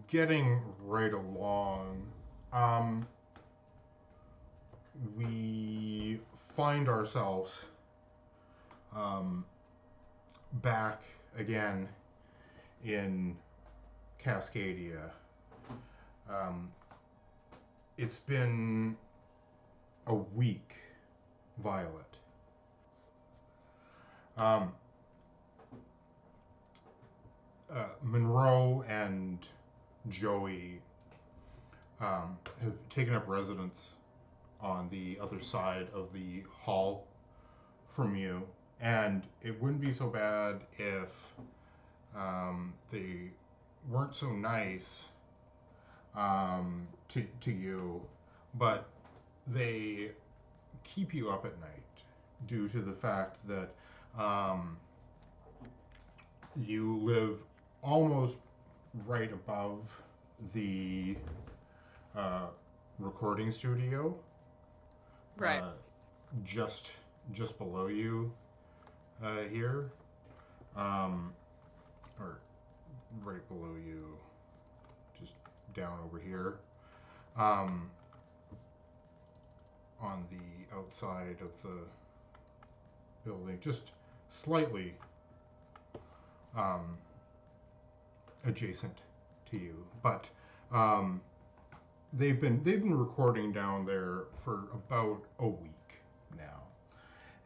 Getting right along. Um, we find ourselves um, back again in Cascadia. Um, it's been a week, Violet. Um, Monroe and Joey have taken up residence on the other side of the hall from you, and it wouldn't be so bad if they weren't so nice to you, but they keep you up at night due to the fact that um, you live almost right above the uh, recording studio, Right. uh, just just below you here, um, or right below you, just down over here, um, on the outside of the building, just slightly um, adjacent to you. But um, they've been recording down there for about a week now,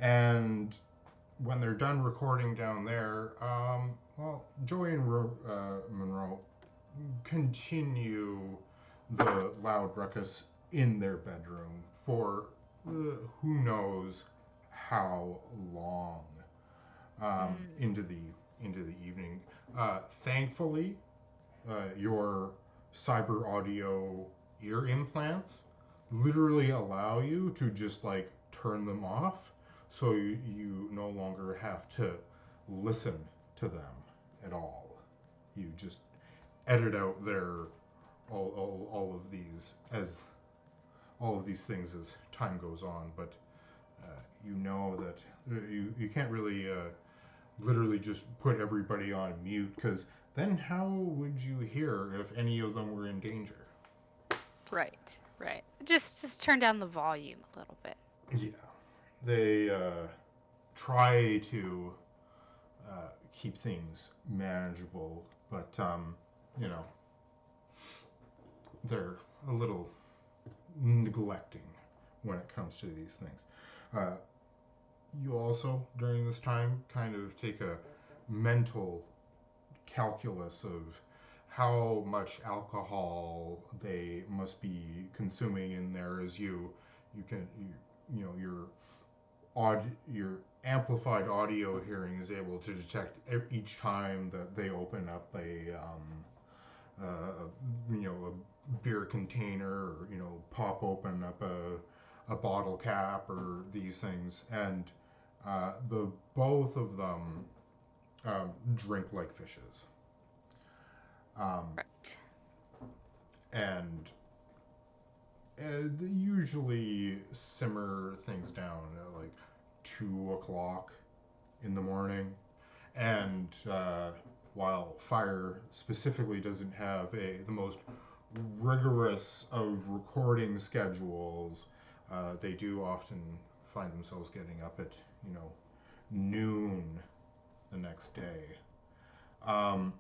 and when they're done recording down there, well, Joey and Monroe continue the loud ruckus in their bedroom for who knows how long Mm. into the evening. Thankfully, your cyber audio ear implants literally allow you to just like turn them off, so you no longer have to listen to them at all. You just edit out their all of these as all of these things as time goes on, but you know that you can't really literally just put everybody on mute, because then how would you hear if any of them were in danger? Right. Right. Just turn down the volume a little bit. Yeah, they try to keep things manageable, but you know they're a little neglecting when it comes to these things. Uh, you also, during this time, kind of take a mental calculus of how much alcohol they must be consuming in there, as you know your amplified audio hearing is able to detect each time that they open up a beer container, or pop open up a bottle cap or these things, and the both of them drink like fishes, um, Right. and they usually simmer things down at like 2 o'clock in the morning. And while fire specifically doesn't have the most rigorous of recording schedules, they do often find themselves getting up at noon the next day. Um,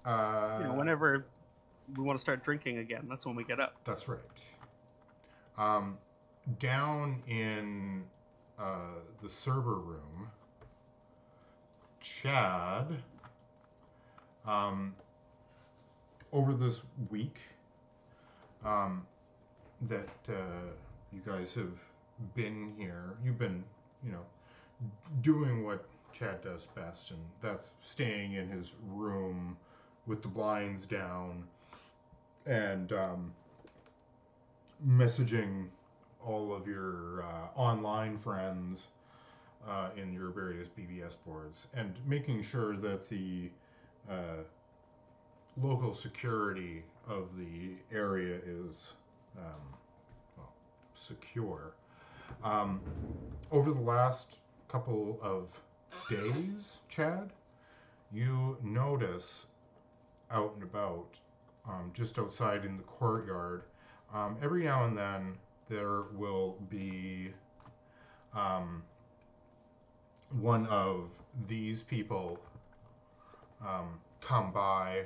uh, Whenever we want to start drinking again, that's when we get up. that's right. Um, Down in the server room, Chad, um, over this week um, that you guys have been here, you've been, you know, doing what Chad does best, and that's staying in his room with the blinds down and messaging all of your online friends in your various BBS boards, and making sure that the uh, local security of the area is um, well, secure. Over the last couple of days, Chad, you notice out and about, just outside in the courtyard, every now and then there will be one of these people come by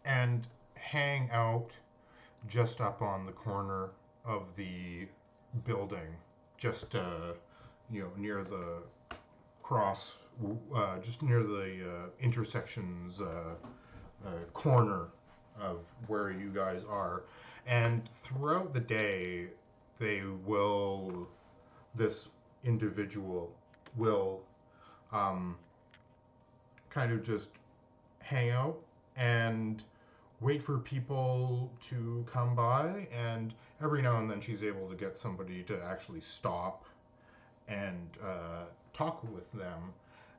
and hang out just up on the corner of the building, just near the cross, just near the intersections corner of where you guys are. And throughout the day, this individual will kind of just hang out and wait for people to come by, and every now and then she's able to get somebody to actually stop and talk with them,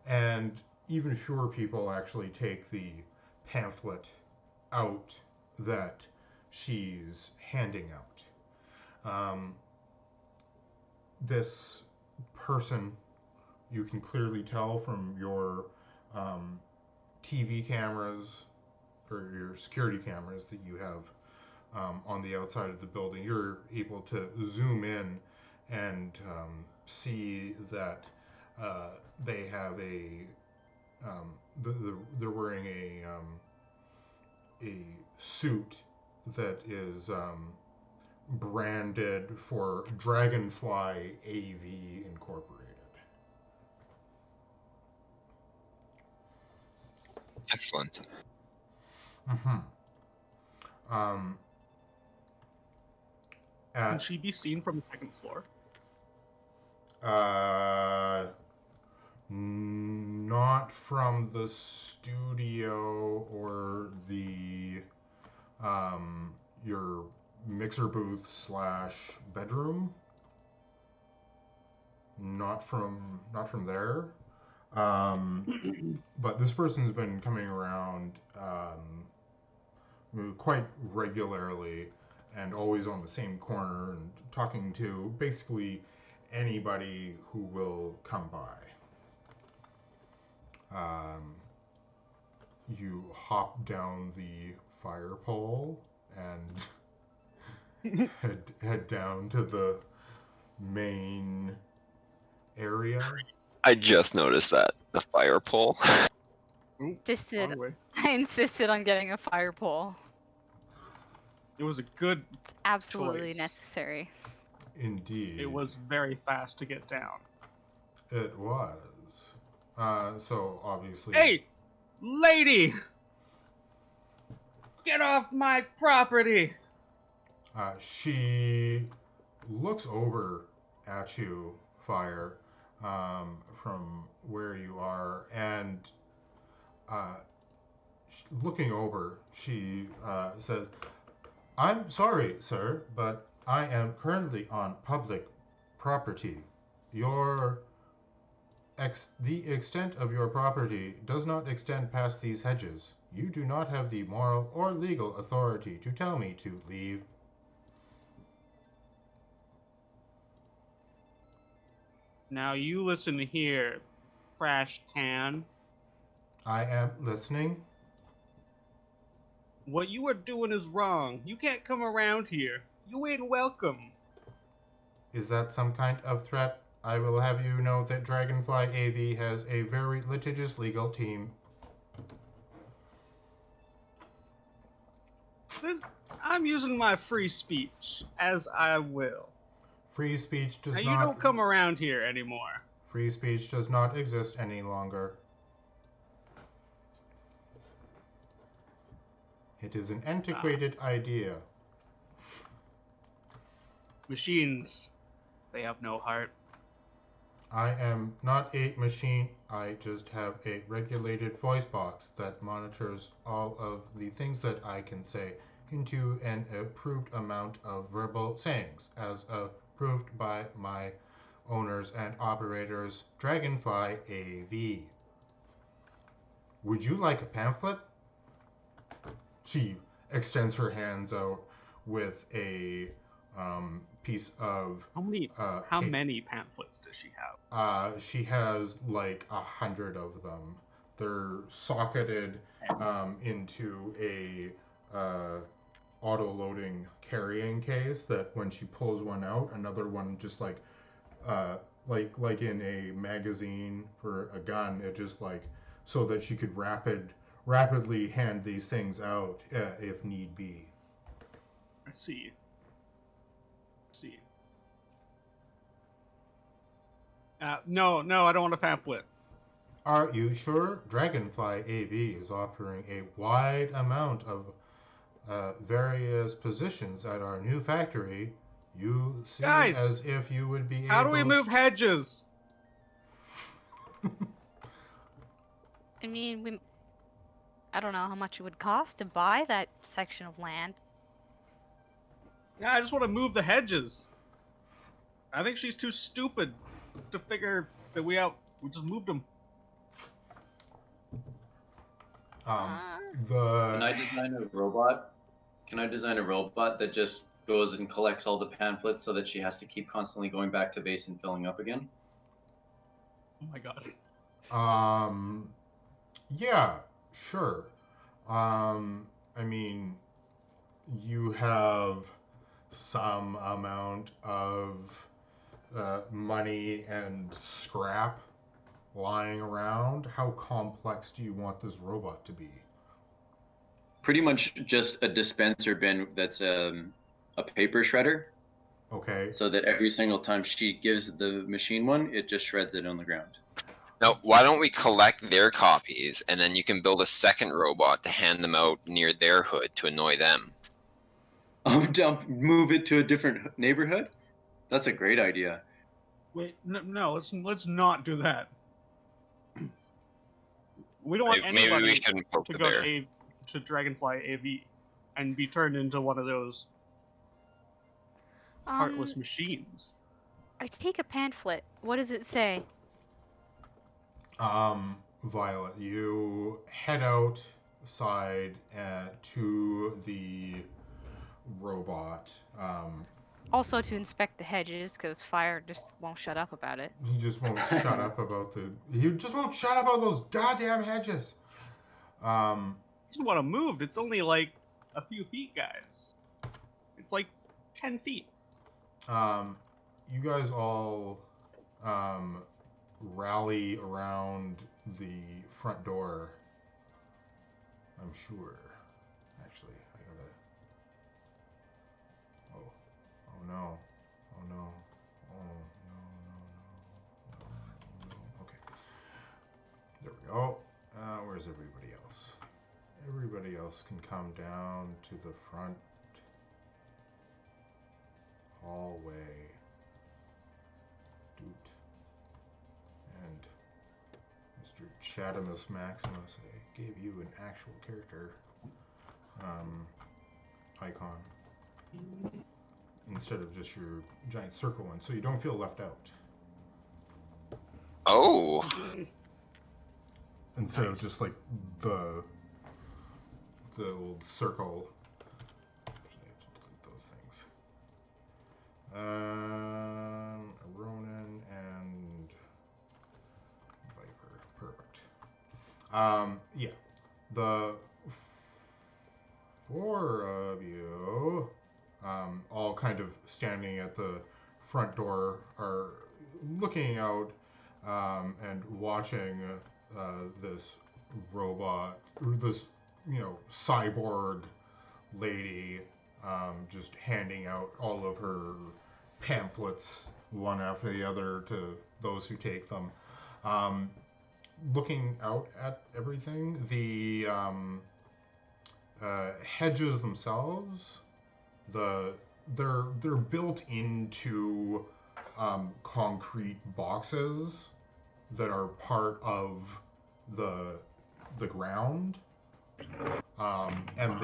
and even fewer people actually take the pamphlet out that she's handing out. This person, you can clearly tell from your TV cameras or your security cameras that you have on the outside of the building. You're able to zoom in and see that they have they're wearing a suit that is branded for DragonFly AV Incorporated. Excellent. Mm-hmm. Can she be seen from the second floor? Not from the studio or the your mixer booth / bedroom. Not from there. But this person's been coming around quite regularly and always on the same corner and talking to basically anybody who will come by. You hop down the fire pole and head down to the main area. I just noticed that. The fire pole. Ooh, Insisted. wrong way. I insisted on getting a fire pole. It was a good It's absolutely choice. necessary. Indeed. It was very fast to get down. It was. So obviously. Hey, lady! Get off my property! She looks over at you, Fire, from where you are, and looking over, she says, "I'm sorry, sir, but I am currently on public property. The extent of your property does not extend past these hedges. You do not have the moral or legal authority to tell me to leave." Now you listen here, trash can. I am listening. What you are doing is wrong. You can't come around here. You ain't welcome. Is that some kind of threat? I will have you know that DragonFly AV has a very litigious legal team. I'm using my free speech, as I will. Free speech does Now not. you don't come around here anymore. Free speech does not exist any longer. It is an antiquated idea. Machines, they have no heart. I am not a machine. I just have a regulated voice box that monitors all of the things that I can say into an approved amount of verbal sayings, as approved by my owners and operators, DragonFly AV. Would you like a pamphlet? She extends her hands out with a piece of. How many pamphlets does she have? She has like 100 of them they're socketed into a auto-loading carrying case that when she pulls one out, another one just like in a magazine for a gun, it just like so that she could rapidly hand these things out if need be. I see. No, I don't want a pamphlet. Are you sure? DragonFly AV is offering a wide amount of various positions at our new factory. You seem Guys, as if you would be How do we move hedges? I mean, I don't know how much it would cost to buy that section of land. Yeah, I just want to move the hedges. I think she's too stupid to figure that we just moved them. Can I design a robot? Can I design a robot that just goes and collects all the pamphlets so that she has to keep constantly going back to base and filling up again? Oh my god. Yeah, sure. I mean, you have some amount of money and scrap lying around. How complex do you want this robot to be? Pretty much just a dispenser bin that's a paper shredder, Okay. so that every single time she gives the machine one, it just shreds it on the ground. Now, why don't we collect their copies, and then you can build a second robot to hand them out near their hood to annoy them? Move it to a different neighborhood? That's a great idea. Wait, no, let's not do that. We don't want Maybe anybody we shouldn't poke to the go bear. to DragonFly AV and be turned into one of those heartless machines. I take a pamphlet. What does it say? Violet, you head outside to the robot. Also to inspect the hedges, because Fire just won't shut up about it. He just won't shut up about those goddamn hedges. I just want to move. It's only like a few feet, guys. It's like 10 feet. You guys all rally around the front door. I'm sure. Actually, I gotta. Oh no. Oh no. Oh no. Okay. There we go. Where's everybody else? Everybody else can come down to the front hallway. Doot. And Mr. Chatimus Maximus, I gave you an actual character icon instead of just your giant circle one, so you don't feel left out. Oh! Instead of just like the old circle. Actually, I have to delete those things. Ronin and Viper. Perfect. Yeah. The four of you, all kind of standing at the front door, are looking out and watching this robot, or this, cyborg lady just handing out all of her pamphlets one after the other to those who take them. Looking out at everything, the hedges themselves, they're built into concrete boxes that are part of the ground, and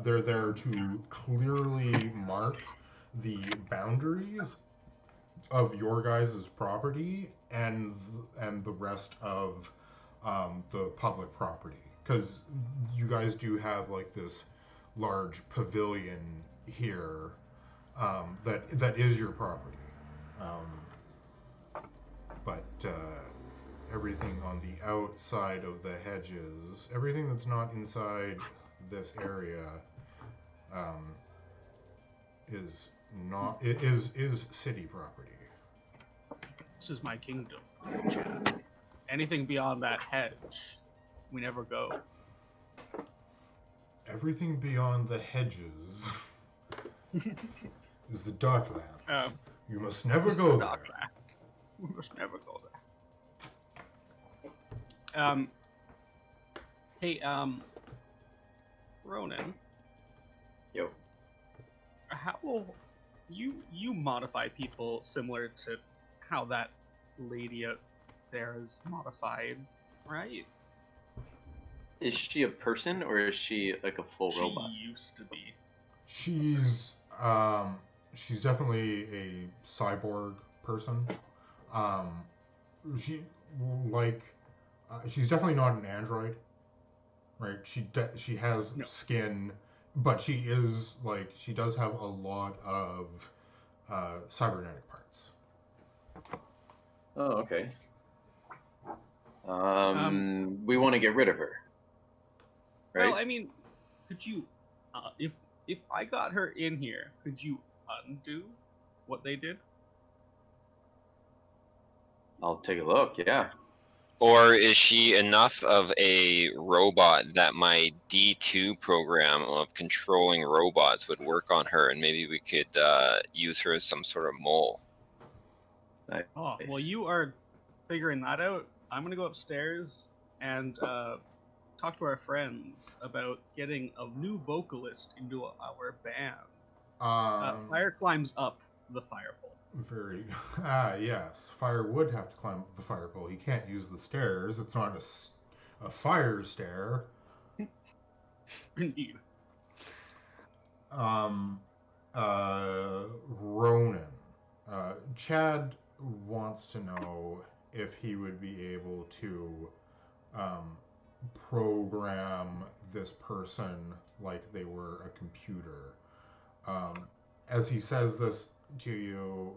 they're there to clearly mark the boundaries of your guys' property and the rest of the public property, because you guys do have like this large pavilion here that is your property, but everything on the outside of the hedges, everything that's not inside this area, is not is city property. This is my kingdom. Anything beyond that hedge, we never go. Everything beyond the hedges is the Darklands. You must never go there. We must never go there. Hey, Ronin. Yo. How will you modify people similar to how that lady out there is modified, right? Is she a person or is she like a full robot? She used to be. She's definitely a cyborg person. She's definitely not an android, right? She has No. skin, but she does have a lot of cybernetic parts. Oh, okay. We want to get rid of her. Right? Well, I mean, could you, if I got her in here, could you undo what they did? I'll take a look, yeah. Or is she enough of a robot that my D2 program of controlling robots would work on her, and maybe we could use her as some sort of mole? Nice. Oh, well, you are figuring that out. I'm gonna go upstairs and talk to our friends about getting a new vocalist into our band. Fire climbs up the fire pole. Very yes. Fire would have to climb up the fire pole. He can't use the stairs. It's not a fire stair. Indeed. Ronin. Chad wants to know if he would be able to program this person like they were a computer. As he says this to you,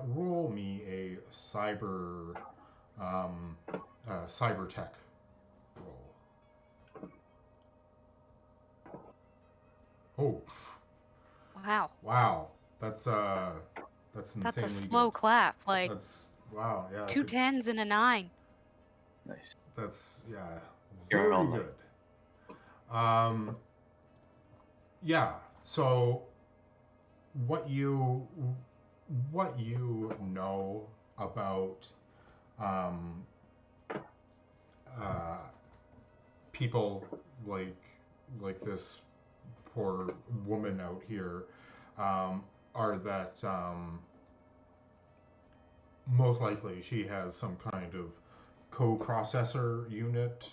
roll me a cyber tech roll. Oh. Wow. That's insanely That's a slow good. clap. Like, That's wow, yeah. 2 10s and a 9. Nice. That's You're very on good. Yeah. So what you know about people like this poor woman out here are that most likely she has some kind of coprocessor unit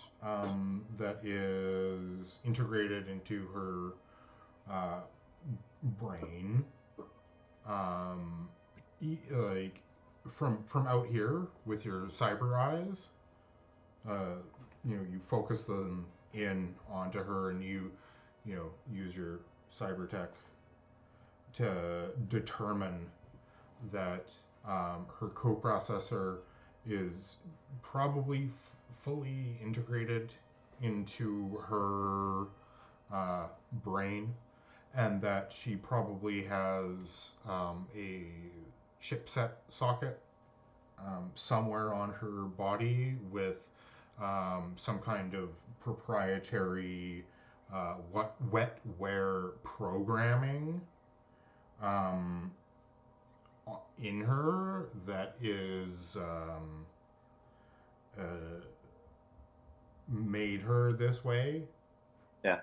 that is integrated into her brain. Like from out here with your cyber eyes, you focus them in onto her, and you use your cyber tech to determine that her coprocessor is probably fully integrated into her brain, and that she probably has a chipset socket somewhere on her body with some kind of proprietary wetware programming in her that is made her this way. Yeah.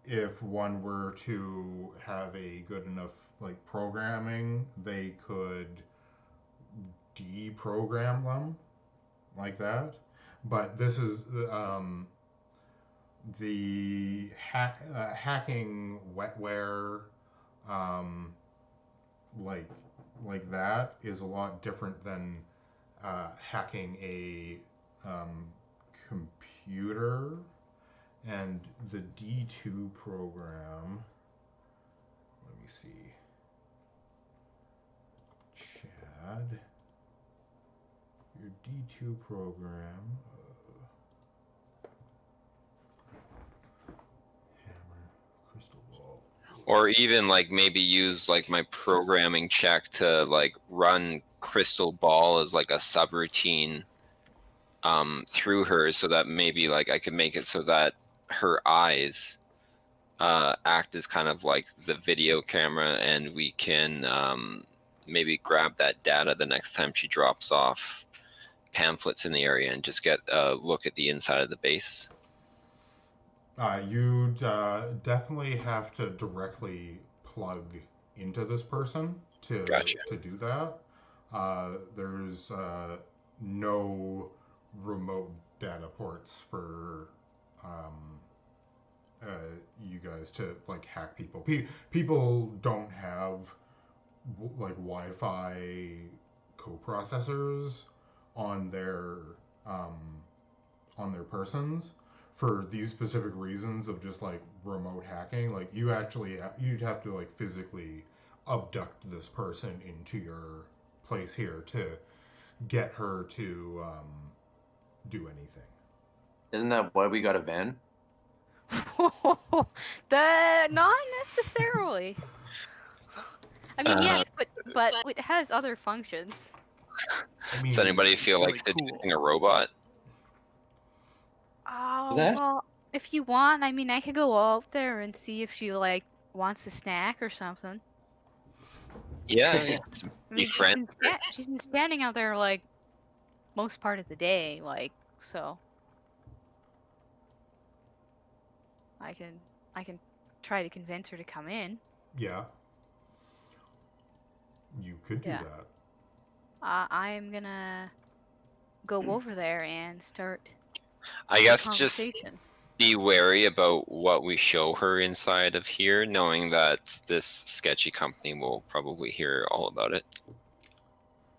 If one were to have a good enough programming, they could deprogram them like that. But this is the hacking wetware like that is a lot different than hacking a computer. And the D2 program, let me see, your D2 program. Hammer, crystal ball. Or even like maybe use like my programming check to like run crystal ball as like a subroutine through her, so that maybe like I could make it so that her eyes act as kind of like the video camera, and we can maybe grab that data the next time she drops off pamphlets in the area and just get a look at the inside of the base. You'd definitely have to directly plug into this person to Gotcha. to do that. There's no remote data ports for you guys to like hack people. People don't have like Wi-Fi coprocessors on their um, persons for these specific reasons of just like remote hacking. Like you actually you'd have to like physically abduct this person into your place here to get her to do anything. Isn't that why we got a van? Not necessarily. I mean, yes, but it has other functions. I mean, Does anybody feel really like cool. seducing a robot? Oh, that- well, if you want, I mean, I could go out there and see if she like wants a snack or something. Yeah, I mean, befriend. she's been standing out there like most part of the day, like so. I can try to convince her to come in. yeah, you could do Yeah. that. I am gonna go over there and start I the guess just conversation. be wary about what we show her inside of here, knowing that this sketchy company will probably hear all about it.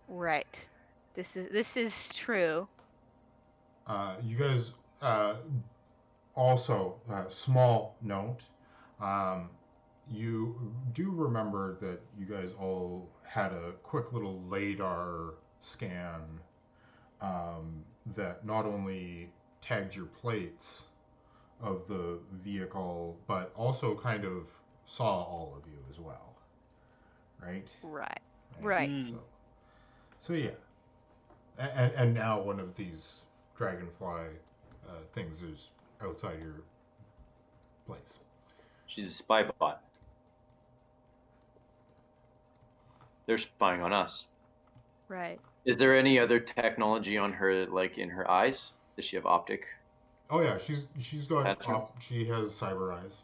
Right. This is true. You guys also small note. You do remember that you guys all had a quick little LiDAR scan that not only tagged your plates of the vehicle, but also kind of saw all of you as well, right? Right. Right. Mm. So yeah, and now one of these dragonfly things is outside your place. She's a spy bot. They're spying on us. Right. Is there any other technology on her, like in her eyes? Does she have optic? Oh yeah, she's got Patterns? she has cyber eyes.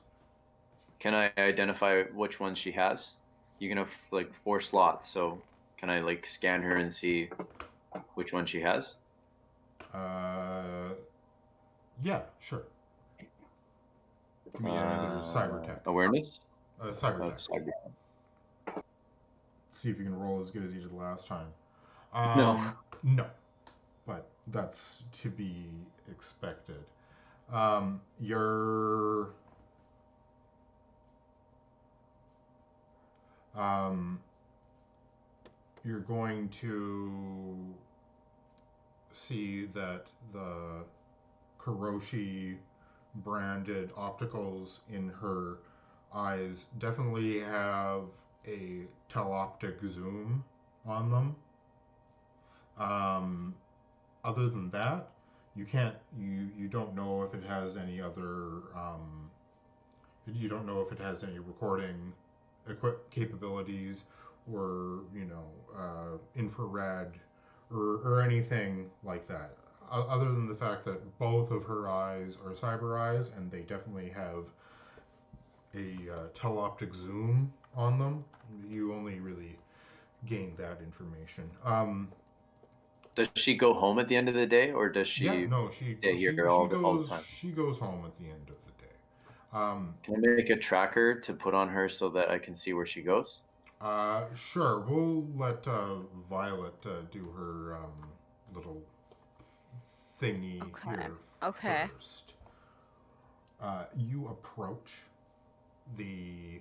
Can I identify which one she has? You can have like 4 slots, so can I like scan her and see which one she has? Yeah, sure. Give me another cyber tech. Awareness? Cyber Oh, tech. cyber. See if you can roll as good as you did last time. No. No, but that's to be expected. You're going to see that the Kuroshi branded opticals in her eyes definitely have a teloptic zoom on them. Other than that, you don't know if it has any other you don't know if it has any recording capabilities or infrared or anything like that. Other than the fact that both of her eyes are cyber eyes and they definitely have a teloptic zoom on them, you only really gain that information. Does she go home at the end of the day, or does she Yeah, no, she stay here she all the goes time? she goes home at the end of the day. Can I make a tracker to put on her so that I can see where she goes? Sure. We'll let Violet do her little thingy Okay. here Okay. first. You approach the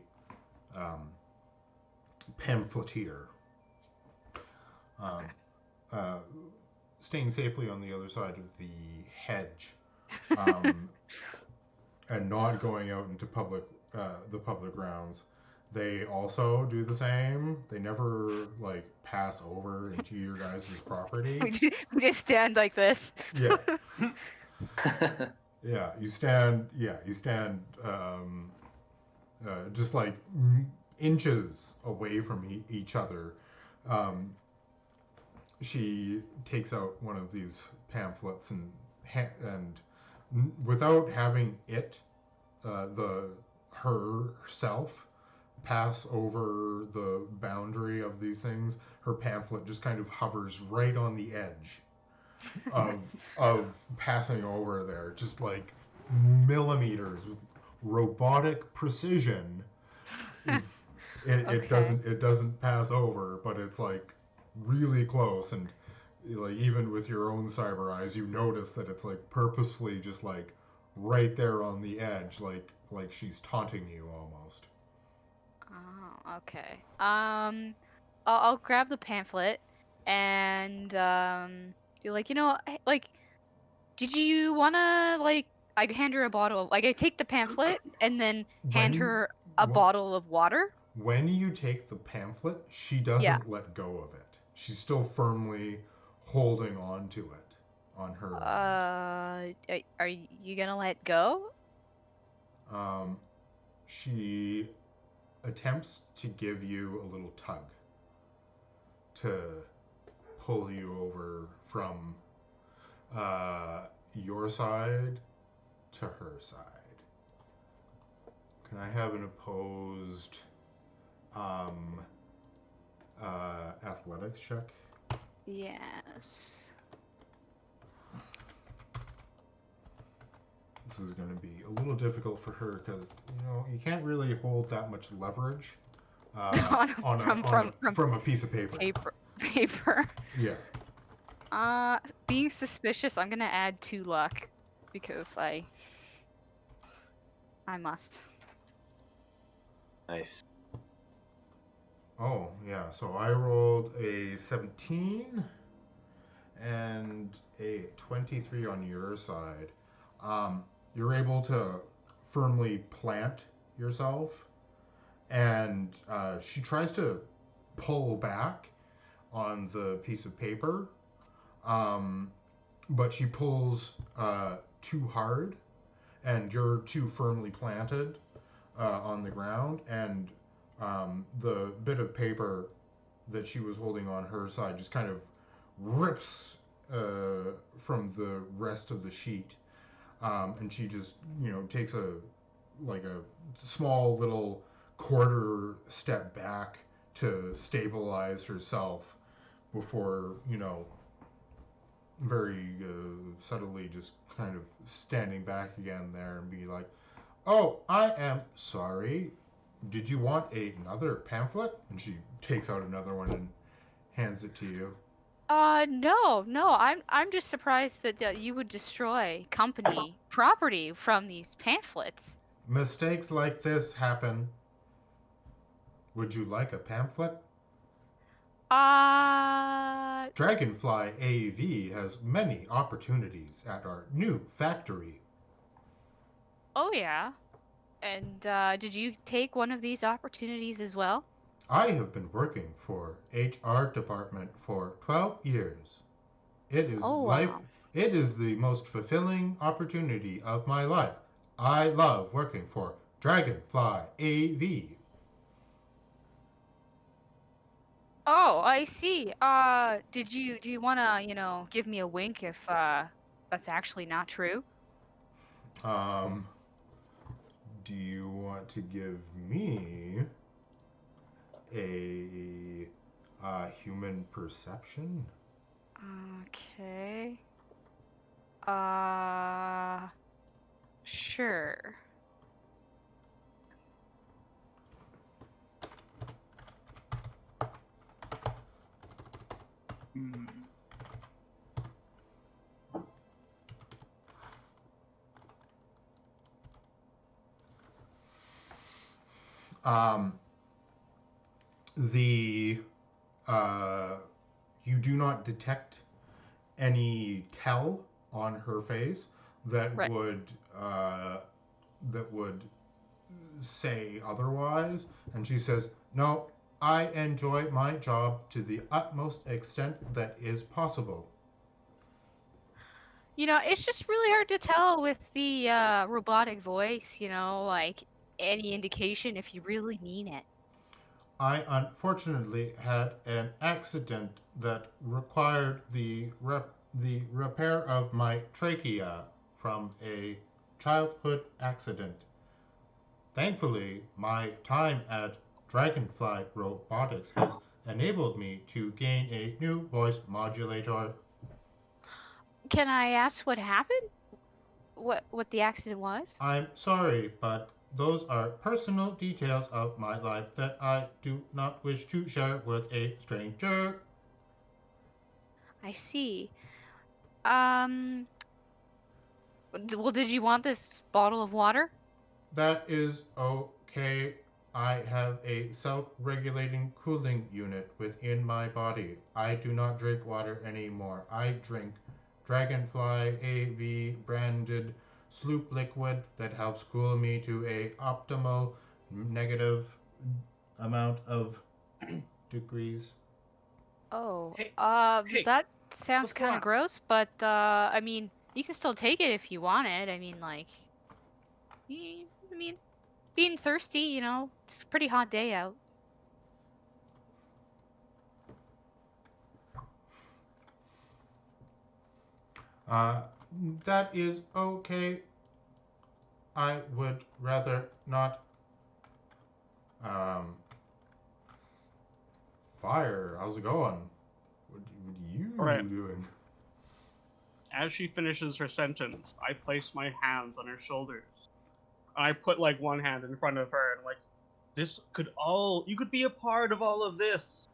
pamphleteer. Okay. staying safely on the other side of the hedge, and not going out into the public grounds. They also do the same. They never like pass over into your guys' property. We just stand like this. Yeah. Yeah, you stand. Just like inches away from each other. She takes out one of these pamphlets and without having herself pass over the boundary of these things, her pamphlet just kind of hovers right on the edge of passing over there, just like millimeters with robotic precision. It doesn't pass over, but it's like really close, and like even with your own cyber eyes, you notice that it's like purposefully just like right there on the edge, like she's taunting you almost. Oh, okay. I'll grab the pamphlet and be like, like, did you wanna like? I hand her a bottle of, like, I take the pamphlet and then hand her a bottle of water. When you take the pamphlet, she doesn't let go of it. She's still firmly holding on to it on her end. Are you gonna let go? She attempts to give you a little tug to pull you over from your side to her side. Can I have an opposed athletics check? Yes. This is going to be a little difficult for her because you can't really hold that much leverage from a piece of paper. Paper. Yeah. Being suspicious, I'm gonna add 2 luck because I must. Nice. Oh, yeah. So I rolled a 17 and a 23 on your side. You're able to firmly plant yourself, and she tries to pull back on the piece of paper, but she pulls too hard, and you're too firmly planted on the ground, and the bit of paper that she was holding on her side just kind of rips from the rest of the sheet, and she just takes a small little quarter step back to stabilize herself before very subtly just kind of standing back again there and be like, "Oh, I am sorry. Did you want another pamphlet?" And she takes out another one and hands it to you. No. I'm just surprised that you would destroy company property from these pamphlets. Mistakes like this happen. Would you like a pamphlet? DragonFly AV has many opportunities at our new factory. Oh yeah. And did you take one of these opportunities as well? I have been working for HR department for 12 years. It is Wow. It is the most fulfilling opportunity of my life. I love working for DragonFly AV. Oh, I see. Do you wanna, give me a wink if that's actually not true? Do you want to give me a human perception? Okay. Sure. The you do not detect any tell on her face that Right. would say otherwise, and she says, "No, I enjoy my job to the utmost extent that is possible." It's just really hard to tell with the robotic voice, like any indication if you really mean it. I unfortunately had an accident that required the repair of my trachea from a childhood accident. Thankfully, my time at DragonFly Robotics has enabled me to gain a new voice modulator. Can I ask what happened? What the accident was? I'm sorry, but those are personal details of my life that I do not wish to share with a stranger. I see. Um, well, did you want this bottle of water? That is okay. I have a self-regulating cooling unit within my body. I do not drink water anymore. I drink DragonFly AV branded sloop liquid that helps cool me to a optimal negative amount of degrees. Oh, Hey, that sounds what's kind going of on? gross, but I mean, you can still take it if you want it. I mean, like, I mean, being thirsty, it's a pretty hot day out. Uh, that is okay. I would rather not. Um, Fire, how's it going? What you All right. doing? As she finishes her sentence, I place my hands on her shoulders. I put like one hand in front of her and like, you could be a part of all of this.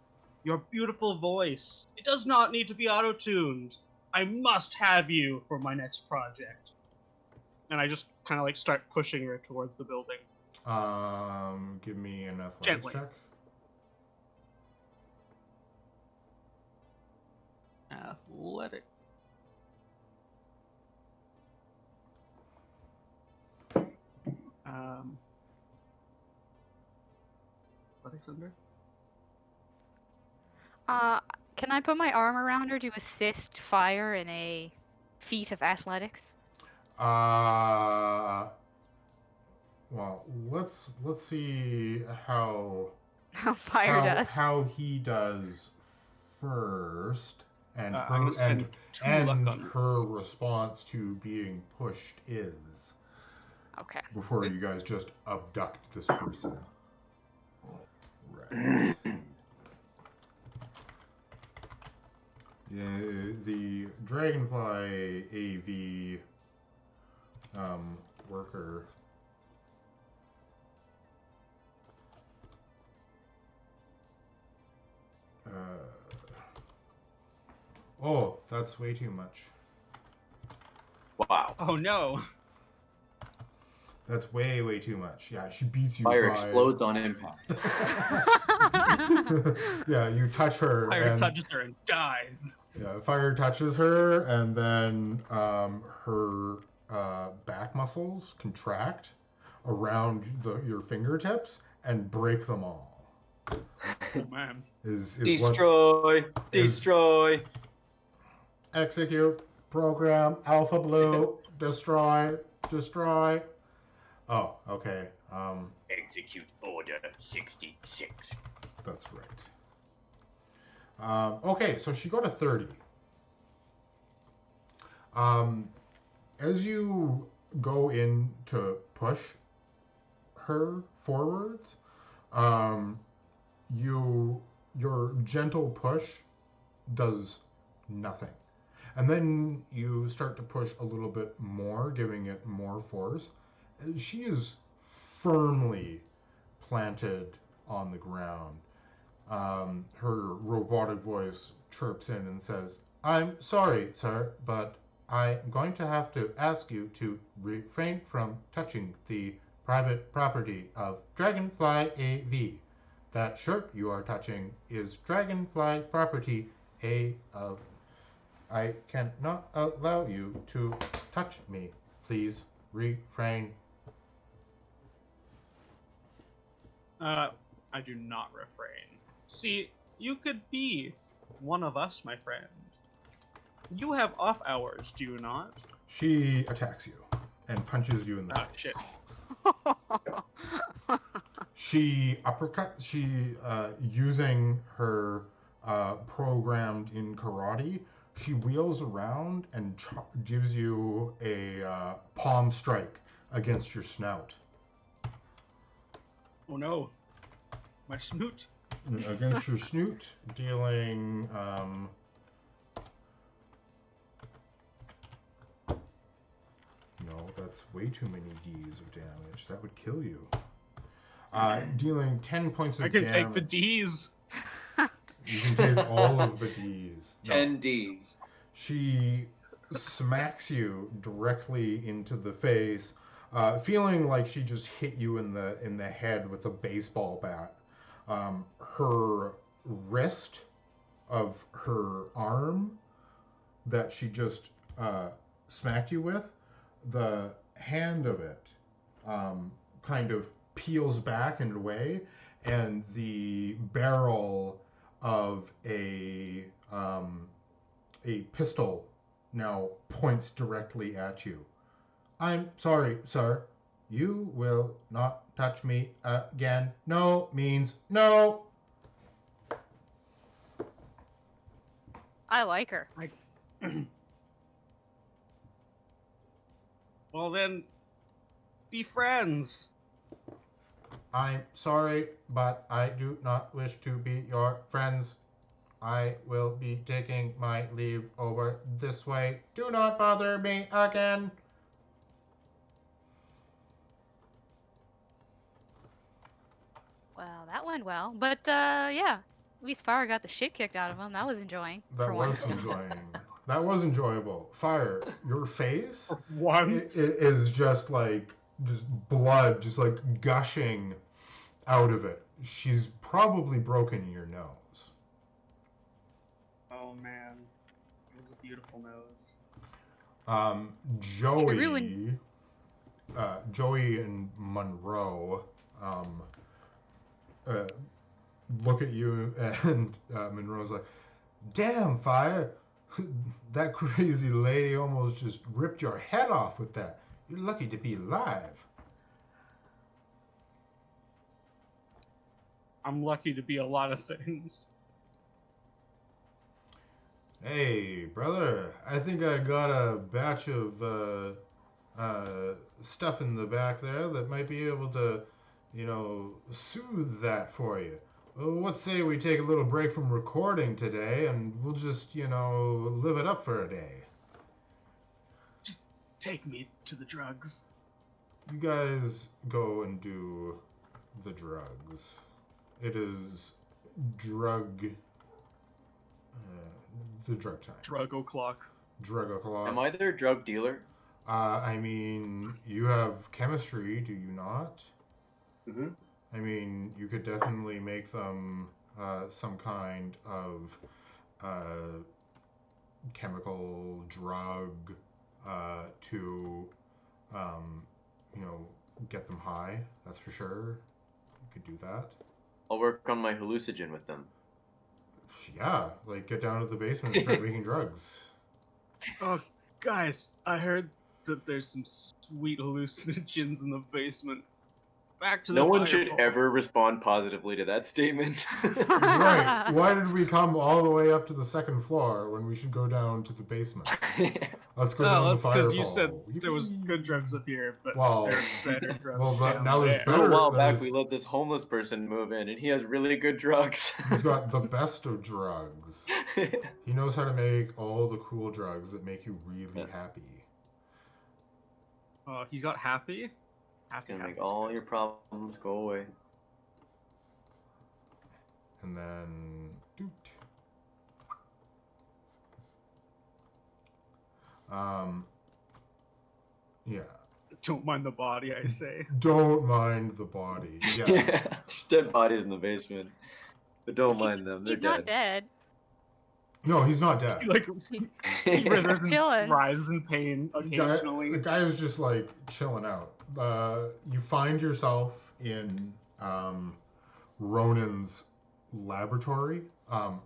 Your beautiful voice. It does not need to be auto-tuned. I must have you for my next project. And I just kind of like start pushing her towards the building. Give me an athletics Gently. check. Athletic. Athletics under? Can I put my arm around her to assist Fire in a feat of athletics? Well, let's see how Fire does. how he does first, and I'm her gonna spend 2 luck on her this. response to being pushed is Okay. before you It's- guys just abduct this person. Right. Yeah, the DragonFly AV worker. Oh, that's way too much. Wow. Oh no. That's way too much. Yeah, she beats you. Fire by... explodes on impact. Yeah, you touch her. Fire touches her and dies. Yeah, fire touches her, and then her back muscles contract around your fingertips and break them all. Oh man. Is Destroy! Destroy! Execute program Alpha Blue. Destroy. Oh, okay. Execute Order 66. That's right. Okay, so she got a 30. As you go in to push her forwards, your gentle push does nothing. And then you start to push a little bit more, giving it more force. She is firmly planted on the ground. Her robotic voice chirps in and says, "I'm sorry, sir, but I'm going to have to ask you to refrain from touching the private property of DragonFly AV. That shirt you are touching is DragonFly property A of..." I cannot allow you to touch me. Please refrain. I do not refrain. See, you could be one of us, my friend. You have off hours, do you not? She attacks you and punches you in the Ah, face. shit. She uppercuts. She using her programmed in karate. She wheels around and gives you a palm strike against your snout. Oh no. My snoot. Against your snoot, dealing no, that's way too many D's of damage. That would kill you. Dealing 10 points of damage. I can take the D's. You can take all of the D's. 10 D's. She smacks you directly into the face, feeling like she just hit you in the head with a baseball bat. Her wrist of her arm that she just smacked you with, the hand of it kind of peels back and away, and the barrel of a pistol now points directly at you. I'm sorry, sir. You will not touch me again. No means no. I like her. Well then, be friends. I'm sorry, but I do not wish to be your friends. I will be taking my leave over this way. Do not bother me again. Well, that went well. But, yeah. At least Fire got the shit kicked out of him. That was enjoying. That was enjoying. That was enjoyable. Fire, your face Once. it is just blood, just like gushing out of it. She's probably broken your nose. Oh man, it was a beautiful nose. Joey and Monroe look at you, and Monroe's like, "Damn, Fire, that crazy lady almost just ripped your head off with that. You're lucky to be alive." I'm lucky to be a lot of things. Hey, brother, I think I got a batch of stuff in the back there that might be able to, soothe that for you. Well, what say we take a little break from recording today and we'll just, live it up for a day? Just take me to the drugs. You guys go and do the drugs. It is the drug time. Drug o'clock. Drug o'clock. Am I their drug dealer? I mean, you have chemistry, do you not? Mm-hmm. I mean, you could definitely make them some kind of chemical drug to, get them high. That's for sure. You could do that. I'll work on my hallucinogen with them. Yeah, get down to the basement and start making drugs. Oh, guys, I heard that there's some sweet hallucinogens in the basement. Back to the No one should fireball. ever respond positively to that statement. Right. Why did we come all the way up to the second floor when we should go down to the basement? Let's go down the that's fireball. because you said there was good drugs up here, but Well, there's better drugs well, but down now there's there. better- A while back, there's- we let this homeless person move in, and he has really good drugs. He's got the best of drugs. He knows how to make all the cool drugs that make you really happy. He's got happy. Gonna make all your problems go away. And then... doot. Yeah. Don't mind the body, I say. Don't mind the body. Yeah. There's dead bodies in the basement. But don't mind them, they're He's dead. not dead. No, he's not dead. He withers and Chilling. writhes in pain occasionally. The guy is just like chilling out. You find yourself in Ronin's laboratory.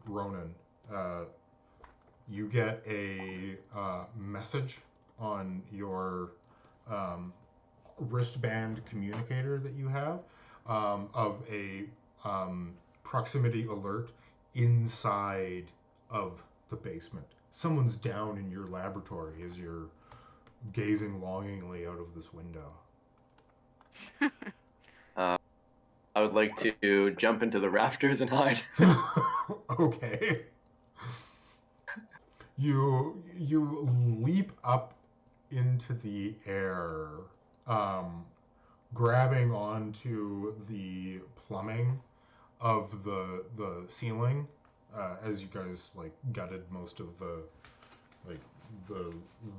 Ronin, you get a message on your wristband communicator that you have of a proximity alert inside of the basement. Someone's down in your laboratory as you're gazing longingly out of this window. I would like to jump into the rafters and hide. Okay. You leap up into the air, grabbing onto the plumbing of the ceiling, as you guys like gutted most of the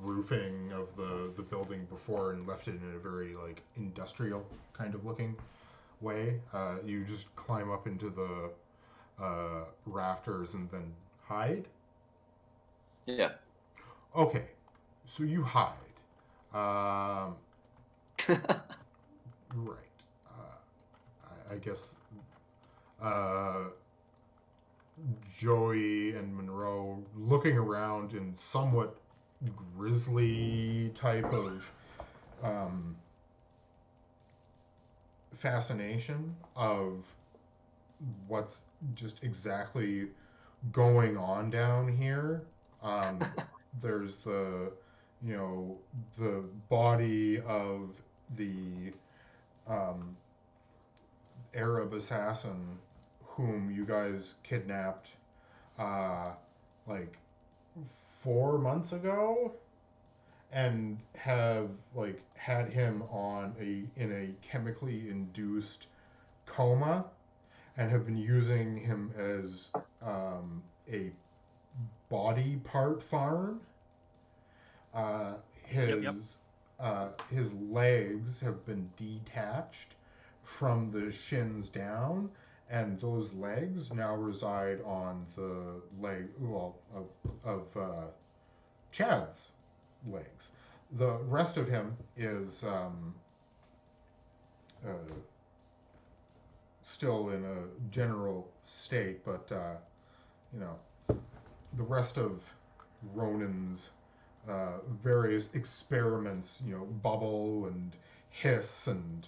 roofing of the building before and left it in a very like industrial kind of looking way. You just climb up into the rafters and then hide. Yeah. Okay, so you hide. Right. I guess Joey and Monroe looking around in somewhat grisly type of fascination of what's just exactly going on down here. There's the body of the Arab assassin whom you guys kidnapped like 4 months ago and have like had him in a chemically induced coma and have been using him as a body part farm. His legs have been detached from the shins down, and those legs now reside on the leg of Chad's legs. The rest of him is still in a general state, but the rest of Ronin's various experiments, bubble and hiss, and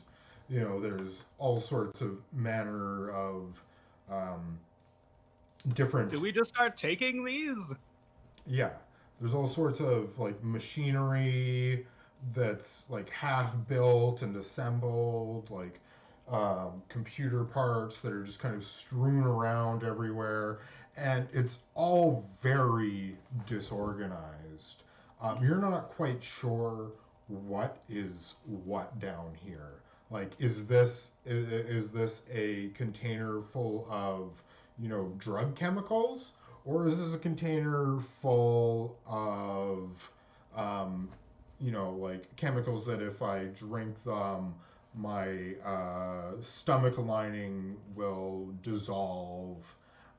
there's all sorts of manner of different. Do we just start taking these? Yeah, there's all sorts of like machinery that's like half built and assembled, like computer parts that are just kind of strewn around everywhere, and it's all very disorganized. You're not quite sure what is what down here. Like, is this a container full of drug chemicals, or is this a container full of like chemicals that if I drink them, my stomach lining will dissolve,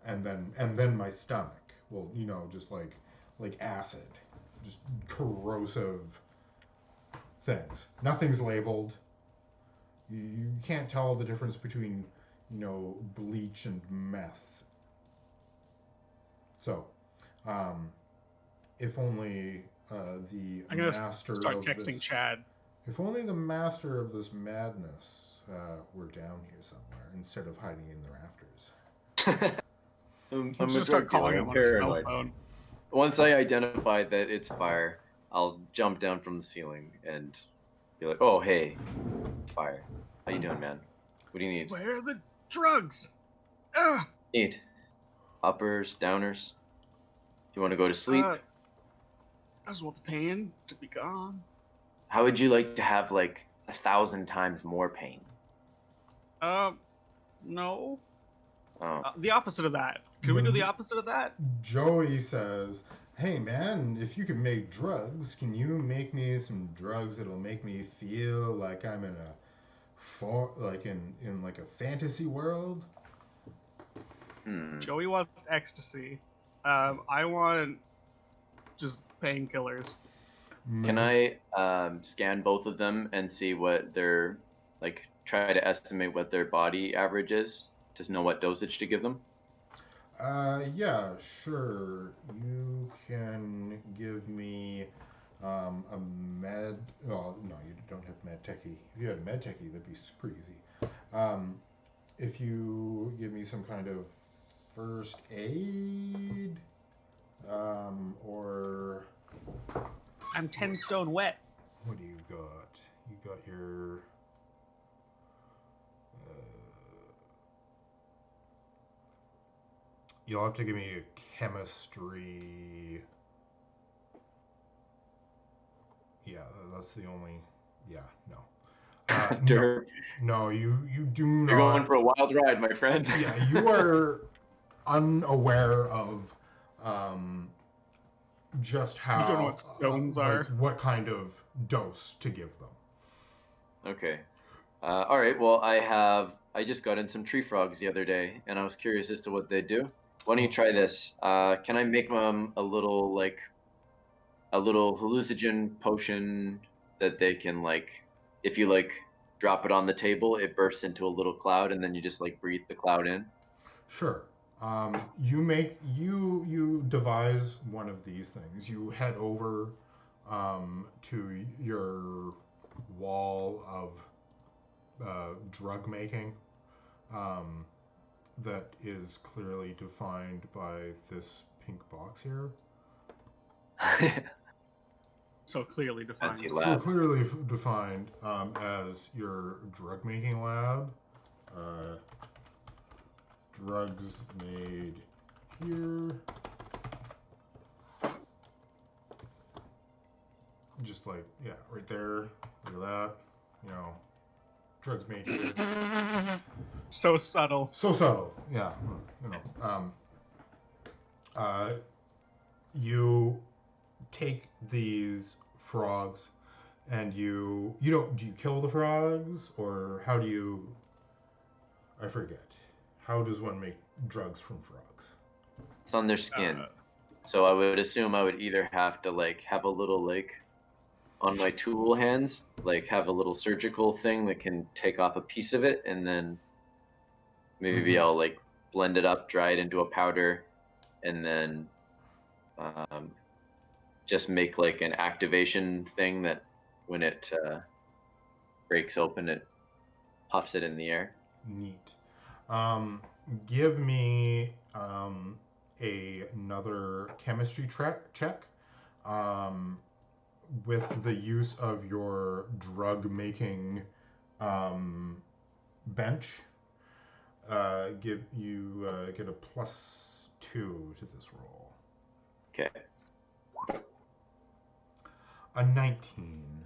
and then my stomach will just like acid, just corrosive things. Nothing's labeled. You can't tell the difference between bleach and meth. So if only the I'm gonna master start of texting this, Chad. if only the master of this madness were down here somewhere instead of hiding in the rafters. I'm Let's a just start drug calling dealer. him I'm on his cell paranoid. phone. Once I identify that it's fire, I'll jump down from the ceiling and be like, "Oh, hey, fire. How you doing, man? What do you need? Where are the drugs? Ugh. Need uppers, downers? You want to go to sleep? I just want the pain to be gone. How would you like to have like 1,000 times more pain? No. Oh, The opposite of that. Can we do the opposite of that? Joey says, "Hey man, if you can make drugs, can you make me some drugs that'll make me feel like I'm in like a fantasy world?" Joey wants ecstasy. I want just painkillers. Can I scan both of them and see what their, like, try to estimate what their body average is to know what dosage to give them? Yeah, sure. You can give me a med. Well, no, you don't have med techie. If you had a med techie, that'd be super easy. If you give me some kind of first aid, or I'm 10 stone wet. what do you got? You got your. You'll have to give me a chemistry. Yeah, that's the only. Yeah, no. Derp. No, you do not. You're going for a wild ride, my friend. Yeah, you are unaware of just how. You don't know what stones are. What kind of dose to give them. Okay. All right. Well, I just got in some tree frogs the other day, and I was curious as to what they do. Why don't you try this? Can I make them a little hallucinogen potion that they can, like, if you like drop it on the table, it bursts into a little cloud, and then you just like breathe the cloud in. Sure. You devise one of these things. You head over to your wall of drug making that is clearly defined by this pink box here. So clearly defined. Fancy So lab. clearly defined as your drug making lab. Drugs made here. Just like, yeah, right there. Look at that. You know, drugs made here. So subtle. So subtle, yeah. You know, you take these frogs, and you don't. Do you kill the frogs, or how do you? I forget. How does one make drugs from frogs? It's on their skin. So I would assume I would either have to like have a little like on my tool hands, like have a little surgical thing that can take off a piece of it, and then maybe I'll like blend it up, dry it into a powder, and then just make like an activation thing that when it breaks open, it puffs it in the air. Neat. Give me another chemistry check with the use of your drug making bench. Get a +2 to this roll. Okay. A 19.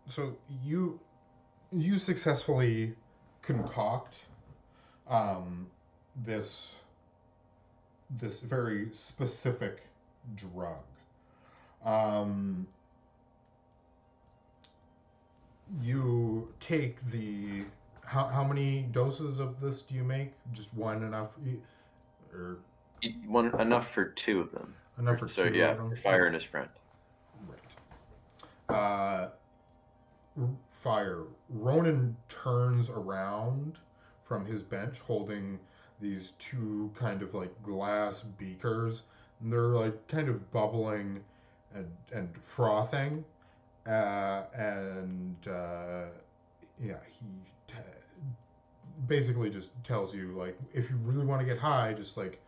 So you successfully concoct this very specific drug. You take the how many doses of this do you make? Just one enough, or One enough for two of them. enough for So two yeah, of them? for Fire and his friend. Right. Fire. Ronin turns around from his bench holding these two kind of like glass beakers. And they're like kind of bubbling and frothing. Yeah, he basically just tells you, like, if you really want to get high, just like,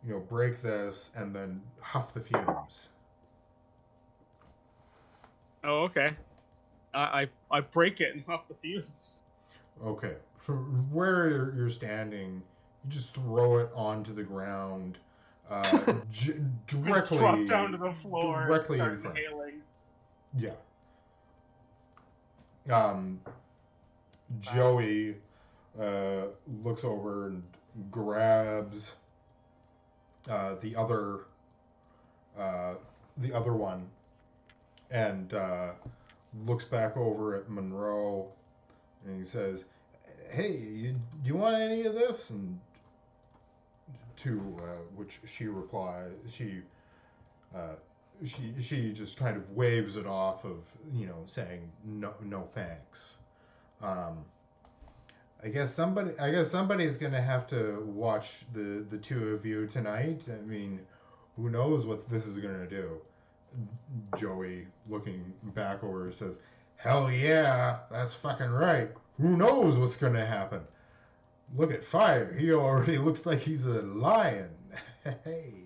you know, break this and then huff the fumes. Oh, okay. I break it and huff the fuses. Okay. From where you're standing, you just throw it onto the ground, directly. Drop down to the floor. Directly and in start front. inhaling. Yeah. Joey looks over and grabs the other one, and looks back over at Monroe, and he says, "Hey, do you want any of this?" And to which she replies. She just kind of waves it off of, saying no thanks. I guess somebody's gonna have to watch the two of you tonight. I mean, who knows what this is gonna do? Joey, looking back over, says, "Hell yeah, that's fucking right. Who knows what's gonna happen? Look at Fire. He already looks like he's a lion." Hey.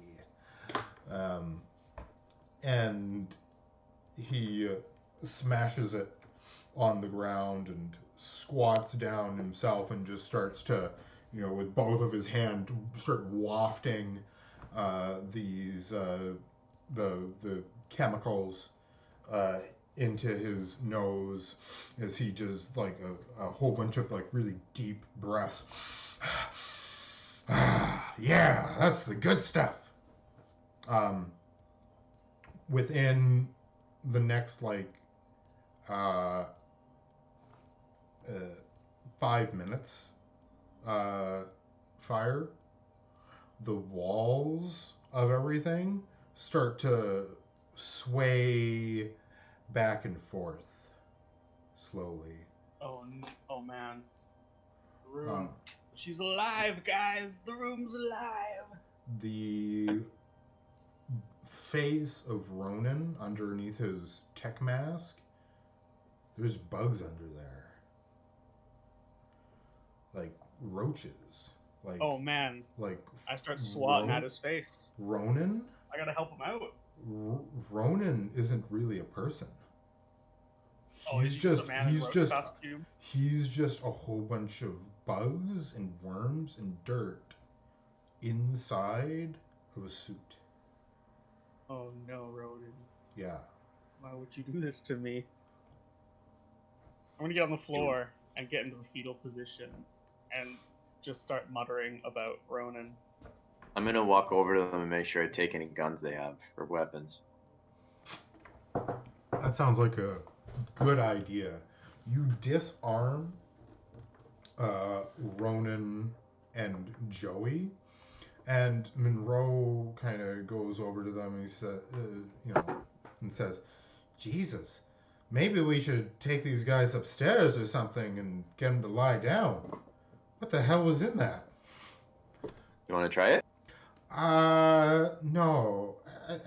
And he smashes it on the ground and squats down himself and just starts to, with both of his hands, start wafting these the chemicals into his nose as he just like a whole bunch of like really deep breaths. Yeah, that's the good stuff. Within the next 5 minutes, Fire, the walls of everything start to sway back and forth slowly. Oh man. The room. She's alive, guys. The room's alive. The face of Ronin underneath his tech mask, there's bugs under there. Like roaches. Like, oh man. Like I start swatting at his face. Ronin? I gotta help him out. Ronin isn't really a person. He's just a man in a costume. He's just a whole bunch of bugs and worms and dirt inside of a suit. Oh no, Ronin. Yeah. Why would you do this to me? I'm gonna get on the floor and get into the fetal position and just start muttering about Ronin. I'm gonna walk over to them and make sure I take any guns they have or weapons. That sounds like a good idea. You disarm Ronin and Joey, and Monroe kind of goes over to them and he said, and says, "Jesus, maybe we should take these guys upstairs or something and get them to lie down. What the hell was in that?" You want to try it? No.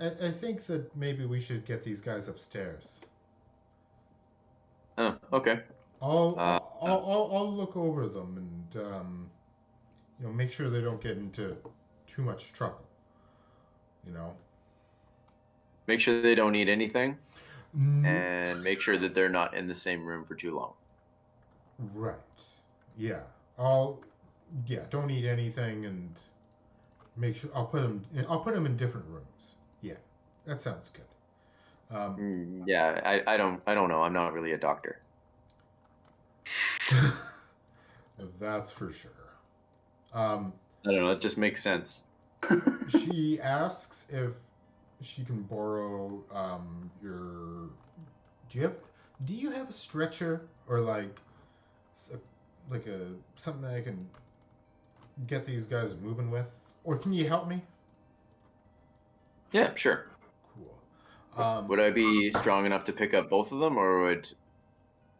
I think that maybe we should get these guys upstairs. Oh, okay. I'll look over them and make sure they don't get into too much trouble. Make sure they don't eat anything, and make sure that they're not in the same room for too long. Right. Yeah. Don't eat anything, and make sure I'll put them in different rooms. Yeah, that sounds good. Yeah, I don't know. I'm not really a doctor. That's for sure. I don't know. It just makes sense. She asks if she can borrow your. Do you have a stretcher or like something that I can get these guys moving with, or can you help me? Yeah, sure. Cool. Would I be strong enough to pick up both of them, or would?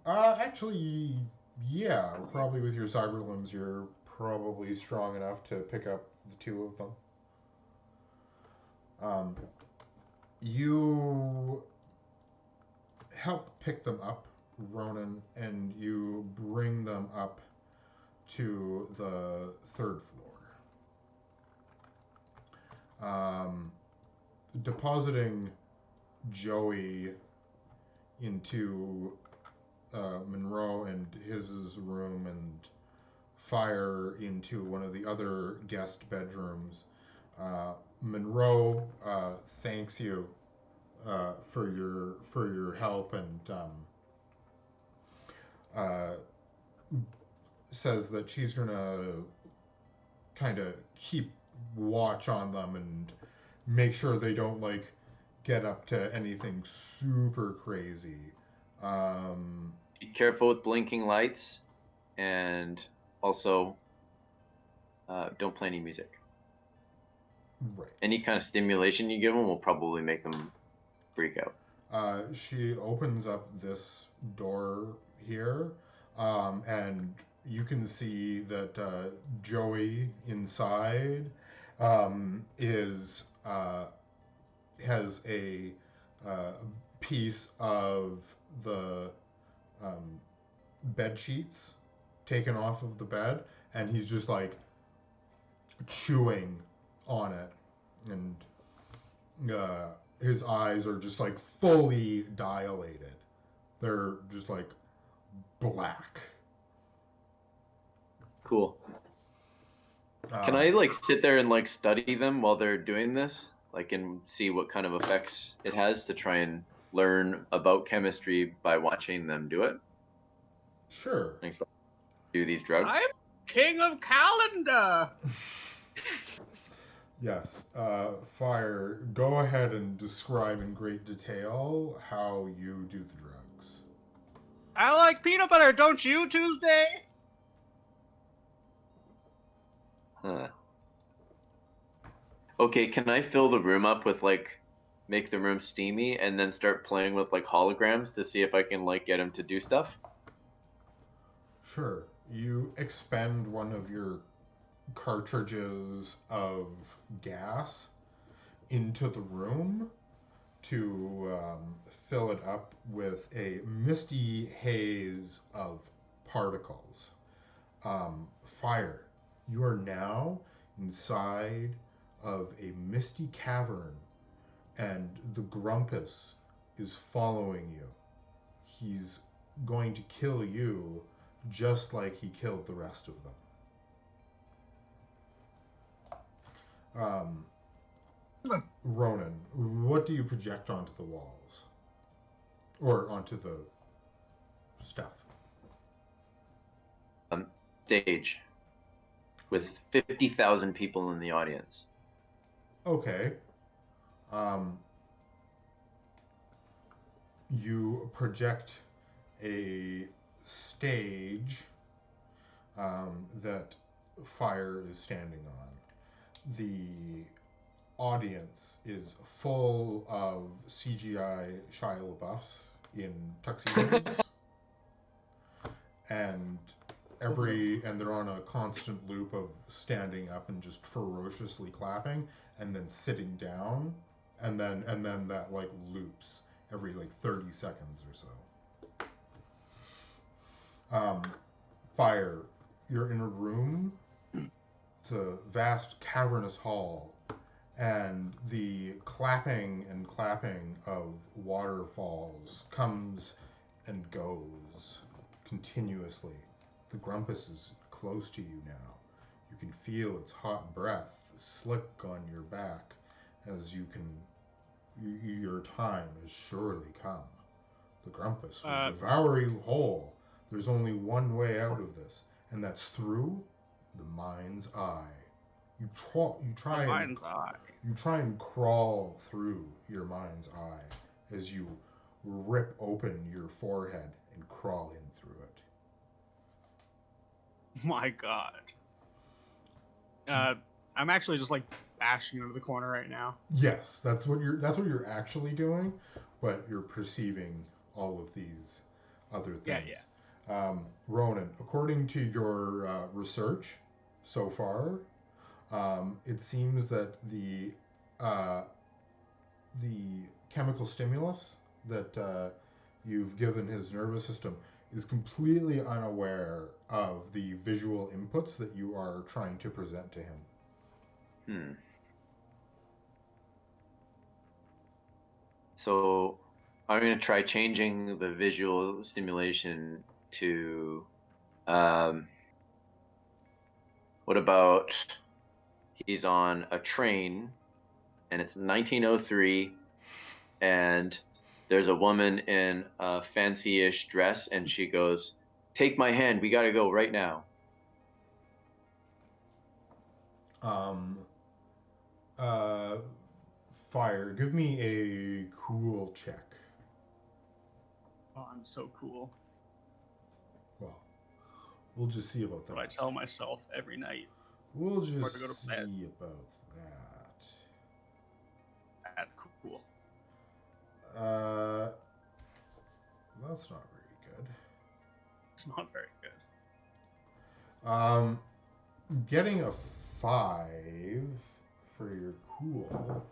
Actually, yeah. Probably with your cyber limbs, you're probably strong enough to pick up the two of them. You help pick them up, Ronin, and you bring them up to the third floor. Depositing Joey into Monroe and his room and Fire into one of the other guest bedrooms. Monroe thanks you for your help and says that she's gonna kind of keep watch on them and make sure they don't get up to anything super crazy. Be careful with blinking lights, and also don't play any music. Right. Any kind of stimulation you give them will probably make them freak out. She opens up this door here, and you can see that Joey inside is has a piece of the bed sheets taken off of the bed, and he's just like chewing on it, and his eyes are just like fully dilated. They're just like black. Cool. Can I like sit there and like study them while they're doing this, like, and see what kind of effects it has to try and learn about chemistry by watching them do it? Sure. Like, do these drugs? I'm king of calendar. Yes. Fire, go ahead and describe in great detail how you do the drugs. I like peanut butter, don't you, Tuesday? Huh. Okay, can I fill the room up with like, make the room steamy, and then start playing with like holograms to see if I can like get him to do stuff? Sure. You expend one of your cartridges of gas into the room to fill it up with a misty haze of particles. Fire, you are now inside of a misty cavern, and the Grumpus is following you. He's going to kill you just like he killed the rest of them. Ronin, what do you project onto the walls? Or onto the stuff? Stage with 50,000 people in the audience. Okay. You project a stage that Fire is standing on. The audience is full of CGI Shia LaBeoufs in tuxedos, and they're on a constant loop of standing up and just ferociously clapping, and then sitting down, and then that like loops every like 30 seconds or so. Fire, you're in a room. It's a vast cavernous hall, and the clapping and clapping of waterfalls comes and goes continuously. The Grumpus is close to you now. You can feel its hot breath slick on your back as your time has surely come. The Grumpus will devour you whole. There's only one way out of this, and that's through the mind's eye. You try and crawl through your mind's eye as you rip open your forehead and crawl in through it. My God. I'm actually just like bashing into the corner right now. Yes, that's what you're actually doing, but you're perceiving all of these other things. Yeah. Ronin, according to your research so far, it seems that the chemical stimulus that you've given his nervous system is completely unaware of the visual inputs that you are trying to present to him. So I'm going to try changing the visual stimulation to, what about he's on a train and it's 1903 and there's a woman in a fancy-ish dress and she goes, "Take my hand, we got to go right now." Fire, give me a cool check. Oh, I'm so cool. Well, we'll just see about that. What I tell myself every night. We'll just to go to see bed. about that. That's not very good. It's not very good. Getting a 5 for your cool.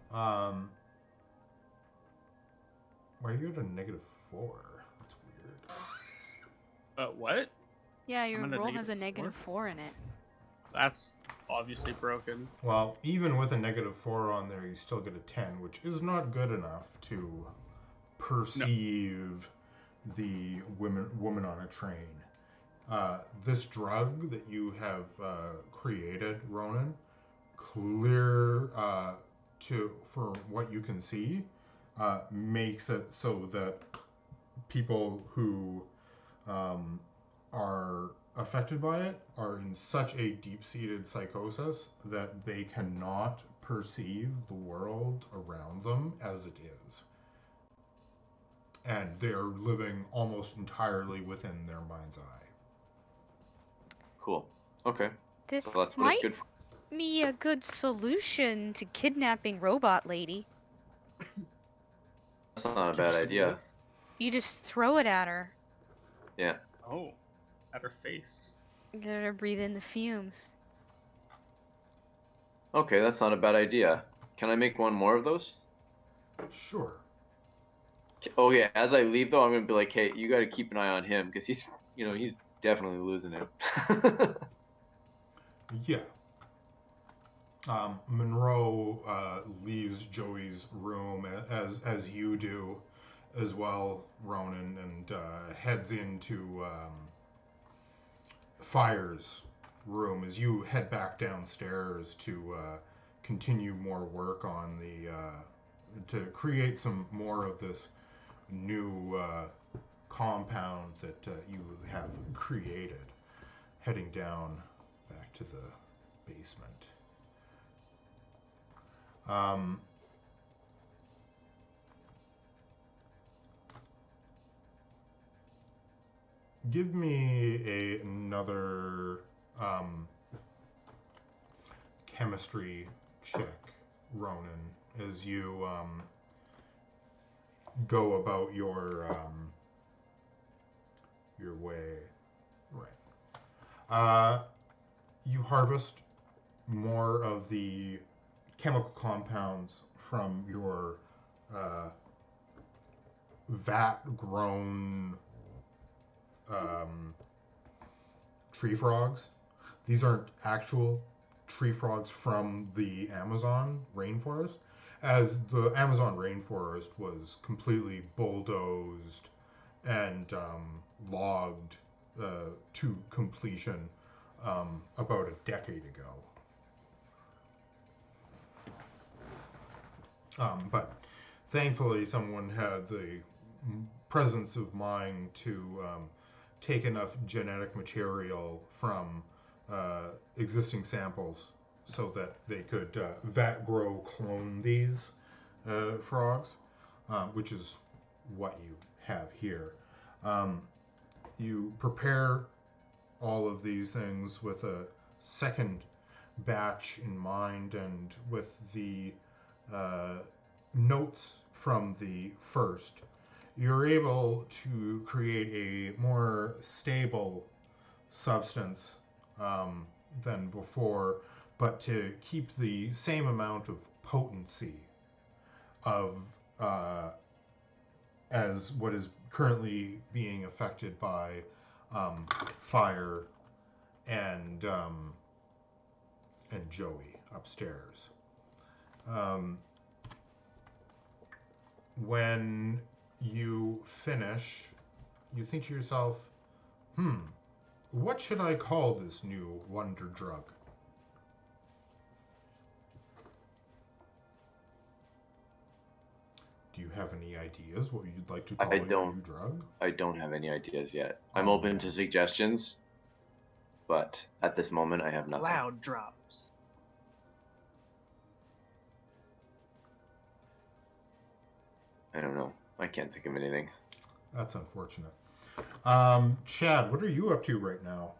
Why are you at a -4? That's weird. What? Yeah, your I'm at a roll has a -4? -4 in it. That's obviously broken. Well, even with a -4 on there, you still get a 10, which is not good enough to perceive the woman on a train. This drug that you have created, Ronin, clear for what you can see, makes it so that people who are affected by it are in such a deep-seated psychosis that they cannot perceive the world around them as it is. And they're living almost entirely within their mind's eye. Cool. Okay. This Well, that's what might it's good for. be a good solution to kidnapping Robot Lady. That's not a Give bad some idea. lift. You just throw it at her. Yeah. Oh, at her face. Get her to breathe in the fumes. Okay, that's not a bad idea. Can I make one more of those? Sure. Oh yeah. As I leave though, I'm gonna be like, hey, you got to keep an eye on him because he's definitely losing it. Yeah. Monroe leaves Joey's room as you do as well, Ronan, and heads into Fire's room as you head back downstairs to continue more work on to create some more of this new compound that you have created, heading down back to the basement. Give me another chemistry check, Ronan, as you go about your way. Right. You harvest more of the chemical compounds from your vat-grown tree frogs. These aren't actual tree frogs from the Amazon rainforest, as the Amazon rainforest was completely bulldozed and logged to completion about a decade ago. But thankfully, someone had the presence of mind to take enough genetic material from existing samples so that they could vat grow clone these frogs, which is what you have here. You prepare all of these things with a second batch in mind and with the notes from the first. You're able to create a more stable substance than before, but to keep the same amount of potency of as what is currently being affected by Fire and Joey upstairs. When you finish, you think to yourself, what should I call this new wonder drug? Do you have any ideas what you'd like to call your new drug? I don't have any ideas yet. I'm open to suggestions, but at this moment I have nothing. Loud drops. I don't know. I can't think of anything. That's unfortunate. Chad, what are you up to right now?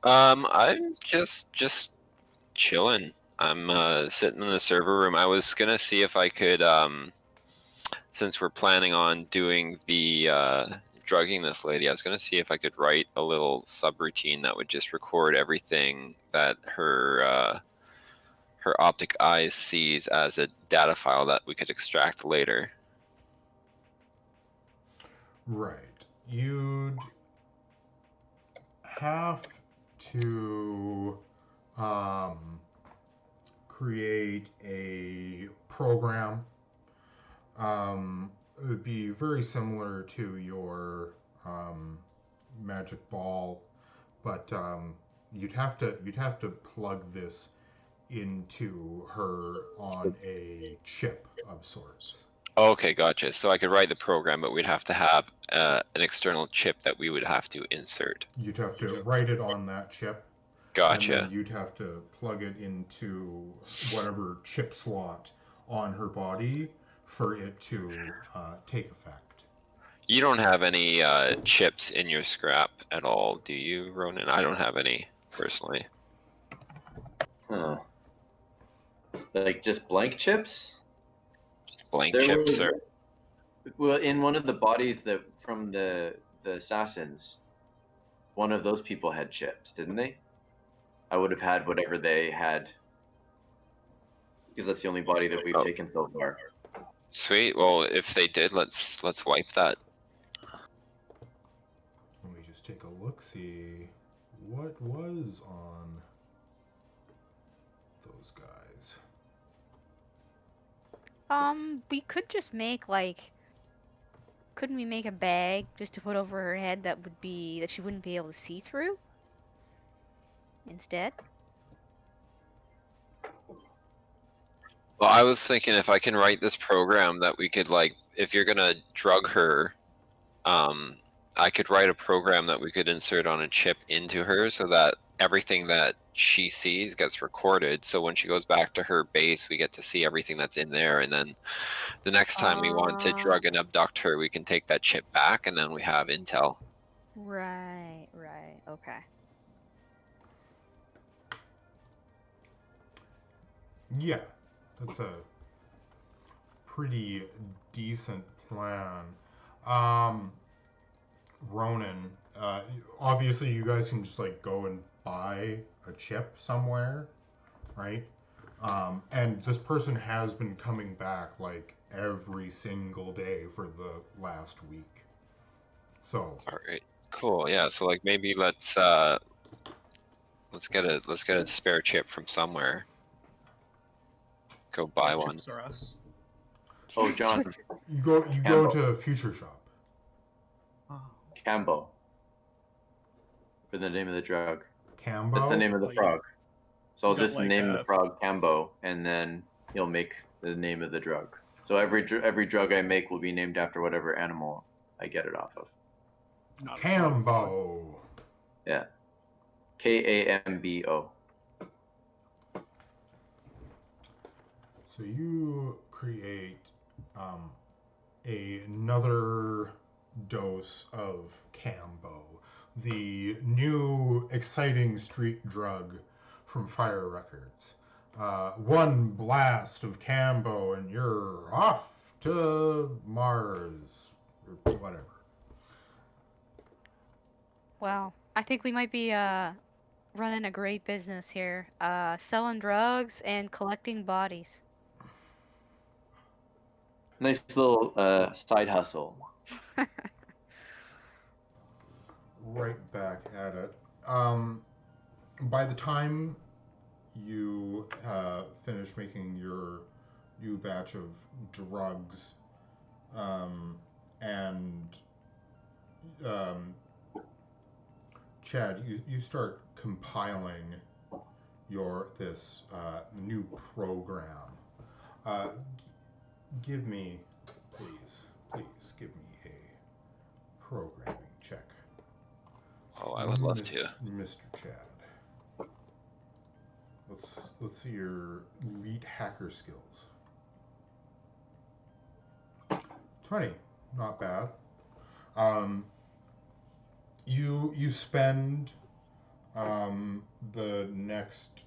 I'm just chilling. I'm sitting in the server room. I was gonna see if I could, since we're planning on doing the drugging this lady, I was gonna see if I could write a little subroutine that would just record everything that her optic eye sees as a data file that we could extract later. Right. You'd have to create a program. It would be very similar to your magic ball, but you'd have to plug this into her on a chip of sorts. Okay, gotcha. So I could write the program, but we'd have to have an external chip that we would have to insert. You'd have to write it on that chip. Gotcha. And then you'd have to plug it into whatever chip slot on her body for it to take effect. You don't have any chips in your scrap at all, do you, Ronin? I don't have any, personally. Huh. Like just blank chips? Just blank chips, sir. Well, in one of the bodies that from the assassins, one of those people had chips, didn't they? I would have had whatever they had, because that's the only body that we've taken so far. Sweet. Well, if they did, let's wipe that. Let me just take a look, see what was on those guys. We could just make like, couldn't we make a bag just to put over her head that she wouldn't be able to see through? Instead? Well, I was thinking if I can write this program that we could, like, if you're gonna drug her, I could write a program that we could insert on a chip into her so that everything that she sees gets recorded. So when she goes back to her base, we get to see everything that's in there. And then the next time we want to drug and abduct her, we can take that chip back and then we have intel. Right, okay. Yeah, that's a pretty decent plan. Ronin, obviously you guys can just like go and buy a chip somewhere, right? And this person has been coming back like every single day for the last week. So all right, cool. Yeah, so like maybe let's get a spare chip from somewhere. Go buy one. Chips are us. Oh, John. you go to Future Shop. Oh. Cambo. For the name of the drug. Cambo? That's the name of the frog. So I'll You got, just like, name the frog Cambo, and then he'll make the name of the drug. So every drug I make will be named after whatever animal I get it off of. Not Cambo. Yeah. Kambo. So you create another dose of Cambo, the new exciting street drug from Fire Records. One blast of Cambo and you're off to Mars, or whatever. Well, I think we might be running a great business here. Selling drugs and collecting bodies. Nice little side hustle. Right back at it. By the time you finish making your new batch of drugs, and Chad, you start compiling this new program. Give me, please give me a programming check. Oh, I would love to. Mr. Chad. Let's see your elite hacker skills. 20, not bad. You spend the next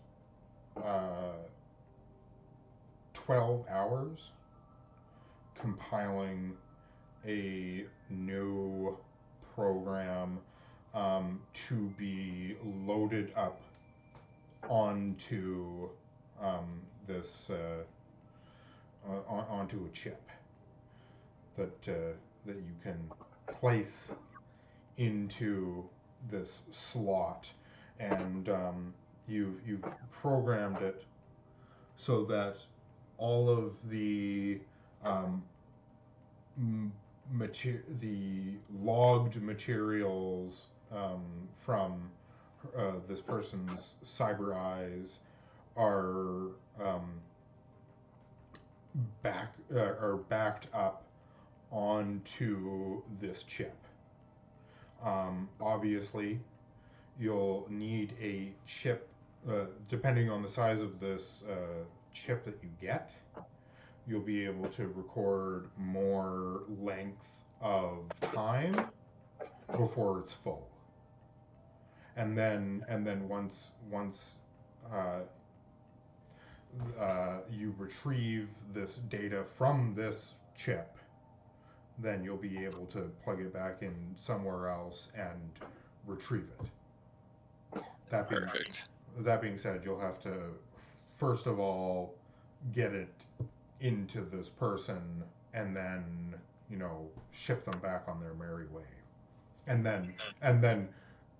12 hours compiling a new program to be loaded up onto this onto a chip that that you can place into this slot, and you've programmed it so that all of the the logged materials from this person's cyber eyes are backed up onto this chip. Obviously, you'll need a chip, depending on the size of this chip that you get. You'll be able to record more length of time before it's full, and then once you retrieve this data from this chip, then you'll be able to plug it back in somewhere else and retrieve it. That being said, you'll have to first of all get it into this person, and then ship them back on their merry way, and then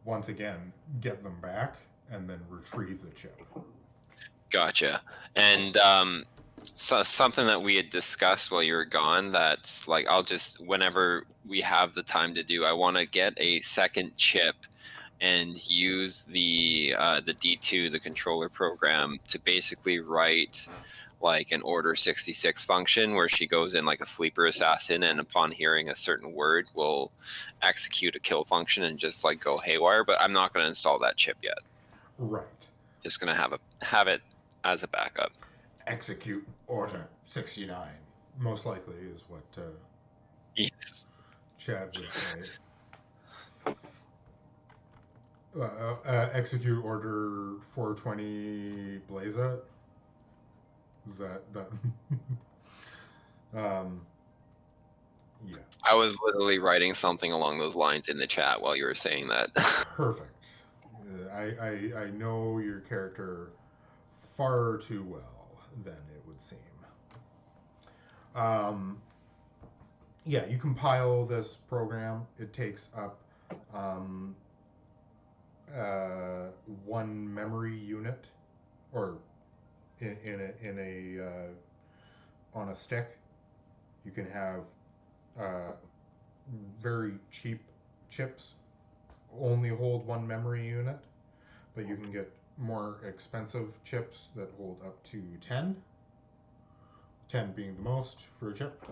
once again get them back and then retrieve the chip. Gotcha. And so something that we had discussed while you were gone, that's like, I'll just, whenever we have the time to do, I want to get a second chip and use the D2, the controller program, to basically write like an order 66 function where she goes in like a sleeper assassin, and upon hearing a certain word will execute a kill function and just like go haywire. But I'm not going to install that chip yet. Right. Just going to have it as a backup. Execute order 69 most likely is what yes. Chad would say. Execute order 420 Blaza. Is that yeah. I was literally writing something along those lines in the chat while you were saying that. Perfect. I know your character far too well, then it would seem. Yeah, you compile this program. It takes up one memory unit, or in a on a stick. You can have very cheap chips only hold one memory unit, but you can get more expensive chips that hold up to 10 being the most for a chip.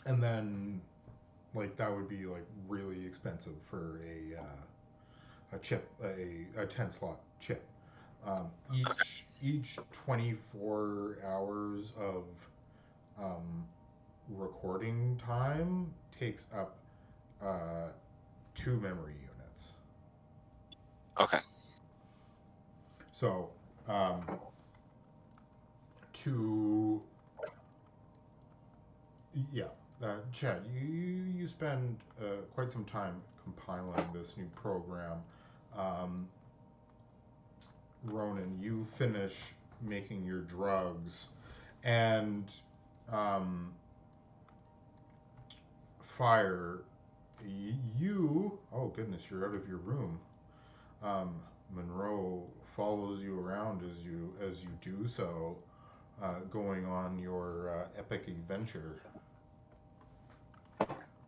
And then like that would be like really expensive for a chip, a 10 slot chip. Each 24 hours of recording time takes up 2 memory units. Okay. So Chad, you spend quite some time compiling this new program. Ronin, you finish making your drugs, and Fire, you, oh goodness, you're out of your room. Monroe follows you around as you do so, going on your epic adventure.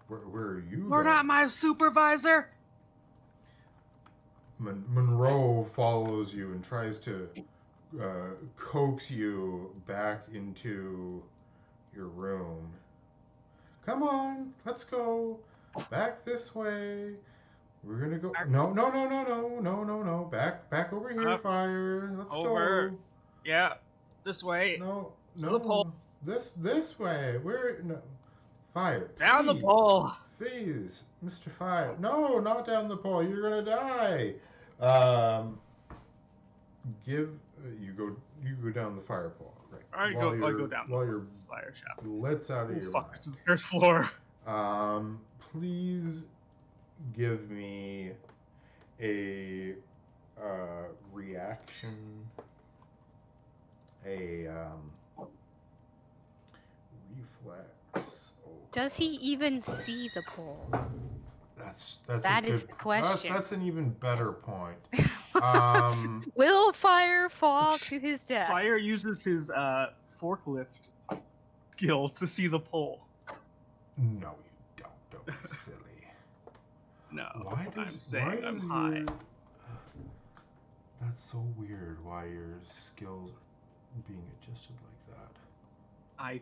Where are you? You're not my supervisor. Monroe follows you and tries to coax you back into your room. Come on, let's go back this way. We're gonna go. No. Back over here, Fire. Let's over. go. Yeah, this way. No. The pole. This way. Fire. Down the pole. Please, Mr. Fire. No, not down the pole. You're gonna die. You you go down the fire pole, right? I go down while the you're fire shaft. lets out of Oh your fuck! mind. It's the third floor. Please give me a reaction, a reflex. Oh, Does he even see the pole? That is the question. That's an even better point. Will Fire fall to his death? Fire uses his forklift skill to see the pole. No, you don't. Don't be silly. No, I'm saying I'm high. That's so weird. Why your skills are being adjusted like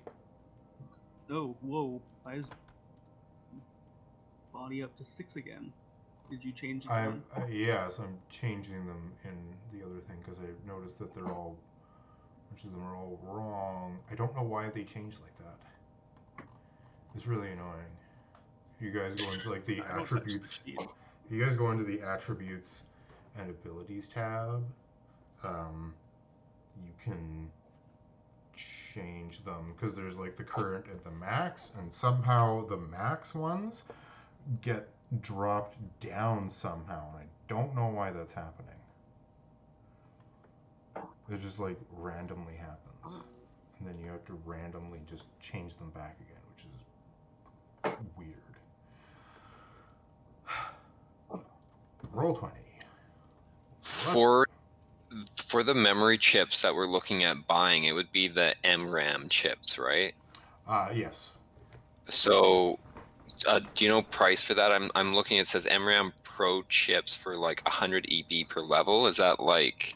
that? Whoa. Why is body up to 6 again? Did you change it? Yes, I'm changing them in the other thing because I noticed that they're all, which of them are all wrong. I don't know why they changed like that. It's really annoying. You guys go into like the attributes. You guys go into the attributes and abilities tab. You can change them because there's like the current and the max, and somehow the max ones get dropped down somehow, and I don't know why that's happening. It just like randomly happens, and then you have to randomly just change them back again, which is weird. Roll 20. For the memory chips that we're looking at buying, it would be the MRAM chips, right? Yes. So, do you know price for that? I'm looking. It says MRAM Pro chips for like 100 EB per level. Is that like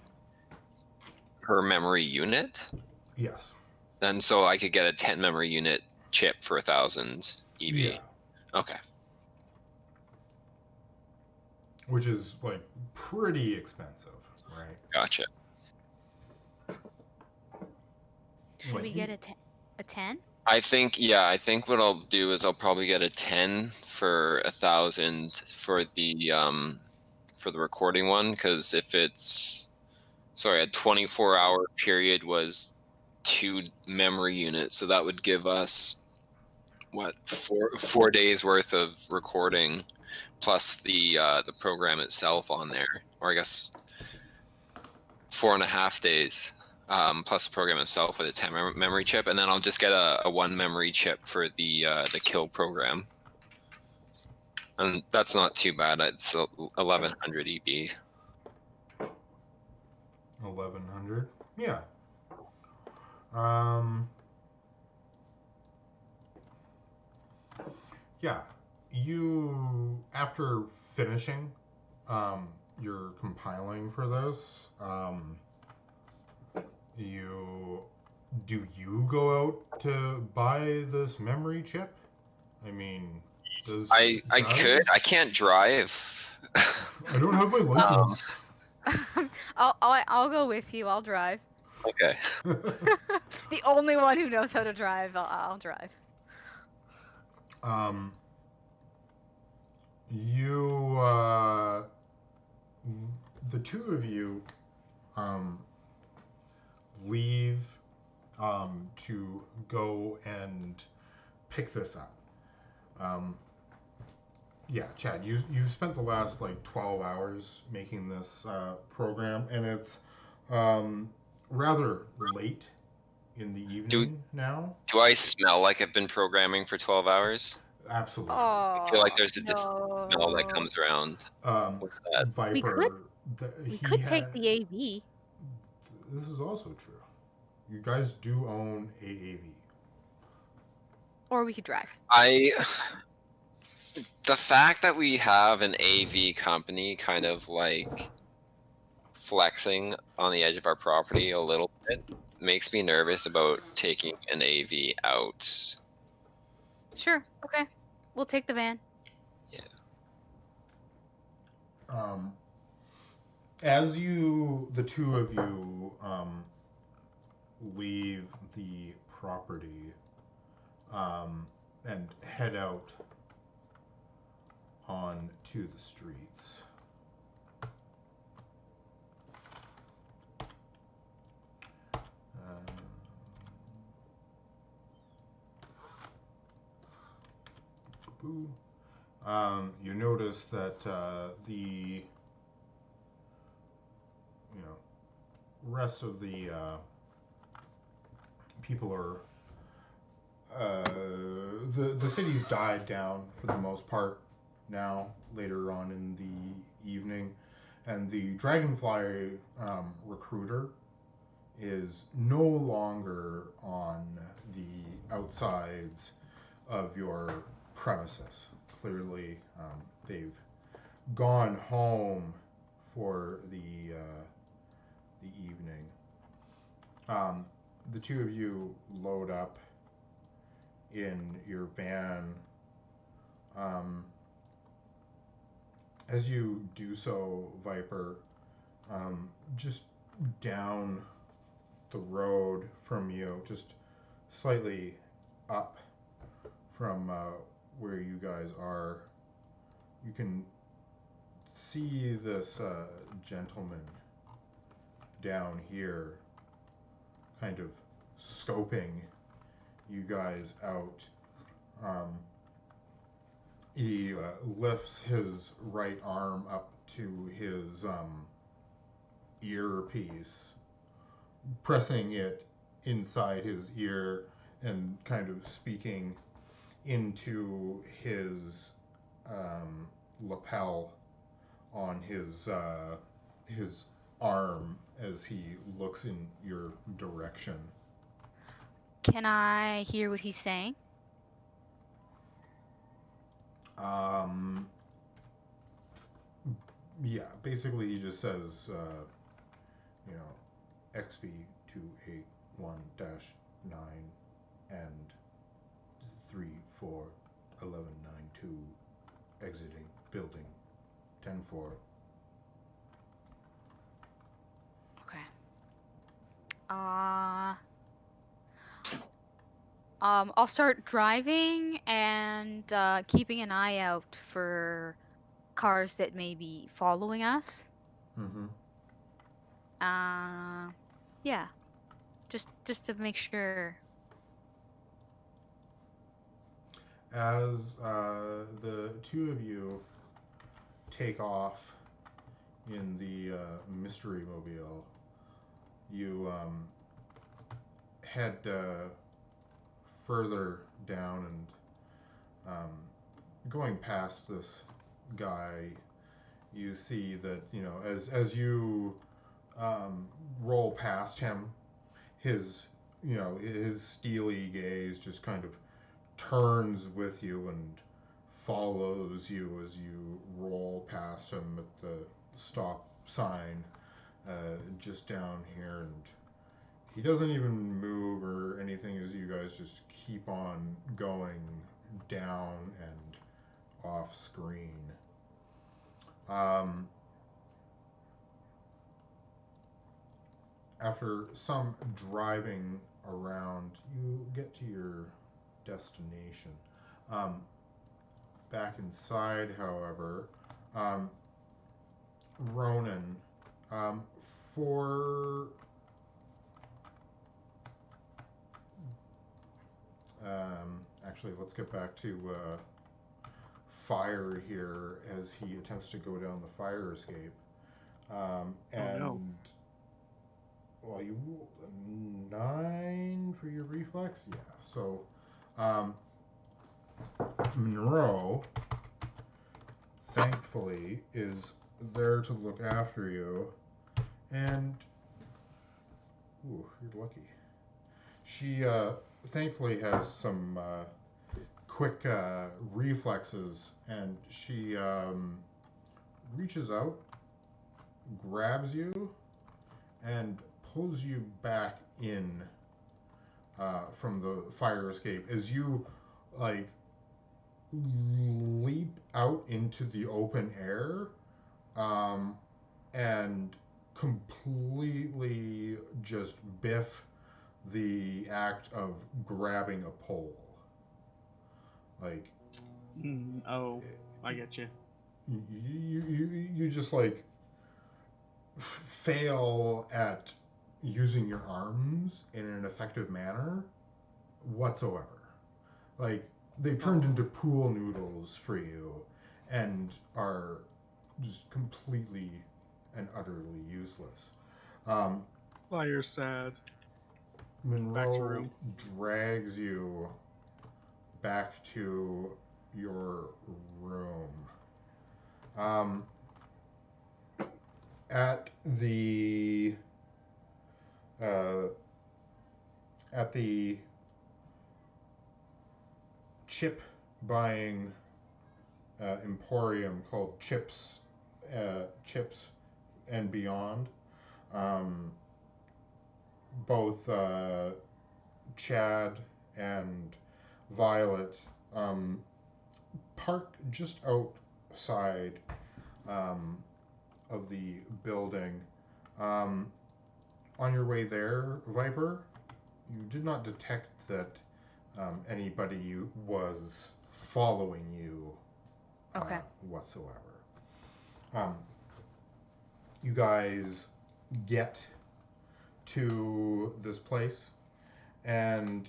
per memory unit? Yes. Then so I could get a 10 memory unit chip for 1,000 EB. Yeah. Okay. Which is like pretty expensive, right? Gotcha. Should we get a 10? I think what I'll do is I'll probably get a 10 for 1,000 for the recording one, because if it's a 24-hour period was 2 memory units, so that would give us what, 4 days worth of recording plus the program itself on there, or I guess 4.5 days. Plus the program itself with a 10 memory chip, and then I'll just get a 1 memory chip for the kill program, and that's not too bad. It's 1,100 EB. 1,100. Yeah. Yeah. You, after finishing your compiling for this, you go out to buy this memory chip? I mean, I can't drive. I don't have my license. I'll go with you. I'll drive. Okay. The only one who knows how to drive. I'll drive. The two of you leave to go and pick this up. Yeah, Chad, you spent the last like 12 hours making this program, and it's rather late in the evening now. Do I smell like I've been programming for 12 hours? Absolutely. I feel like there's a smell that comes around. Viper. We could take the AV. This is also true. You guys do own AAV. Or we could drive. The fact that we have an AV company kind of like flexing on the edge of our property a little bit makes me nervous about taking an AV out. Sure. Okay. We'll take the van. Yeah. As the two of you leave the property and head out onto the streets, Boo. You notice that the rest of the people are the city's died down for the most part now. Later on in the evening, and the Dragonfly recruiter is no longer on the outsides of your premises. Clearly, they've gone home for the evening. The two of you load up in your van. As you do so, Viper, just down the road from you, just slightly up from where you guys are, you can see this gentleman down here kind of scoping you guys out. He lifts his right arm up to his earpiece, pressing it inside his ear and kind of speaking into his lapel on his arm as he looks in your direction. Can I hear what he's saying? Yeah, basically he just says, XP281-9 and 341192 exiting building 10-4. Okay. I'll start driving and keeping an eye out for cars that may be following us. Mm-hmm. Yeah. Just to make sure. As the two of you take off in the mystery mobile, you head further down and going past this guy, you see that as you roll past him, his steely gaze just kind of turns with you and follows you as you roll past him at the stop sign just down here, and he doesn't even move or anything as you guys just keep on going down and off screen. After some driving around, you get to your destination. Back inside, however, Ronin, for actually, let's get back to Fire here as he attempts to go down the fire escape. And no. well, you rolled a 9 for your reflex, yeah. So Monroe, thankfully, is there to look after you, and ooh, you're lucky. She thankfully has some quick reflexes, and she reaches out, grabs you, and pulls you back in from the fire escape as you leap out into the open air and completely just biff the act of grabbing a pole. I get you. You just fail at using your arms in an effective manner whatsoever. they've turned into pool noodles for you, and are just completely and utterly useless. Um, Oh, you're sad. Back to Monroe room. drags you back to your room. At the chip buying emporium called Chips and Beyond, both Chad and Violet park just outside of the building. On your way there, Viper, you did not detect that anybody was following you Okay. whatsoever. You guys get to this place, and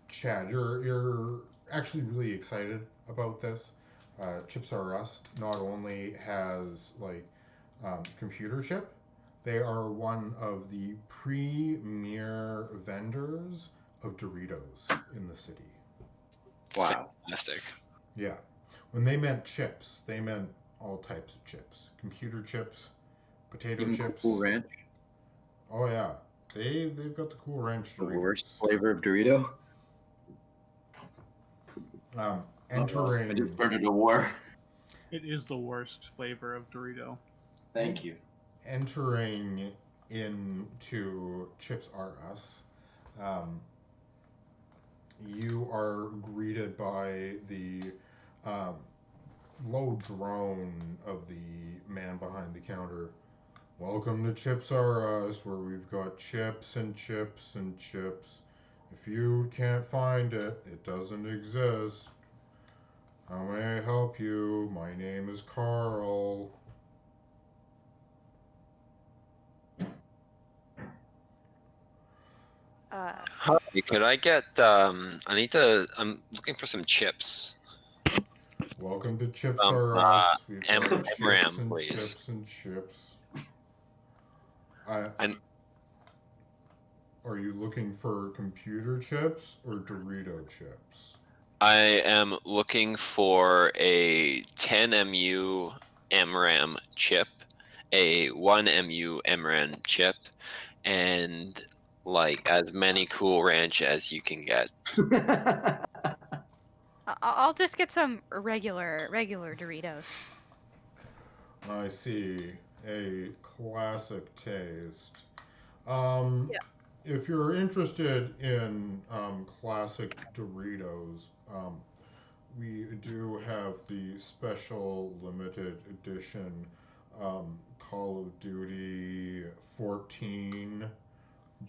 Chad, you're actually really excited about this. Chips R Us not only has computer chip, they are one of the premier vendors of Doritos in the city. Wow. Fantastic. Yeah. When they meant chips, they meant all types of chips. Computer chips, potato Even chips. Cool Ranch, Oh yeah. They've got the Cool Ranch the Doritos. worst flavor of Dorito. I Entering just started a war. It is the worst flavor of Dorito. Thank you. entering into Chips R Us, you are greeted by the low drone of the man behind the counter. Welcome to Chips R Us, where we've got chips and chips and chips. If you can't find it, it doesn't exist. How may I help you? My name is Carl. Hi, could I get? I'm looking for some chips. Welcome to Chips Um, R Us. We've got M-Ram, chips and please. chips and chips. And Are you looking for computer chips or Dorito chips? I am looking for a 10 MU MRAM chip, a 1 MU MRAM chip, and like as many Cool Ranch as you can get. I'll just get some regular Doritos. I see. A classic taste. Yeah. If you're interested in classic Doritos, we do have the special limited edition Call of Duty 14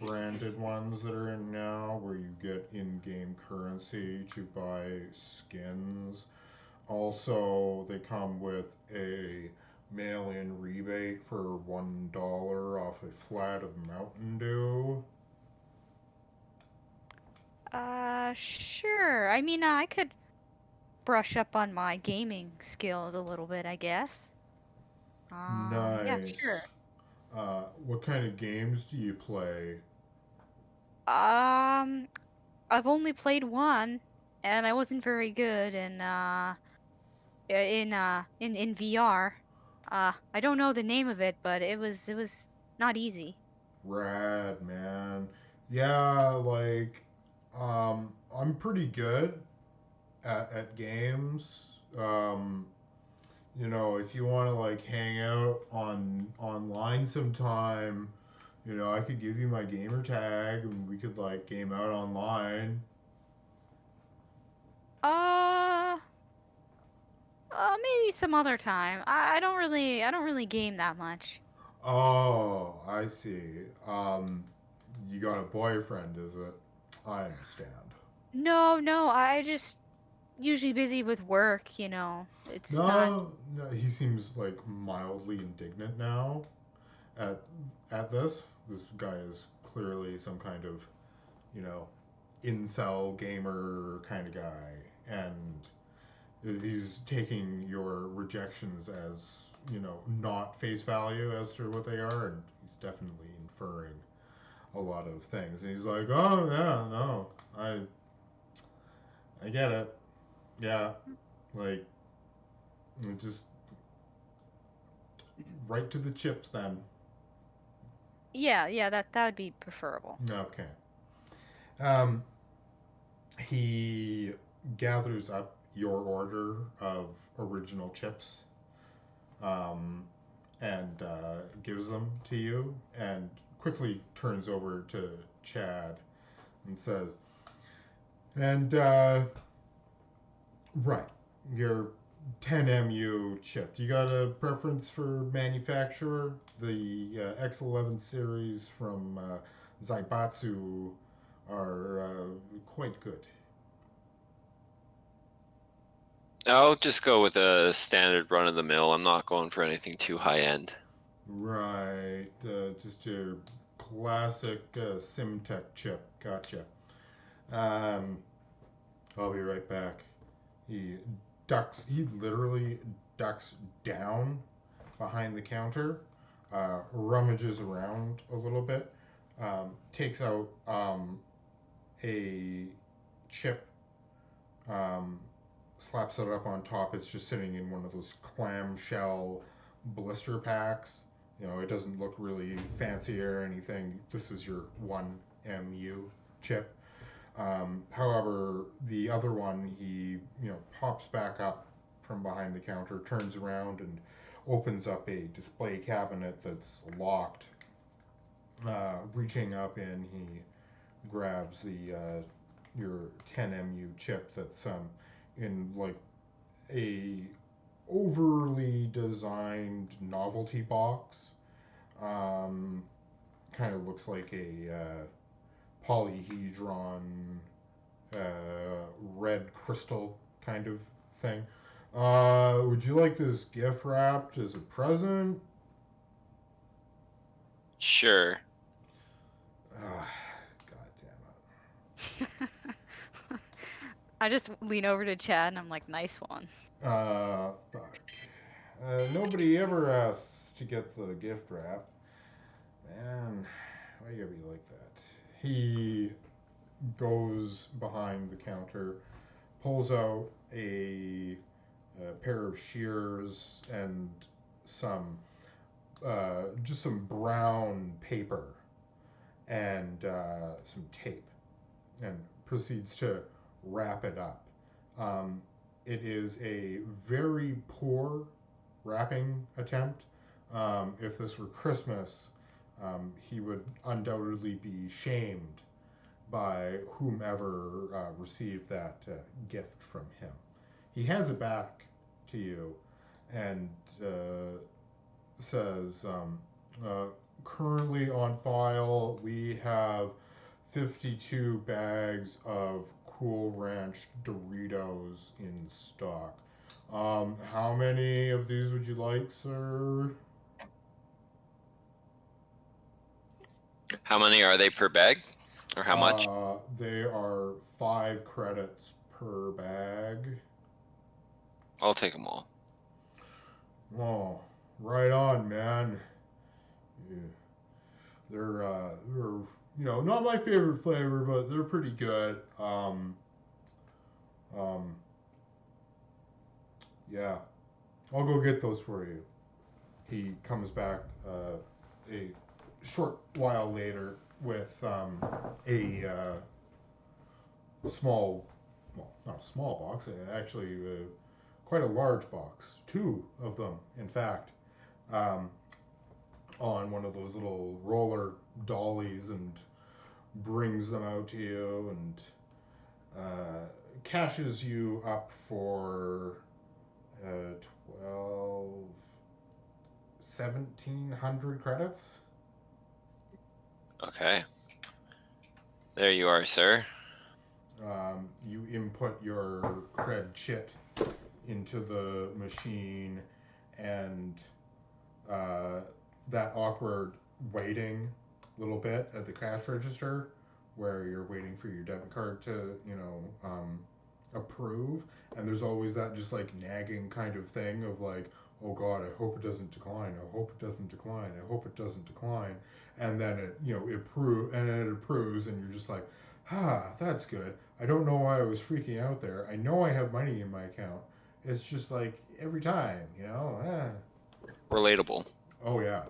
branded ones that are in now, where you get in-game currency to buy skins. Also, they come with a mail-in rebate for $1 off a flat of Mountain Dew. Sure. I mean, I could brush up on my gaming skills a little bit, I guess. Nice. Yeah, sure. What kind of games do you play? I've only played one, and I wasn't very good in VR. I don't know the name of it, but it was not easy. Rad, man. Yeah, I'm pretty good at games. If you want to hang out online sometime, I could give you my gamer tag and we could game out online. Maybe some other time. I don't really game that much. Oh, I see. You got a boyfriend, is it? I understand. No, I just usually busy with work, It's not. No, he seems mildly indignant now at this. This guy is clearly some kind of, you know, incel gamer kind of guy, and he's taking your rejections as, not face value as to what they are, and he's definitely inferring a lot of things. And he's like, "Oh yeah, no, I get it. Yeah, like, just right to the chips then." Yeah, that would be preferable. Okay. He gathers up your order of original chips, um, and gives them to you, and quickly turns over to Chad and says, "And right, your 10MU chip. You got a preference for manufacturer? The X11 series from Zaibatsu are quite good." I'll just go with a standard run of the mill. I'm not going for anything too high end. Right, just your classic SimTech chip. Gotcha. I'll be right back. He he literally ducks down behind the counter, rummages around a little bit, takes out a chip, um, slaps it up on top. It's just sitting in one of those clamshell blister packs. It doesn't look really fancy or anything. This is your 1MU chip. However, the other one, he pops back up from behind the counter, turns around, and opens up a display cabinet that's locked. Reaching up in, he grabs your 10MU chip that's in like a overly designed novelty box. Kind of looks like a polyhedron, red crystal kind of thing. Would you like this gift wrapped as a present? Sure. God damn it. I just lean over to Chad and I'm like, nice one. Fuck. Nobody ever asks to get the gift wrap. Man, why you gotta be like that? He goes behind the counter, pulls out a pair of shears and some just some brown paper and some tape, and proceeds to wrap it up. It is a very poor wrapping attempt. If this were Christmas, he would undoubtedly be shamed by whomever received that gift from him. He hands it back to you and says, currently on file, we have 52 bags of Cool Ranch Doritos in stock. How many of these would you like, sir? How many are they per bag? Or how much? They are 5 credits per bag. I'll take them all. Oh, right on, man. Yeah. They're not my favorite flavor, but they're pretty good. Yeah, I'll go get those for you. He comes back a short while later with a small, well, not a small box, actually quite a large box. 2 of them, in fact, on one of those little roller dollies, and brings them out to you and cashes you up for 1,700 credits. Okay. There you are, sir. You input your cred chit into the machine, and that awkward waiting little bit at the cash register where you're waiting for your debit card to, approve, and there's always that just like nagging kind of thing of like, oh god, I hope it doesn't decline. I hope it doesn't decline. I hope it doesn't decline. And then it approves, and you're just like, that's good. I don't know why I was freaking out there. I know I have money in my account. It's just like every time, Relatable. Oh yeah.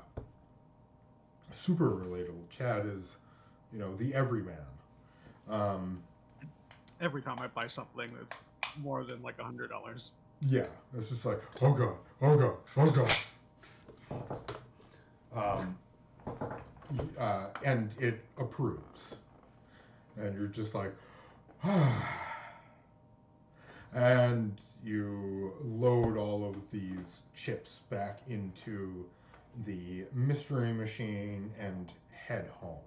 Super relatable. Chad is, the everyman. Every time I buy something that's more than like $100. Yeah, it's just like, oh god, oh god, oh god. And it approves, and you're just like, and you load all of these chips back into the mystery machine and head home.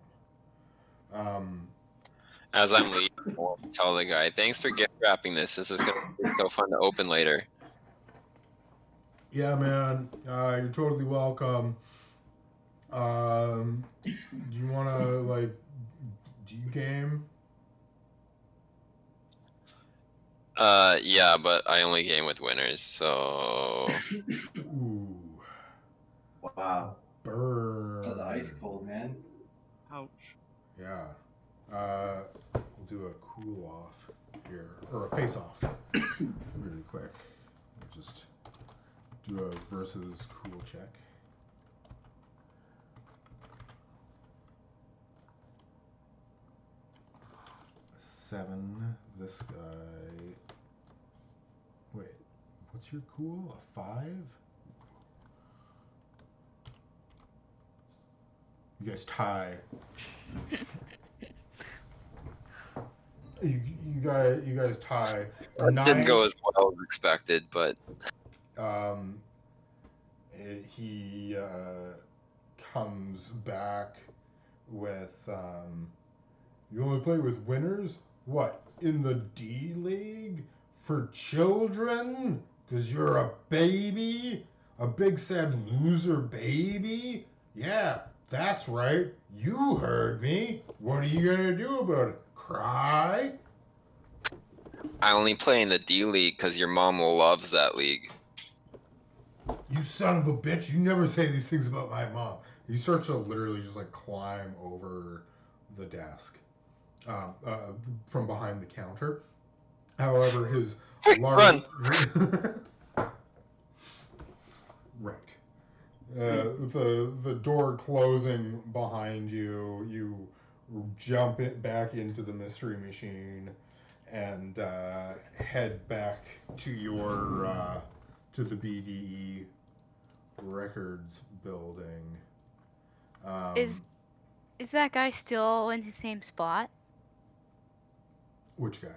As I'm leaving, I'll tell the guy, thanks for gift wrapping this. This is going to be so fun to open later. Yeah, man. You're totally welcome. Do you want to, do you game? Yeah, but I only game with winners, so... Ooh. Wow. Burn. That's ice cold, man. Ouch. Yeah. We'll do a cool off here, or a face off really quick. We'll just do a versus cool check. Seven. This guy. Wait, what's your cool? A 5? You guys tie. you guys tie. That didn't go as well as expected, but he comes back with you only play with winners? What, in the D League? For children? 'Cause you're a baby? A big sad loser baby? Yeah, that's right. You heard me. What are you gonna do about it? Cry? I only play in the D League because your mom loves that league. You son of a bitch. You never say these things about my mom. He starts to literally just like climb over the desk from behind the counter. However, his large... Run! Right. The door closing behind you, you jump back into the mystery machine and head back to your to the BDE Records building. Is that guy still in his same spot? Which guy?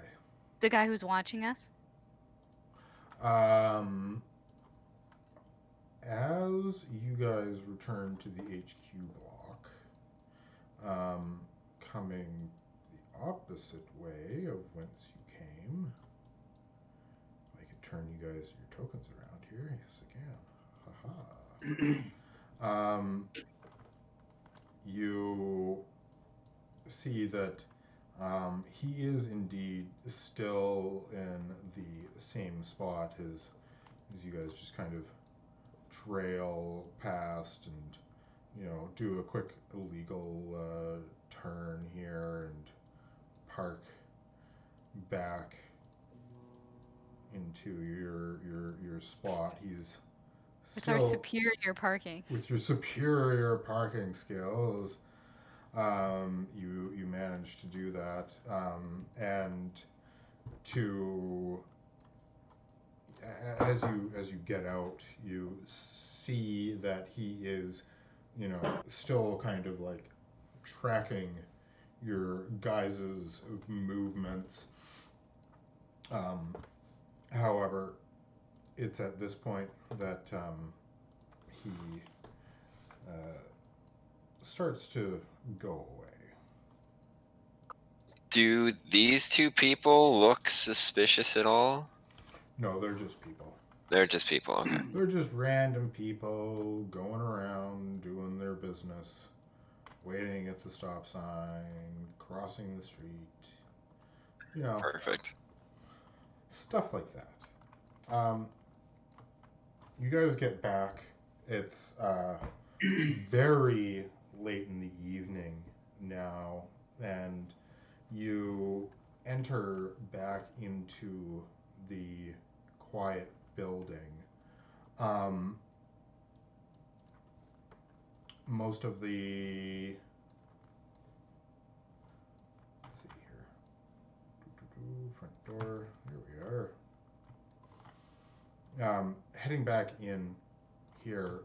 The guy who's watching us? As you guys return to the HQ block, coming the opposite way of whence you came, I could turn you guys your tokens around here. Yes, I can. Haha. You see that he is indeed still in the same spot as you guys just kind of trail past and do a quick illegal turn here and park back into your spot. He's With still our superior parking. with your superior parking skills. You managed to do that, and to as you get out, you see that he is, still kind of like tracking your guys' movements. However, it's at this point that he starts to go away. Do these two people look suspicious at all? No, they're just people. They're just people, okay. They're just random people going around doing their business. waiting at the stop sign, crossing the street, you know, Perfect. stuff like that. You guys get back. It's very late in the evening now, and you enter back into the quiet building. Most of the... Let's see here. Front door. Here we are. Heading back in here,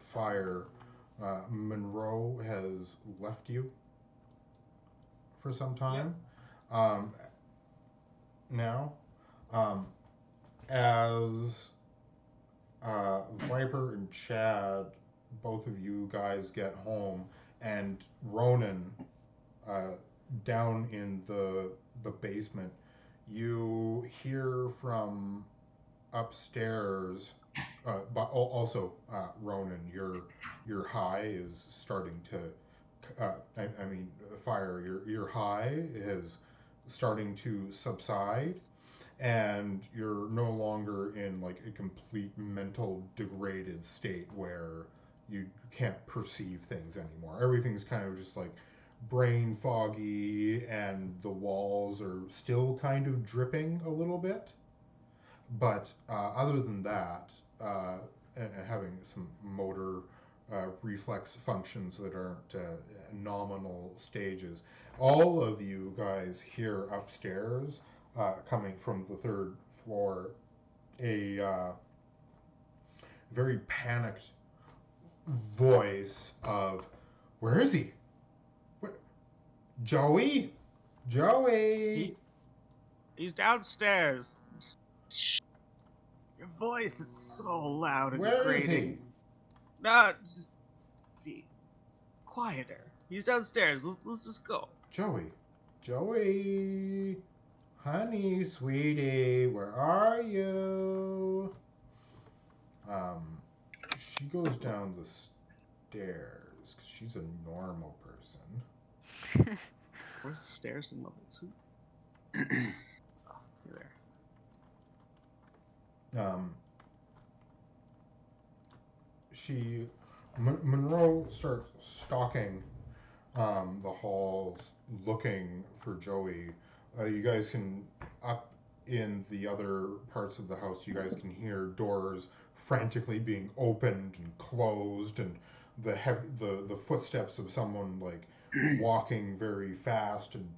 Fire, Monroe has left you for some time. Now, as Viper and Chad, both of you guys get home, and Ronin, down in the basement, you hear from upstairs. But also, Ronin, your high is starting to. I mean, Fire, your high is starting to subside, and you're no longer in like a complete mental degraded state where you can't perceive things anymore. Everything's kind of just like brain foggy, and the walls are still kind of dripping a little bit. But other than that, and having some motor reflex functions that aren't nominal stages, all of you guys here upstairs, coming from the third floor, a very panicked voice of, "Where is he? Where? Joey? Joey!" He's downstairs. Shh. Your voice is so loud and Where is grating. he? No, just be quieter. He's downstairs. Let's just go. Joey, honey, sweetie, where are you? She goes down the stairs because she's a normal person. Where's the stairs in level 2? Oh, you're there. Monroe starts stalking the halls looking for Joey. You guys can, up in the other parts of the house, you guys can hear doors frantically being opened and closed, and the footsteps of someone like walking very fast and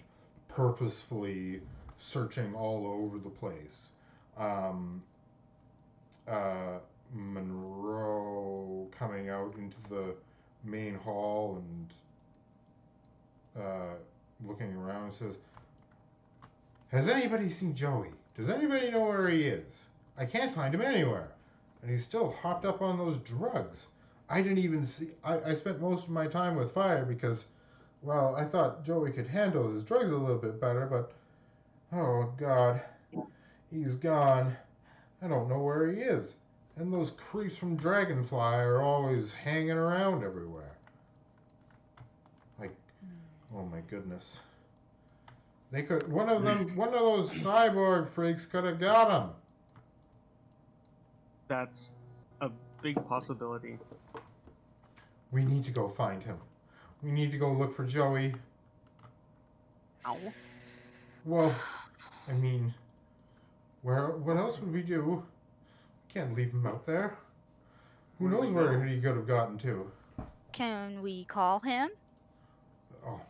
purposefully searching all over the place. Monroe coming out into the main hall and looking around says, "Has anybody seen Joey? Does anybody know where he is? I can't find him anywhere. And he's still hopped up on those drugs. I didn't even see... I spent most of my time with Fire because, well, I thought Joey could handle his drugs a little bit better, but... Oh, God. He's gone. I don't know where he is. And those creeps from DragonFly are always hanging around everywhere." Like, oh my goodness. They could... One of those cyborg freaks could have got him. That's a big possibility. We need to go find him. We need to go look for Joey. Ow. Well, I mean, what else would we do? We can't leave him out there. Who knows where he could have gotten to? Can we call him? Oh,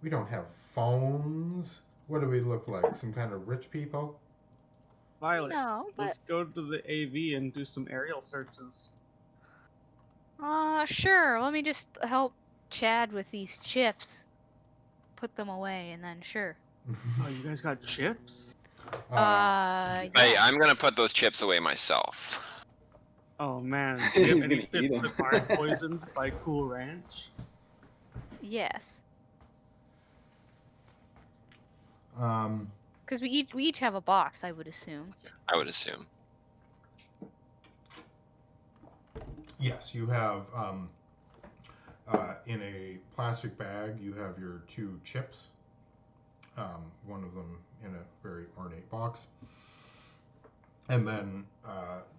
we don't have phones. What do we look like? Some kind of rich people? Violet, No, let's go to the AV and do some aerial searches. Sure. Let me just help Chad with these chips. Put them away, and then sure. Oh, you guys got chips? Yeah. I'm gonna put those chips away myself. Oh man, do you have He's any gonna eat chips 'em. that aren't poisoned by Cool Ranch? Yes. Um, Because we each have a box, I would assume. I would assume. yes, you have In a plastic bag, you have your 2 chips. One of them in a very ornate box. And then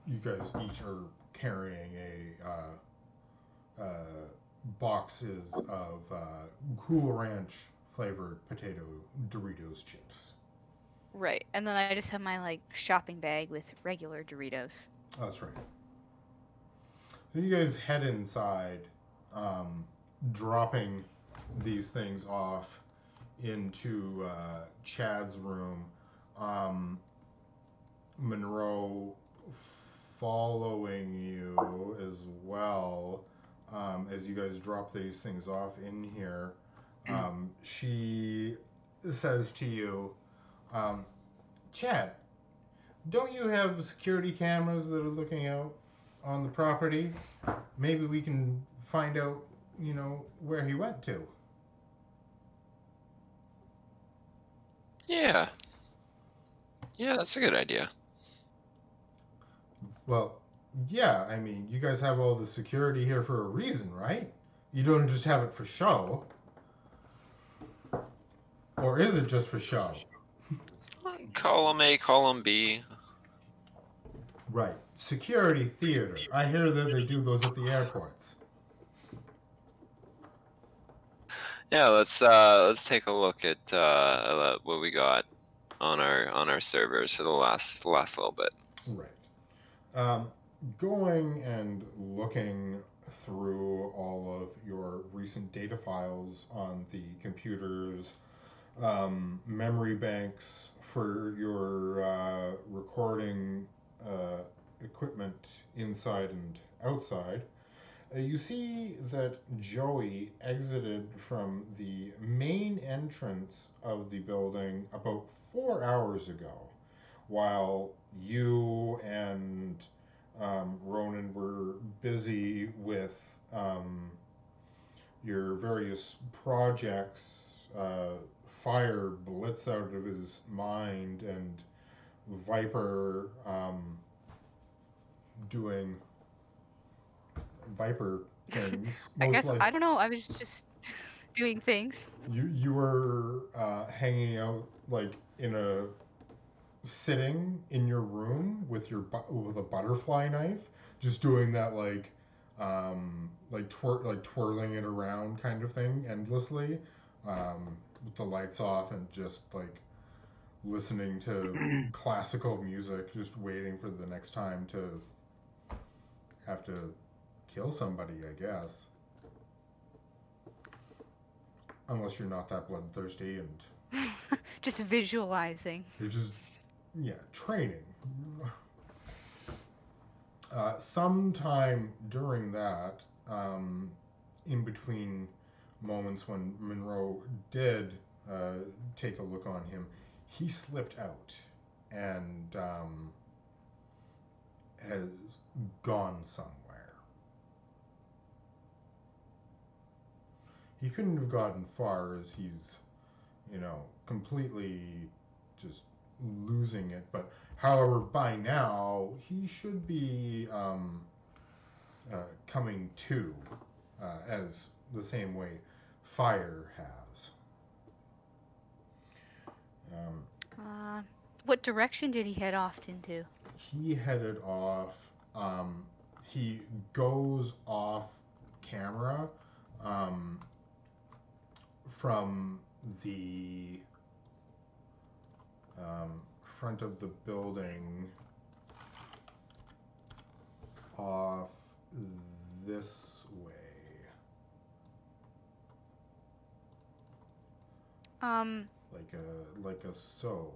you guys each are carrying boxes of Cool Ranch flavored potato Doritos chips. Right, and then I just have my like shopping bag with regular Doritos. That's right. So you guys head inside, dropping these things off into Chad's room. Monroe following you as well, as you guys drop these things off in here. She says to you, Chad, don't you have security cameras that are looking out on the property? Maybe we can find out, where he went to. Yeah. Yeah, that's a good idea. Well, yeah, I mean, you guys have all the security here for a reason, right? You don't just have it for show. Or is it just for show? Column A, column B. Right. Security theater. I hear that they do those at the airports. Yeah, let's take a look at what we got on our servers for the last little bit. Right. Going and looking through all of your recent data files on the computers, memory banks for your recording equipment inside and outside, you see that Joey exited from the main entrance of the building about 4 hours ago, while you and Ronin were busy with your various projects. Fire blitz out of his mind, and Viper doing Viper things. I guess I don't know. I was just doing things. You were hanging out like sitting in your room with with a butterfly knife, just doing that twirling it around kind of thing endlessly, with the lights off and just like listening to classical music, just waiting for the next time to have to kill somebody, I guess. Unless you're not that bloodthirsty and just visualizing. you're just training. Sometime during that, in between moments when Monroe did take a look on him, he slipped out and has gone somewhere. He couldn't have gotten far, as he's, completely just losing it. But however, by now he should be coming to, as the same way Fire has. What direction did he head off into? He headed off. He goes off camera from the front of the building off this way. Like a so.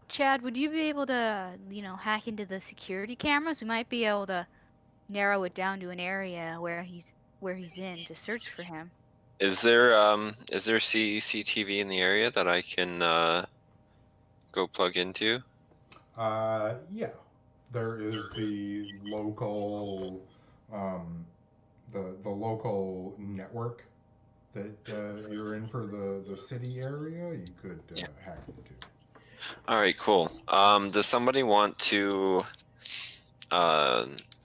Chad, would you be able to, hack into the security cameras? We might be able to narrow it down to an area where he's in to search for him. Is there CCTV in the area that I can go plug into? Yeah. There is the local the local network that you're in for the city area. You could hack into. All right, cool. Does somebody want to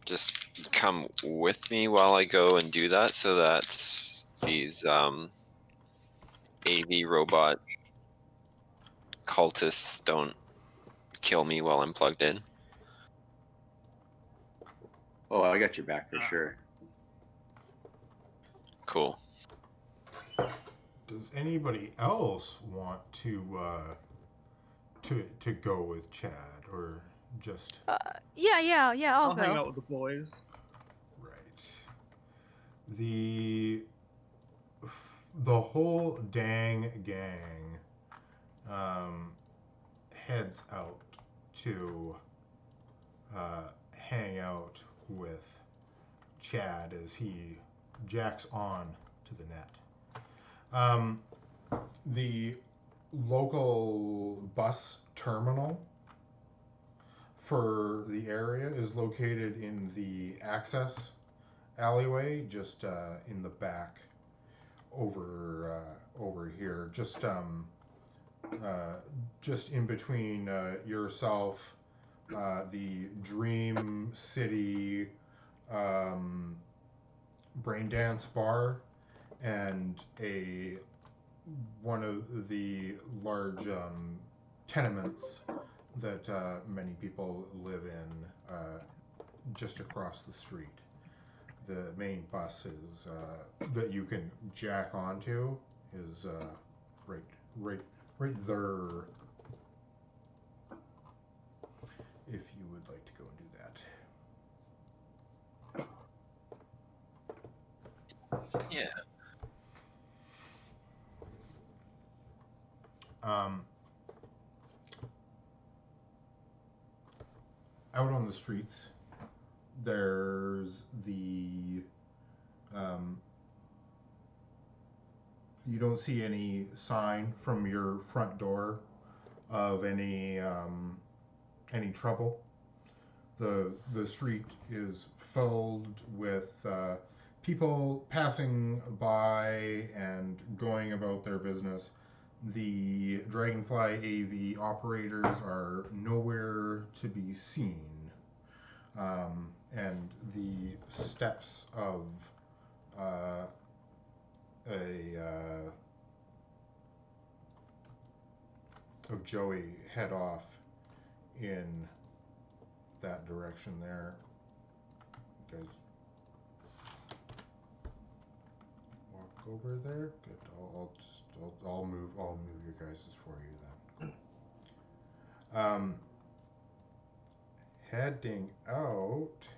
just come with me while I go and do that, so that these AV robot cultists don't kill me while I'm plugged in? Oh, I got your back for sure. Cool. Does anybody else want to go with Chad, or just Yeah, I'll I'll hang go. out with the boys. right? The whole dang gang heads out to hang out with Chad as he jacks on to the net. The local bus terminal for the area is located in the access alleyway, just in the back, over here, just in between yourself, the Dream City Brain Dance Bar, and one of the large tenements that many people live in, just across the street. The main bus is that you can jack onto is right there. If you would like to go and do that. Yeah. Out on the streets, there's you don't see any sign from your front door of any trouble. The street is filled with people passing by and going about their business. The DragonFly AV operators are nowhere to be seen, and the steps of Joey head off in that direction there. You guys walk over there. Good. I'll move your guys' for you then. Heading out,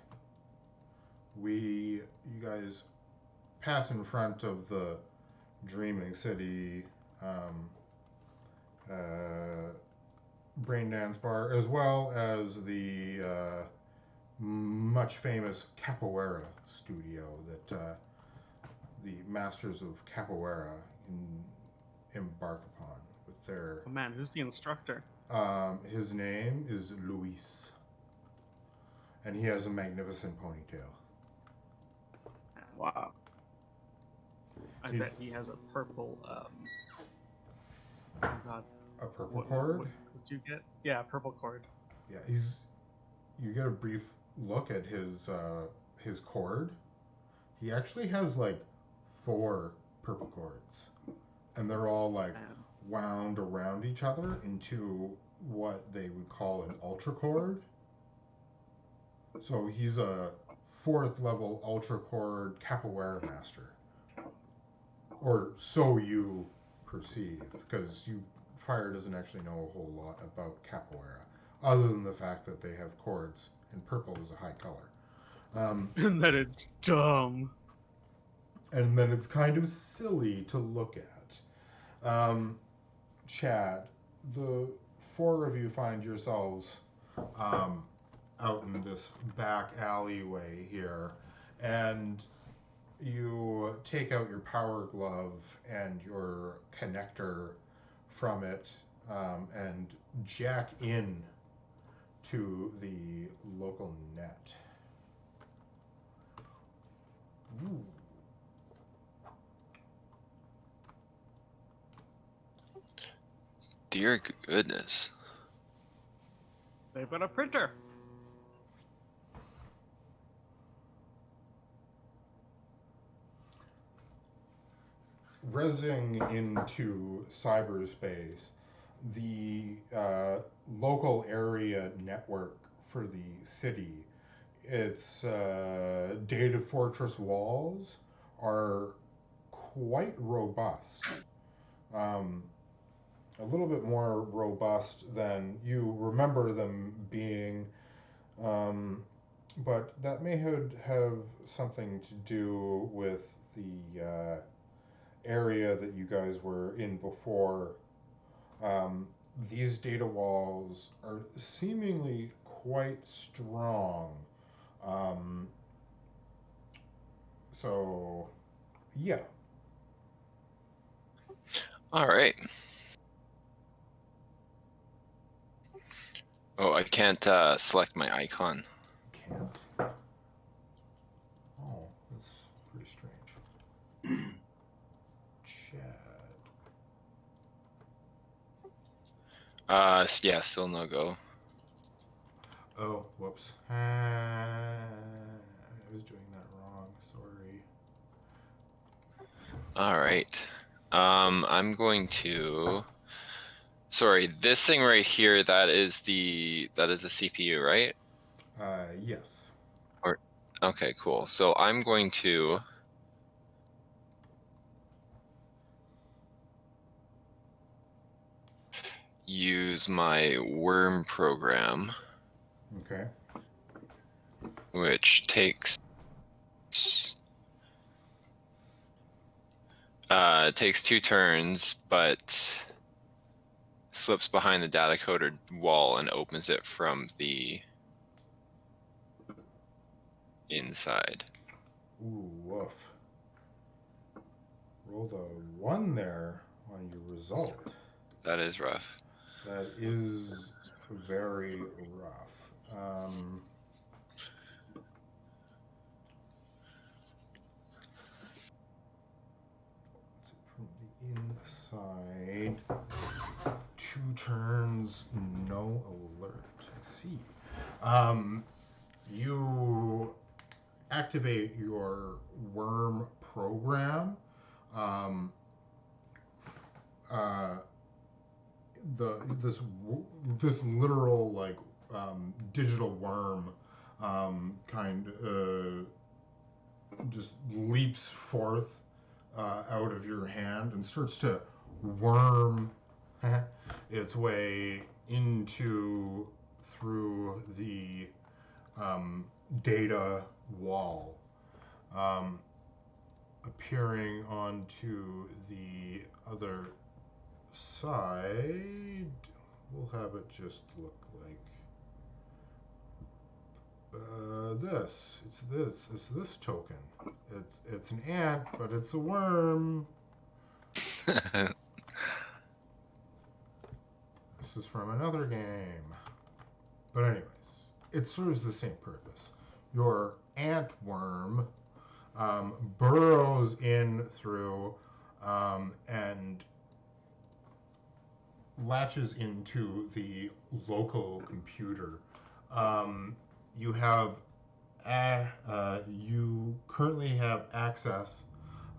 you guys pass in front of the Dreaming City Brain Dance Bar, as well as the much famous Capoeira studio that the Masters of Capoeira embark upon with their... Oh man, who's the instructor? His name is Luis, and he has a magnificent ponytail. Wow. I bet he has a purple, oh god. A purple cord? What did you get? Yeah, purple cord. Yeah, you get a brief look at his cord. He actually has like 4 purple cords, and they're all like wound around each other into what they would call an ultra cord. So he's a 4th level ultra cord capoeira master, or so you perceive, because Fire doesn't actually know a whole lot about capoeira, other than the fact that they have cords, and purple is a high color. And that it's dumb. And then it's kind of silly to look at. Chad, the 4 of you find yourselves out in this back alleyway here, and you take out your power glove and your connector from it, and jack in to the local net. Ooh. Dear goodness. They've got a printer. rezzing into cyberspace, the local area network for the city, its data fortress walls are quite robust. A little bit more robust than you remember them being, but that may have something to do with the area that you guys were in before. These data walls are seemingly quite strong. So, yeah. All right. Oh, I can't select my icon. Can't. Oh, that's pretty strange. Chad. Yeah, still no go. Oh, whoops. I was doing that wrong. Sorry. All right. I'm going to. Sorry, this thing right here. That is the CPU, right? Yes. Okay, cool. So I'm going to use my worm program, Okay. which takes 2 turns, but slips behind the data coder wall and opens it from the inside. Ooh, woof. Rolled a 1 there on your result. That is rough. That is very rough. From the inside, 2 turns, no alert. I see. You activate your worm program. This literal like digital worm kind just leaps forth out of your hand and starts to worm its way through the data wall, appearing onto the other side. We'll have it just look like this. It's this token. It's an ant, but it's a worm. This is from another game. But anyways, it serves the same purpose. Your ant worm burrows in through and latches into the local computer. You have you currently have access.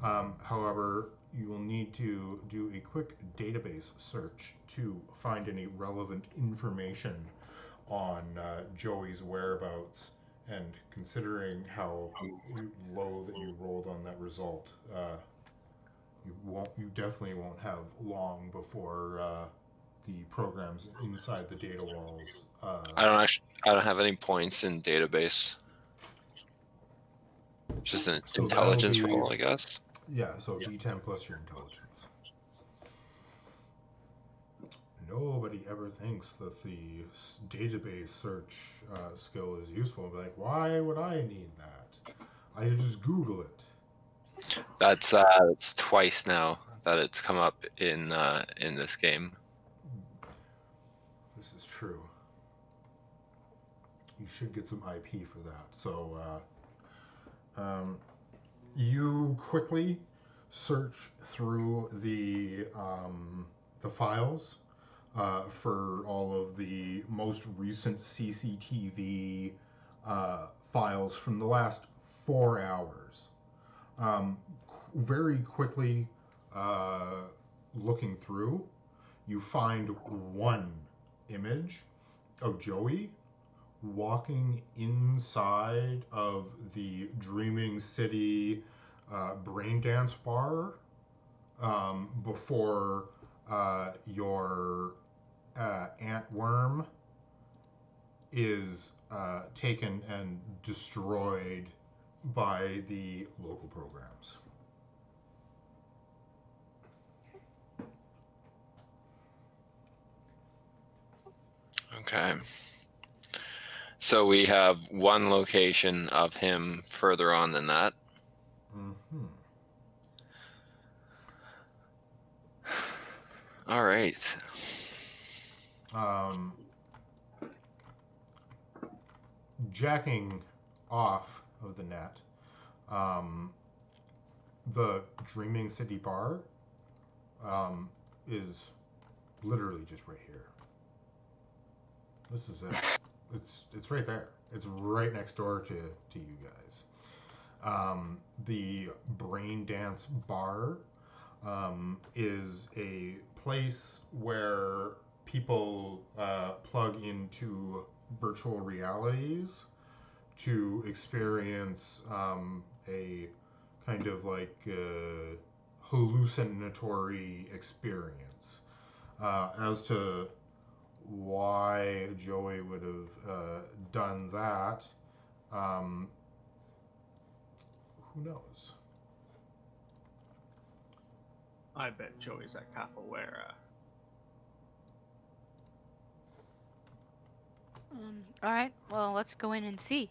However, you will need to do a quick database search to find any relevant information on Joey's whereabouts. And considering how low that you rolled on that result, you definitely won't have long before the programs inside the data walls. I don't have any points in database. Just an intelligence roll, I guess. Yeah, so D10 plus your intelligence. Nobody ever thinks that the database search skill is useful. Be like, why would I need that? I could just Google it. That's twice now that it's come up in this game. This is true. You should get some IP for that. So, you quickly search through the files for all of the most recent CCTV files from the last 4 hours. Very quickly looking through, you find one image of Joey walking inside of the Dreaming City brain dance bar before your antworm is taken and destroyed by the local programs. Okay. So we have one location of him further on than that. Mm-hmm. All right. Jacking off of the net, the Dreaming City bar is literally just right here. This is it. It's right there. It's right next door to you guys. The Brain Dance Bar is a place where people plug into virtual realities to experience a kind of like hallucinatory experience. As to why Joey would have done that, who knows? I bet Joey's at Capoeira. All right. Well, let's go in and see.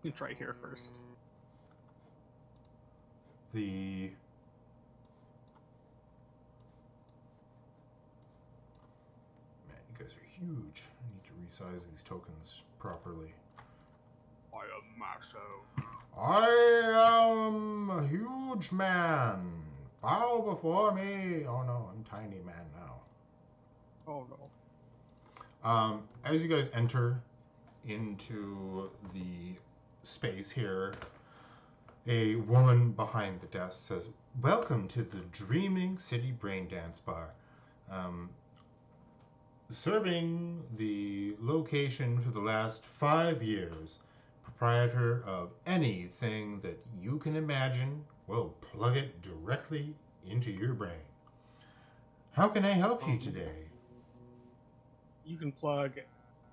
You can try here first. The man, you guys are huge. I need to resize these tokens properly. I am massive. I am a huge man. Bow before me. Oh no, I'm tiny man now. Oh no. As you guys enter into the space here, a woman behind the desk says, "Welcome to the Dreaming City Brain Dance Bar. Serving the location for the last 5 years. Proprietor of anything that you can imagine will plug it directly into your brain. How can I help you today?" You can plug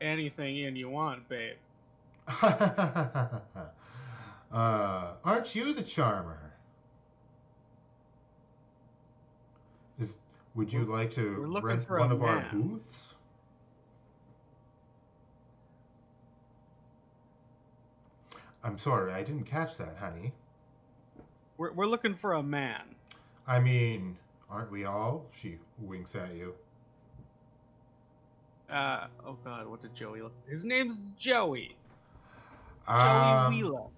anything in you want, babe. Aren't you the charmer? Would you like to we're looking rent for a one of our man. booths? I'm sorry, I didn't catch that, honey. We're looking for a man. I mean, aren't we all? She winks at you. Oh god, what did Joey look? His name's Joey. Um, Joey Wheeler.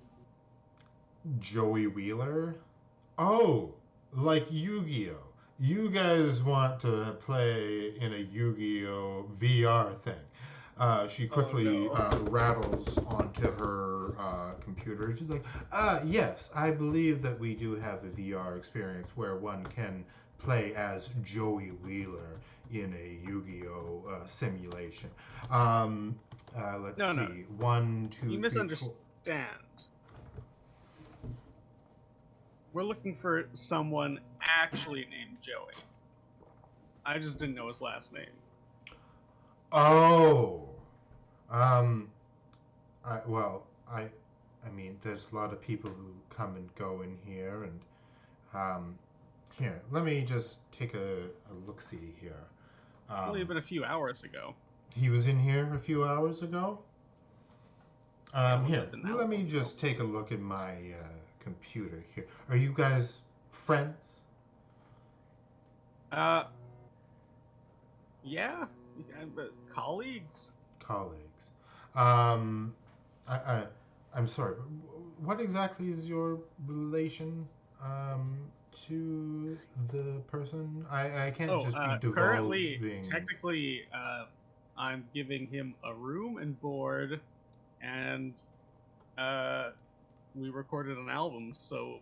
Joey Wheeler? Oh, like Yu-Gi-Oh! You guys want to play in a Yu-Gi-Oh! VR thing. She quickly rattles onto her computer. She's like, yes, I believe that we do have a VR experience where one can play as Joey Wheeler in a Yu-Gi-Oh! Simulation. Let's No, see. no. 1, 2, You 3, 4. misunderstand. We're looking for someone actually named Joey. I just didn't know his last name. Oh. I mean, there's a lot of people who come and go in here, and here, let me just take a look-see here. Only been a few hours ago. He was in here a few hours ago. Here, let me just take a look at my computer here. Are you guys friends? Yeah, but colleagues. Colleagues. I'm sorry, but what exactly is your relation to the person? I can't just be divulging. Currently, technically, I'm giving him a room and board, and we recorded an album, so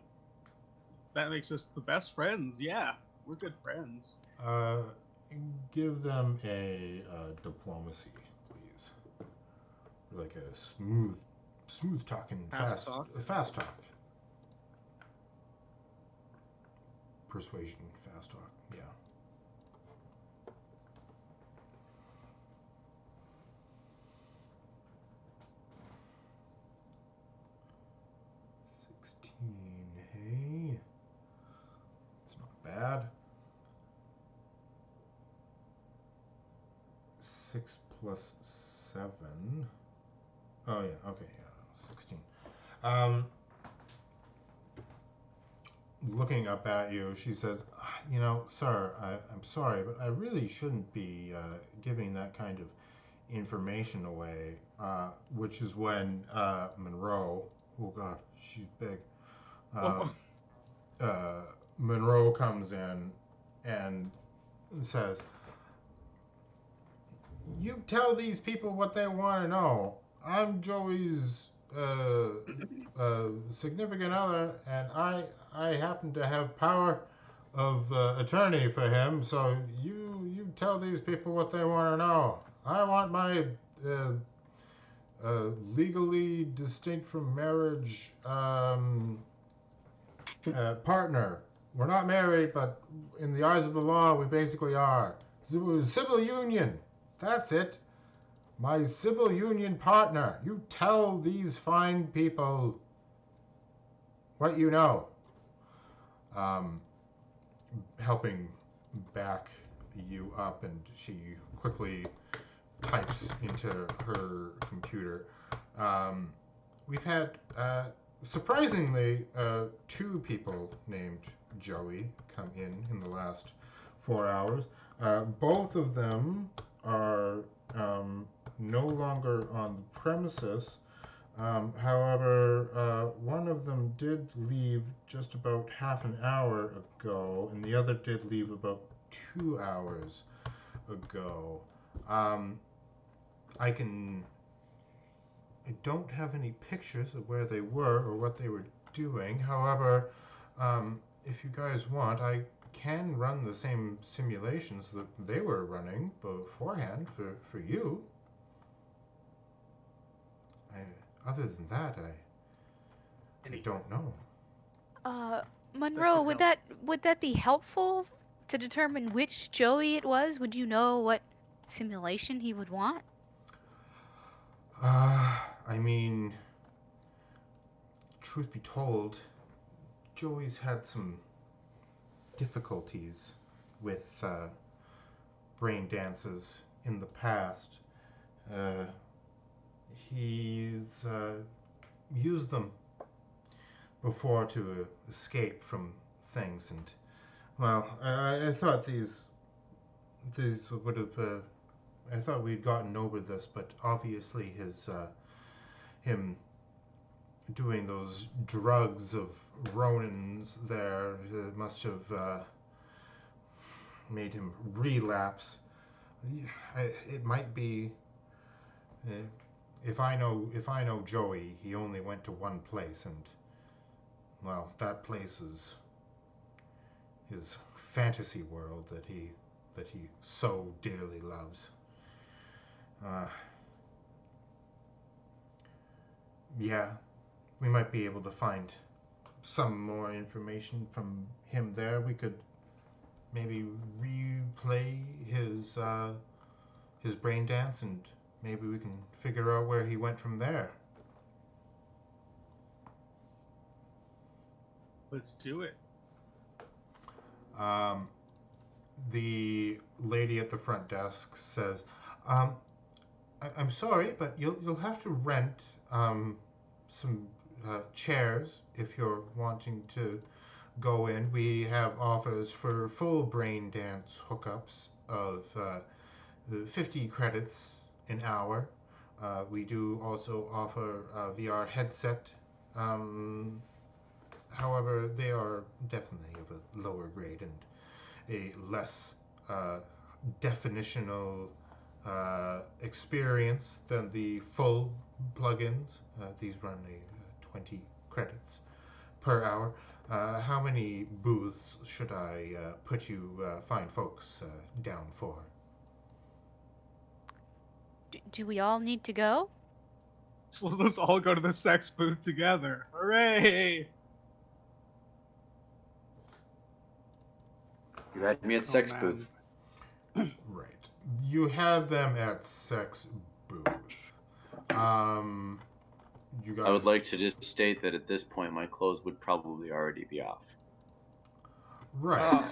that makes us the best friends. Yeah, we're good friends. Give them a diplomacy, please. Like a smooth talking, Fast talk? fast talk. Persuasion, fast talk. Yeah. Hey, it's not bad. 6 plus 7. Oh yeah, okay, yeah, 16. Looking up at you, she says, "You know, sir, I'm sorry, but I really shouldn't be giving that kind of information away." Which is when Monroe, oh god, she's big. Monroe comes in and says, "You tell these people what they want to know. I'm Joey's significant other, and I happen to have power of attorney for him. So you tell these people what they want to know. I want my legally distinct from marriage partner. We're not married, but in the eyes of the law, we basically are. Civil union. That's it. My civil union partner. You tell these fine people what you know." Helping back you up, and she quickly types into her computer. We've had, surprisingly, 2 people named Joey come in the last 4 hours. Both of them are no longer on the premises. However, one of them did leave just about half an hour ago, and the other did leave about 2 hours ago. I don't have any pictures of where they were or what they were doing. However, if you guys want, I can run the same simulations that they were running beforehand for you. Other than that, I don't know. Monroe, would that be helpful to determine which Joey it was? Would you know what simulation he would want? I mean, truth be told, Joey's had some difficulties with brain dances in the past. He's used them before to escape from things, and well, I thought these would have. I thought we'd gotten over this, but obviously him doing those drugs of Ronin's there must have made him relapse. It might be. If I know Joey, he only went to one place, and well, that place is his fantasy world that he so dearly loves. Yeah, we might be able to find some more information from him there. We could maybe replay his brain dance, and maybe we can figure out where he went from there. Let's do it. The lady at the front desk says, I'm sorry, but you'll have to rent some chairs if you're wanting to go in. We have offers for full brain dance hookups of 50 credits an hour. We do also offer a VR headset. However, they are definitely of a lower grade and a less definitional experience than the full plugins. These run a 20 credits per hour. How many booths should I put you fine folks down for? Do we all need to go? So let's all go to the sex booth together. Hooray! You had me at sex man. booth. Right. You had them at sex booth. You guys. I would like to just state that at this point my clothes would probably already be off. Right.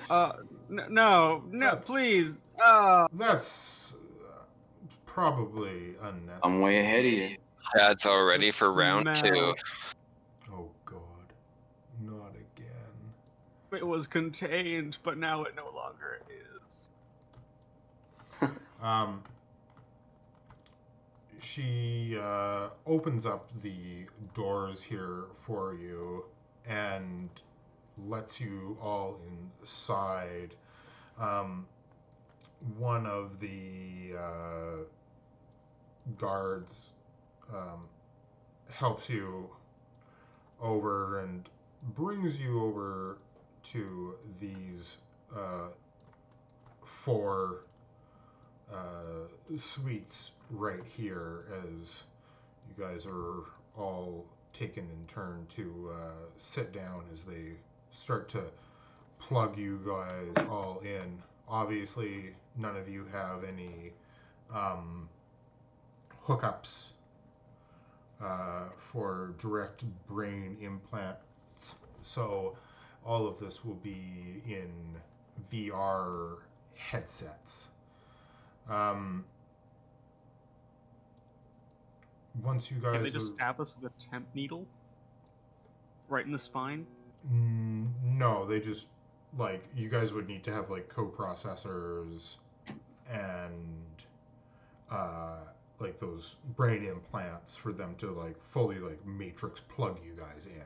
No, That's- please. That's probably unnecessary. I'm way ahead of you. That's all ready for round Smell. 2. Oh God, not again. It was contained, but now it no longer is. She opens up the doors here for you and lets you all inside. One of the guards helps you over and brings you over to these 4 suites right here, as you guys are all taken in turn to sit down as they start to plug you guys all in. Obviously, none of you have any hookups for direct brain implants, so all of this will be in VR headsets. Once you guys Can they just stab us with a temp needle? Right in the spine? No, they just, like, you guys would need to have, like, coprocessors and, like, those brain implants for them to, like, fully, like, matrix plug you guys in.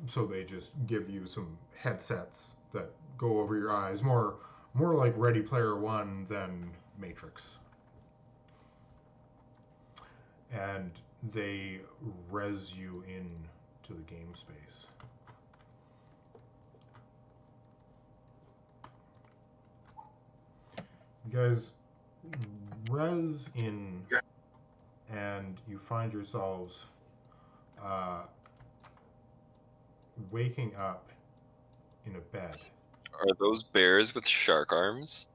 So they just give you some headsets that go over your eyes, more like Ready Player One than Matrix. And they res you in to the game space. You guys res in, and you find yourselves waking up in a bed. Are those bears with shark arms?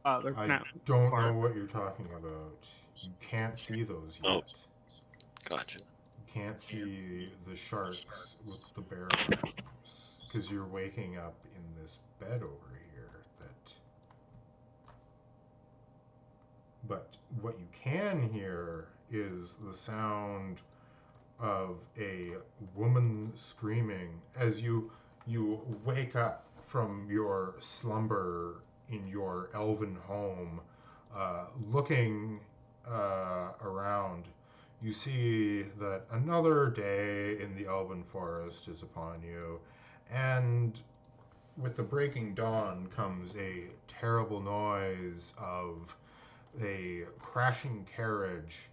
They're I not. don't know what you're talking about. You can't see those yet. Oh. Gotcha. You can't see the sharks with the bear arms because you're waking up in this bed over here. But what you can hear is the sound of a woman screaming as you wake up from your slumber in your elven home, looking around. You see that another day in the elven forest is upon you, and with the breaking dawn comes a terrible noise of a crashing carriage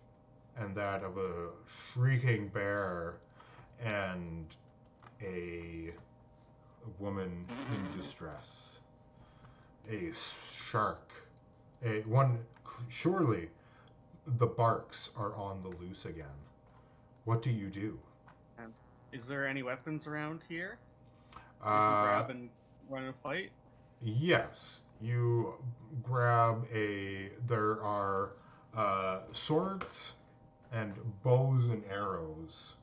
and that of a shrieking bear and a woman in distress. A shark. Surely the barks are on the loose again. What do you do? Is there any weapons around here? You can grab and run a fight? Yes. You grab there are swords and bows and arrows,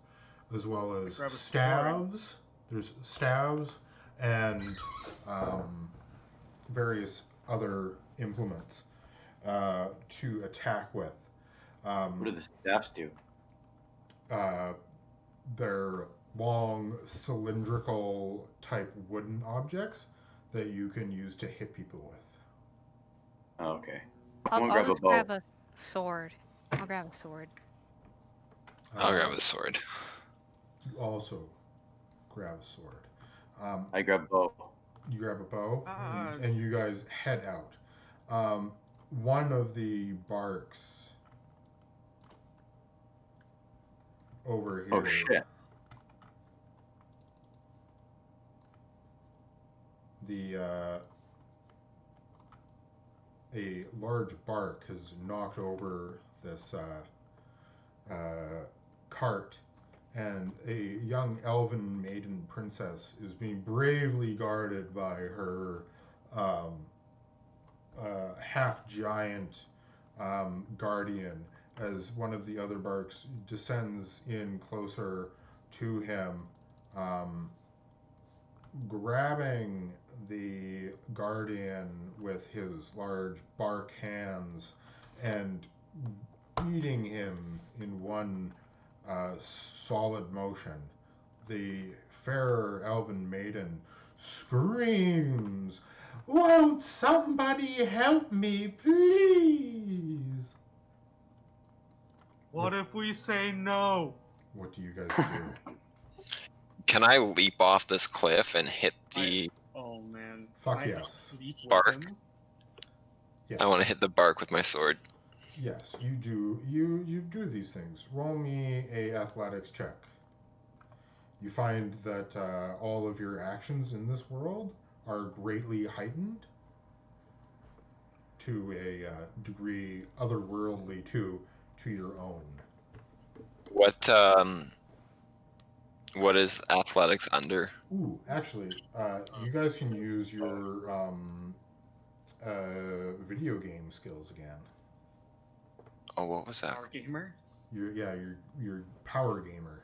as well as Grab a staves. There's staves and various other implements to attack with. What do the staffs do? They're long, cylindrical type wooden objects that you can use to hit people with. Oh, okay. I'll grab a just bow. grab a sword. I'll grab a sword. I'll grab a sword. You also grab a sword. I grab bow. You grab a bow, and you guys head out. One of the barks over here. Oh shit. a large bark has knocked over this cart, and a young elven maiden princess is being bravely guarded by her um, half giant guardian as one of the other barks descends in closer to him, um, grabbing the guardian with his large bark hands and beating him in one solid motion. The fair elven maiden screams, "Won't somebody help me, please?" What if we say no? What do you guys do? Can I leap off this cliff and hit the? Oh man. Fuck Can I yes. leap with Bark. him? Yes. I want to hit the bark with my sword. Yes, you do. You do these things. Roll me a athletics check. You find that all of your actions in this world are greatly heightened to a degree otherworldly to your own. What is athletics under? Ooh, actually, you guys can use your video game skills again. Oh, what was that? Power gamer? Your power gamer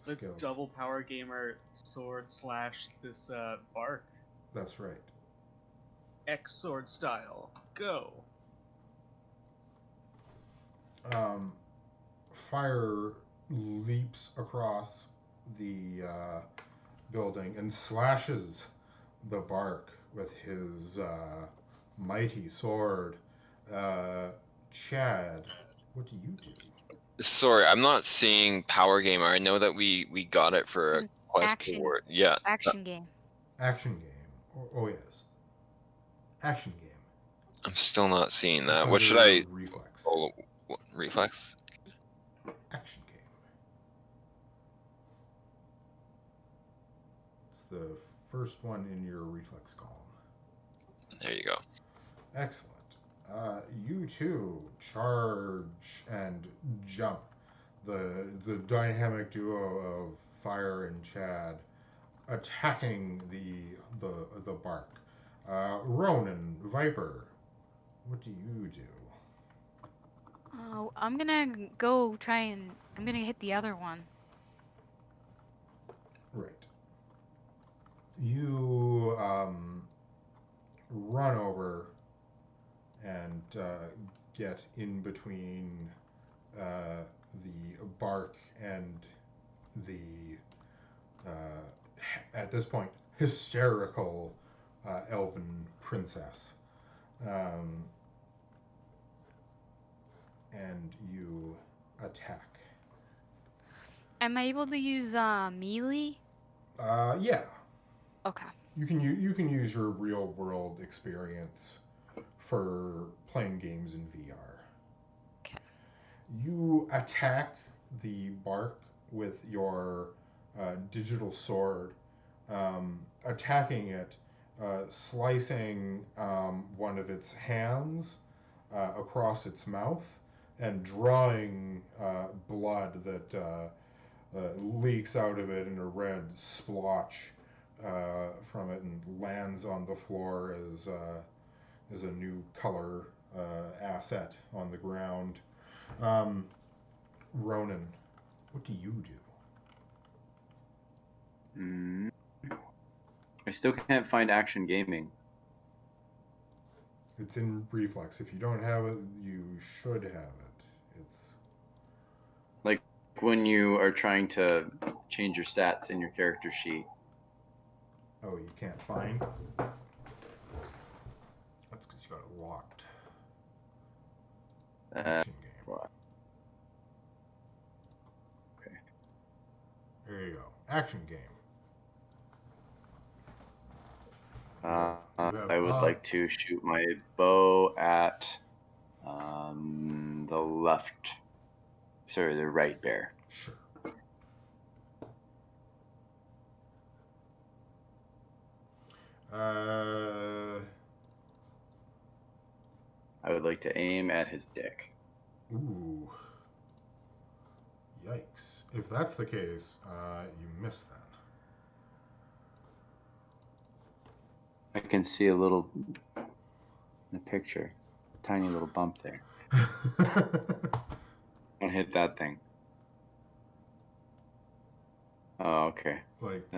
Let's skills. double power gamer sword slash this bark. That's right. X sword style. Go. Fire leaps across the building and slashes the bark with his mighty sword. Chad, what do you do? Sorry, I'm not seeing Power Gamer. I know that we got it for a It's quest action. reward. Yeah. Action game. Action game. Oh yes. Action game. I'm still not seeing that. It's What should under I? Reflex. Oh, what, reflex. Action game. It's the first one in your reflex column. There you go. Excellent. You two charge and jump. The dynamic duo of Fire and Chad attacking the bark. Ronin, Viper, what do you do? Oh, I'm gonna go try and I'm gonna hit the other one. Right. You run over and get in between the bark and the at this point hysterical elven princess, and you attack. Am I able to use melee? Yeah. Okay. You can use your real world experience for playing games in VR. Okay. You attack the bark with your digital sword, attacking it, slicing one of its hands across its mouth, and drawing blood that leaks out of it in a red splotch from it and lands on the floor as a new color asset on the ground. Ronin, what do you do? I still can't find action gaming. It's in reflex. If you don't have it, you should have it. It's Like when you are trying to change your stats in your character sheet. oh, you can't find. That's because you got it locked. Action game. What? Okay. There you go. Action game. I would like to shoot my bow at the right bear. Sure. I would like to aim at his dick. Ooh. Yikes. If that's the case, you miss then. I can see a little in the picture, tiny little bump there. Don't hit that thing. Oh, okay. Like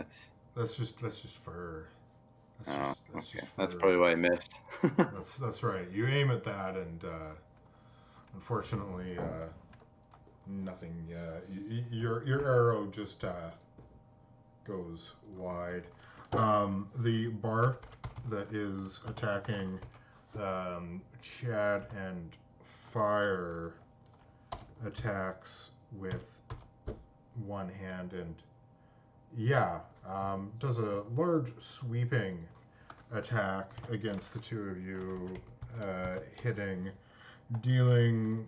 that's just fur. That's Okay. just That's fur. probably why I missed. That's right. You aim at that, and unfortunately, nothing. Your arrow just goes wide. The bark that is attacking Chad and Fire attacks with one hand and does a large sweeping attack against the two of you, dealing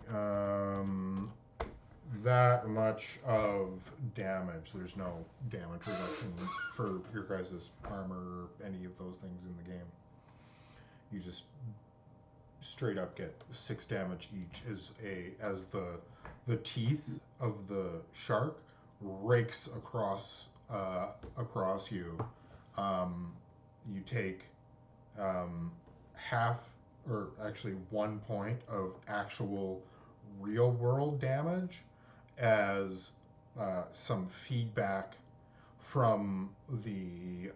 that much of damage. There's no damage reduction for your guys' armor or any of those things in the game. You just straight up get 6 damage each as the teeth of the shark rakes across you. You take half, or actually 1 point of actual real world damage as some feedback from the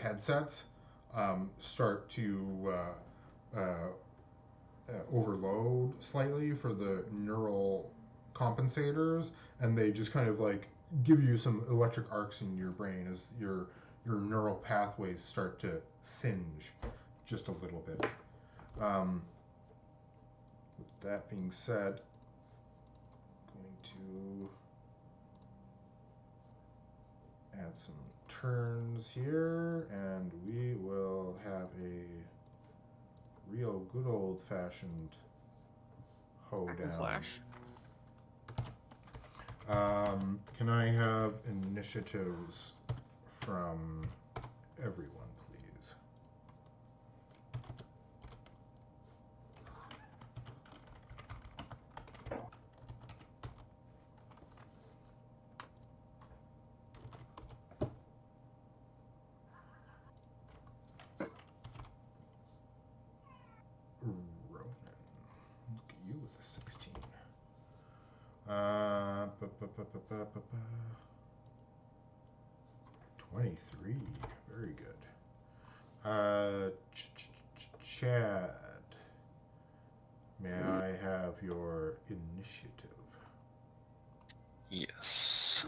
headsets start to overload slightly for the neural compensators, and they just kind of like give you some electric arcs in your brain as your neural pathways start to singe just a little bit. With that being said, I'm going to add some turns here, and we will have a real good old-fashioned hoedown. Slash. Can I have initiatives from everyone, please? Ronin. Look at you with a 16. 23. Very good. Chad, may I have your initiative? Yes.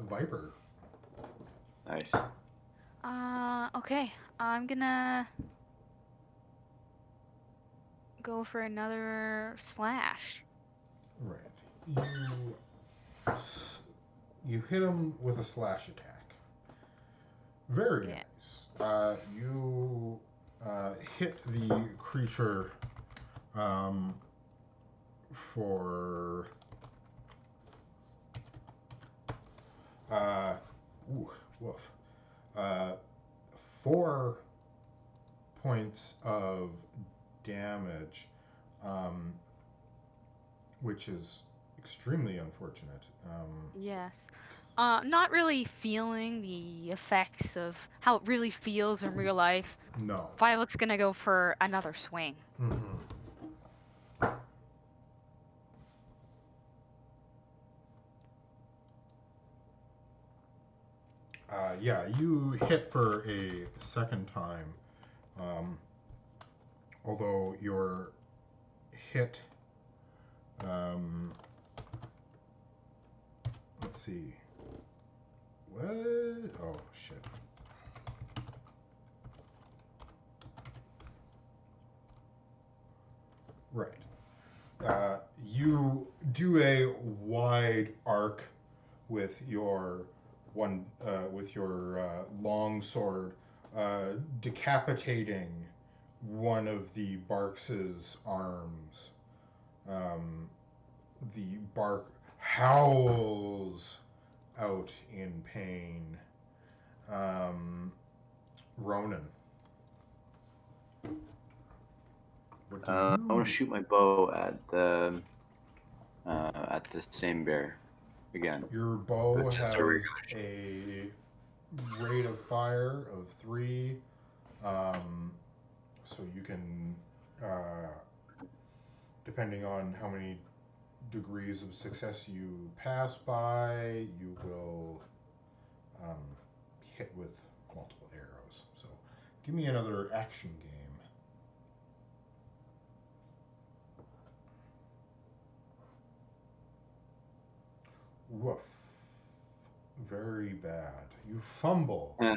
Viper. Nice. Okay. I'm gonna go for another slash. Right. You hit him with a slash attack. Very nice. You hit the creature for woof. 4 points of damage, which is extremely unfortunate. Yes. Not really feeling the effects of how it really feels in real life. No. Violet's gonna go for another swing. Mm-hmm. You hit for a second time. Although your hit, let's see. What? Oh, shit. Right. You do a wide arc with your long sword, decapitating one of the Barks's arms. The Bark howls out in pain. Ronin. What do I want you? to shoot my bow at the same bear again. Your bow Just has a regular a rate of fire of 3. So you can, depending on how many degrees of success you pass by, you will hit with multiple arrows. So give me another action game. Woof. Very bad. You fumble. Yeah.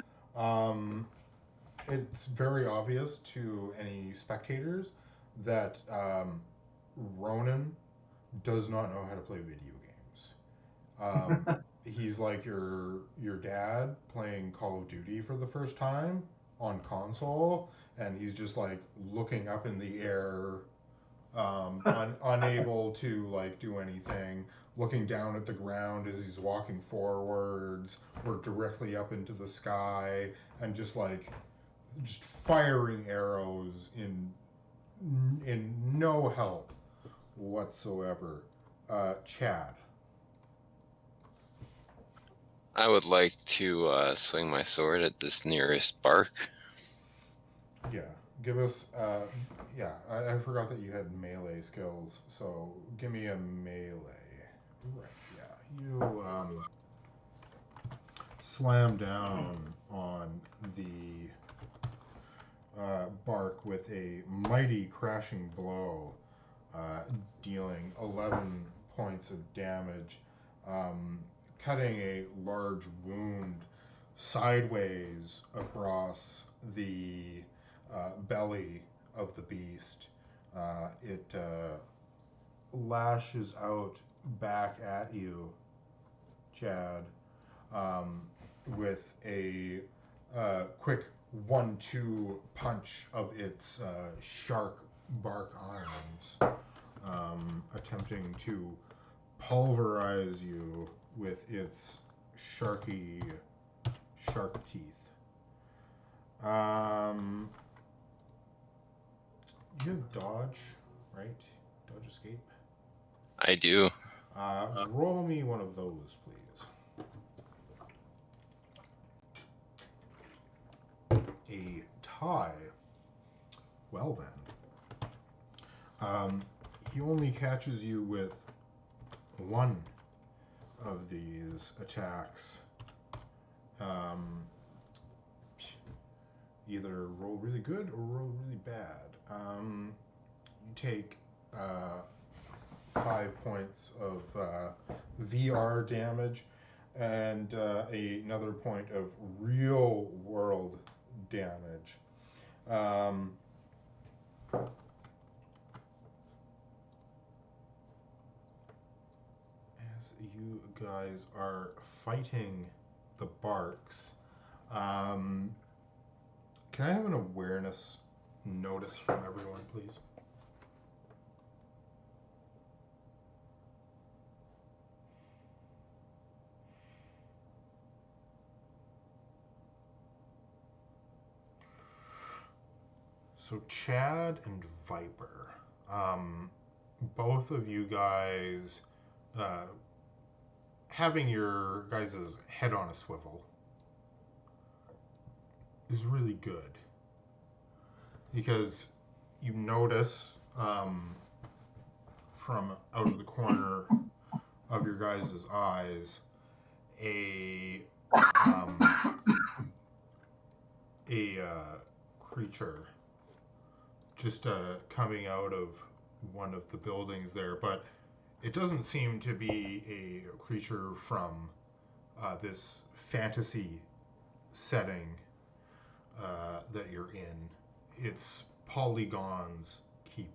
It's very obvious to any spectators that Ronin does not know how to play video games. He's like your dad playing Call of Duty for the first time on console, and he's just like looking up in the air, unable to like do anything, looking down at the ground as he's walking forwards or directly up into the sky, and just firing arrows in no help whatsoever. Chad. I would like to swing my sword at this nearest bark. Yeah, give us. I forgot that you had melee skills, so give me a melee. Right, yeah. You slam down on the bark with a mighty crashing blow, dealing 11 points of damage, cutting a large wound sideways across the belly of the beast. It lashes out back at you, Chad, with a quick 1-2 punch of its shark bark arms, attempting to pulverize you with its shark teeth. You have dodge, right? Dodge escape. I do. Roll me one of those, please. A tie. Well then. He only catches you with one of these attacks. Either roll really good or roll really bad. You take 5 points of VR damage and another point of real world damage. As you guys are fighting the barks, can I have an awareness notice from everyone, please? So Chad and Viper, both of you guys having your guys' head on a swivel is really good, because you notice from out of the corner of your guys' eyes a creature just coming out of one of the buildings there, but it doesn't seem to be a creature from this fantasy setting that you're in. Its polygons keep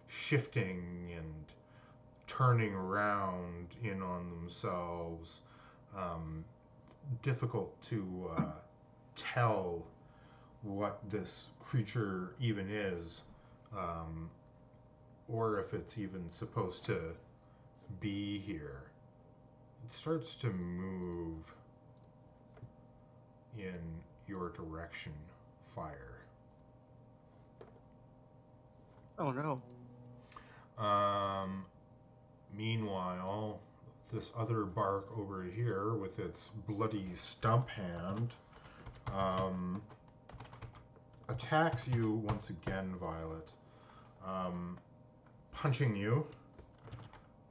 shifting and turning around in on themselves. difficult to tell what this creature even is, or if it's even supposed to be here. It starts to move in your direction, Fire. Oh no. Meanwhile, this other bark over here with its bloody stump hand attacks you once again, Violet. Punching you.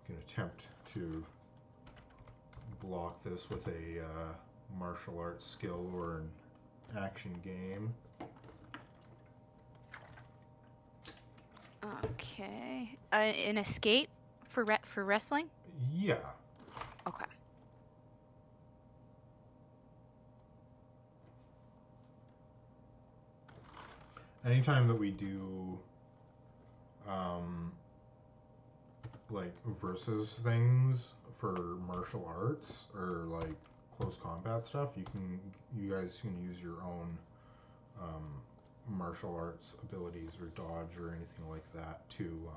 You can attempt to block this with a martial arts skill or an action game. Okay. An escape for wrestling? Yeah. Okay. Anytime that we do like versus things for martial arts or like close combat stuff, you guys can use your own martial arts abilities or dodge or anything like that to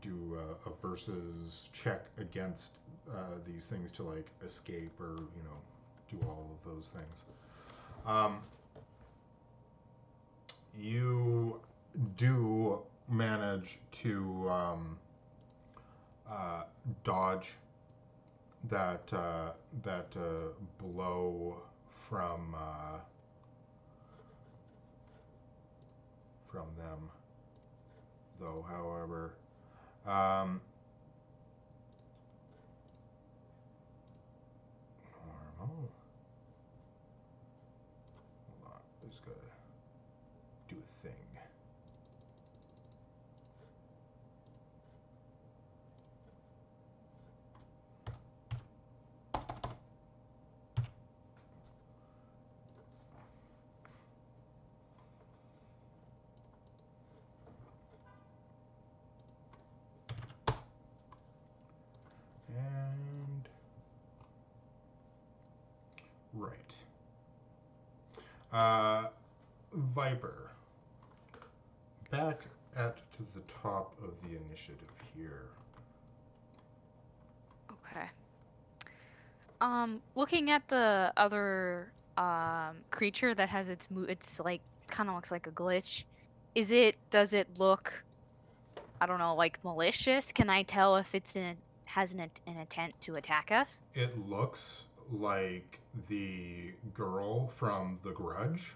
do a versus check against these things to like escape or do all of those things. You do manage to dodge that blow from them, though. However, normal. Hold on, I just gotta do a thing. And right. Viper. Back to the top of the initiative here. Okay. Looking at the other creature that has its it's like kind of looks like a glitch. Does it look, I don't know, like malicious? Can I tell if it's has an intent to attack us? It looks like the girl from The Grudge,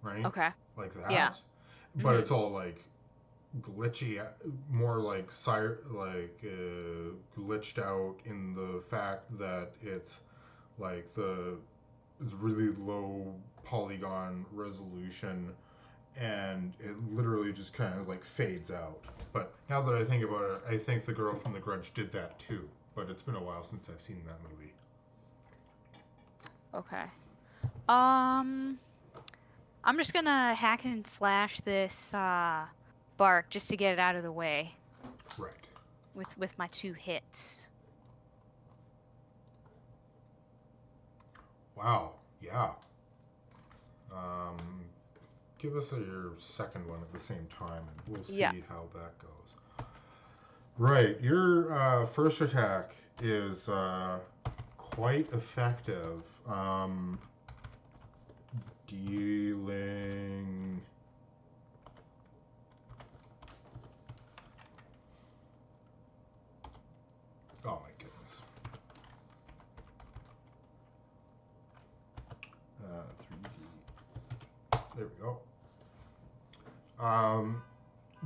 right? Okay. Like that. Yeah. But Mhm. it's all like glitchy, more like glitched out in the fact that it's like it's really low polygon resolution, and it literally just kind of like fades out. But now that I think about it, I think the girl from The Grudge did that too. But it's been a while since I've seen that movie. Okay. I'm just gonna hack and slash this bark just to get it out of the way. Right. With my 2 hits. Wow. Yeah. Give us your second one at the same time, and we'll see how that goes. Right. Your first attack is quite effective. Dealing... Oh my goodness. 3D. There we go.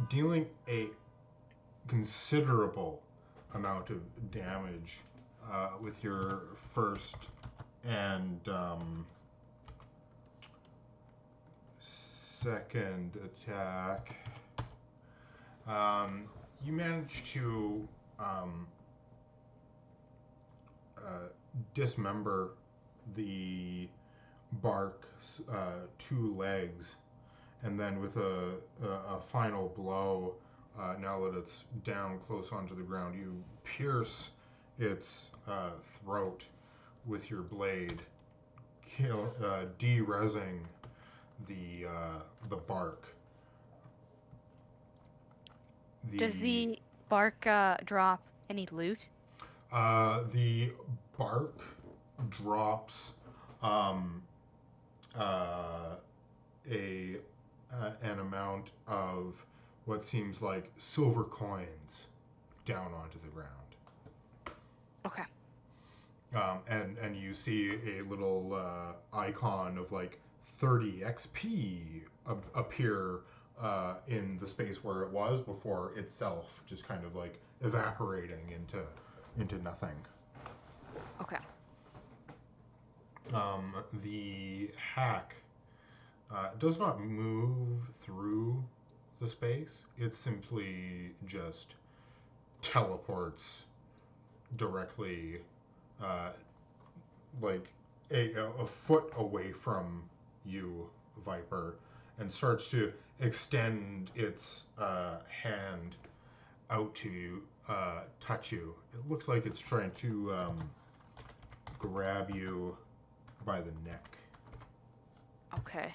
Dealing a considerable amount of damage with your first and second attack. You manage to dismember the bark's 2 legs, and then with a final blow, now that it's down close onto the ground, you pierce its throat with your blade, de-resing the bark. Does the bark drop any loot? The bark drops an amount of what seems like silver coins down onto the ground. Okay. And you see a little icon of like 30 XP appear in the space where it was before itself just kind of like evaporating into nothing. Okay. The hack does not move through the space. It simply just teleports directly like a foot away from you, Viper, and starts to extend its hand out to touch you. It looks like it's trying to grab you by the neck. Okay.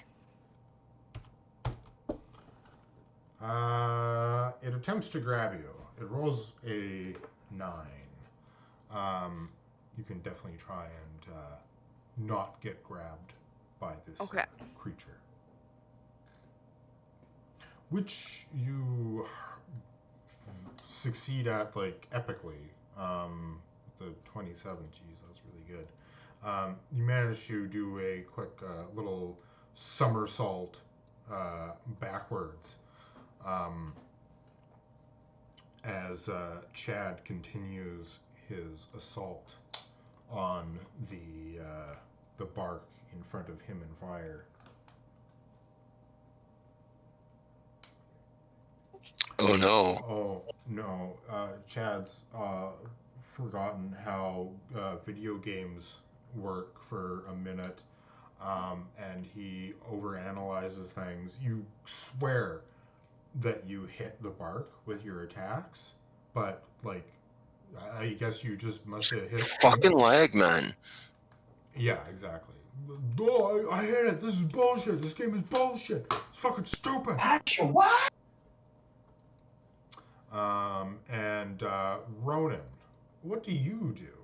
It attempts to grab you. It rolls a 9. You can definitely try and not get grabbed by this creature. Which you succeed at, like, epically. The 27, geez, that's really good. You manage to do a quick little somersault backwards as Chad continues his assault on the bark in front of him and Fire. Oh no. Oh no, Chad's forgotten how video games work for a minute, and he overanalyzes things. You swear that you hit the bark with your attacks, but like, I guess you just must have hit. Fucking lag, man. Yeah, exactly. Oh, I hate it. This is bullshit. This game is bullshit. It's fucking stupid. What? And Ronin, what do you do?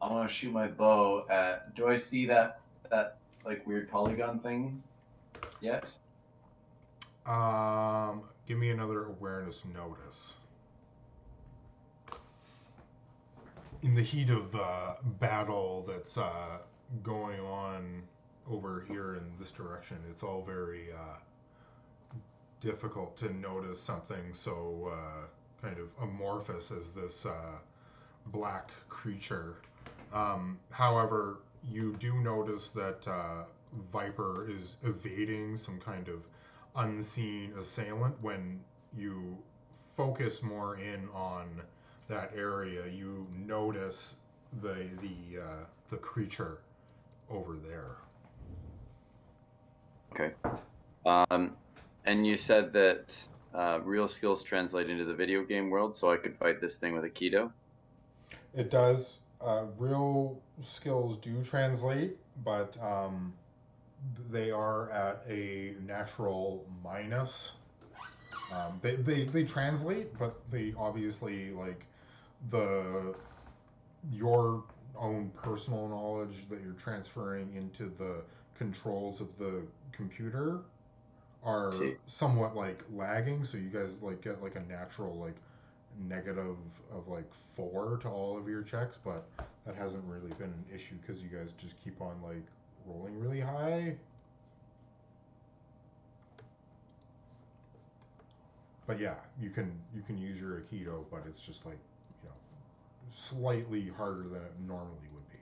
I want to shoot my bow at. Do I see that like weird polygon thing yet? Give me another awareness notice. In the heat of battle that's going on over here in this direction, it's all very difficult to notice something so kind of amorphous as this black creature. However, you do notice that Viper is evading some kind of unseen assailant. When you focus more in on that area, you notice the creature over there. Okay. And you said that real skills translate into the video game world, so I could fight this thing with a Keto? It does. Real skills do translate, but they are at a natural minus. They translate, but they obviously, like, your own personal knowledge that you're transferring into the controls of the computer are somewhat like lagging, so you guys like get like a natural like negative of like 4 to all of your checks, but that hasn't really been an issue because you guys just keep on like rolling really high. But yeah, you can use your Aikido, but it's just like, you know, slightly harder than it normally would be.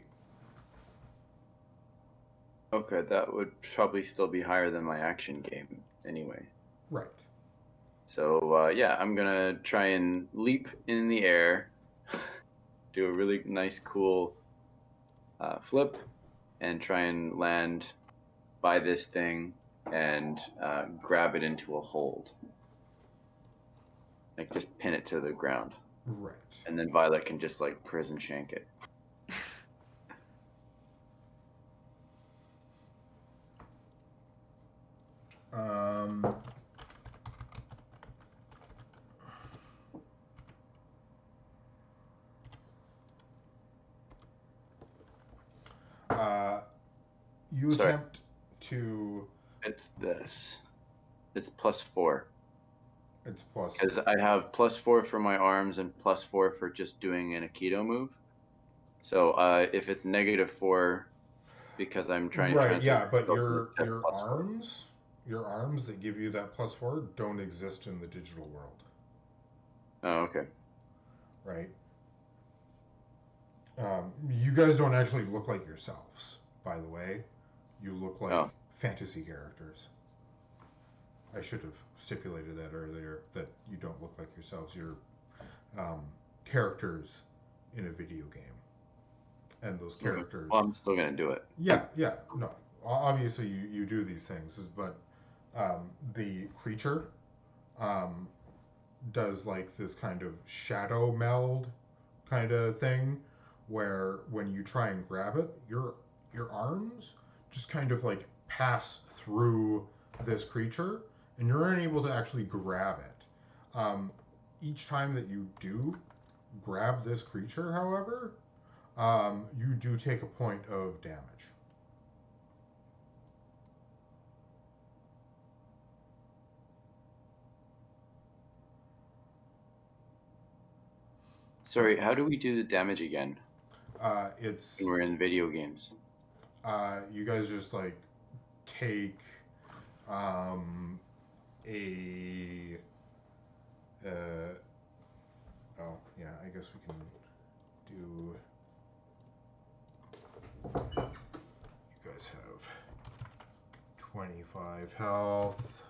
Okay, that would probably still be higher than my action game anyway. Right. So yeah, I'm gonna try and leap in the air, do a really nice, cool flip, and try and land by this thing and grab it into a hold. Like, just pin it to the ground. Right. And then Violet can just like prison shank it. You Sorry. attempt to. It's this. It's +4. It's plus. Because I have +4 for my arms and +4 for just doing an Aikido move. So if it's -4, because I'm trying to Right. transfer. Yeah, but that's your +4. your arms that give you that +4 don't exist in the digital world. Oh, okay. Right. You guys don't actually look like yourselves, by the way. You look like fantasy characters. I should have stipulated that earlier, that you don't look like yourselves. You're characters in a video game. And those characters... Well, I'm still going to do it. Yeah. No. Obviously, you do these things, but the creature does like this kind of shadow meld kind of thing, where when you try and grab it, your arms just kind of like pass through this creature, and you're unable to actually grab it. Each time that you do grab this creature, however, you do take a point of damage. Sorry, how do we do the damage again It's when we're in video games? you guys just like take a oh yeah, I guess we can do. You guys have 25 health.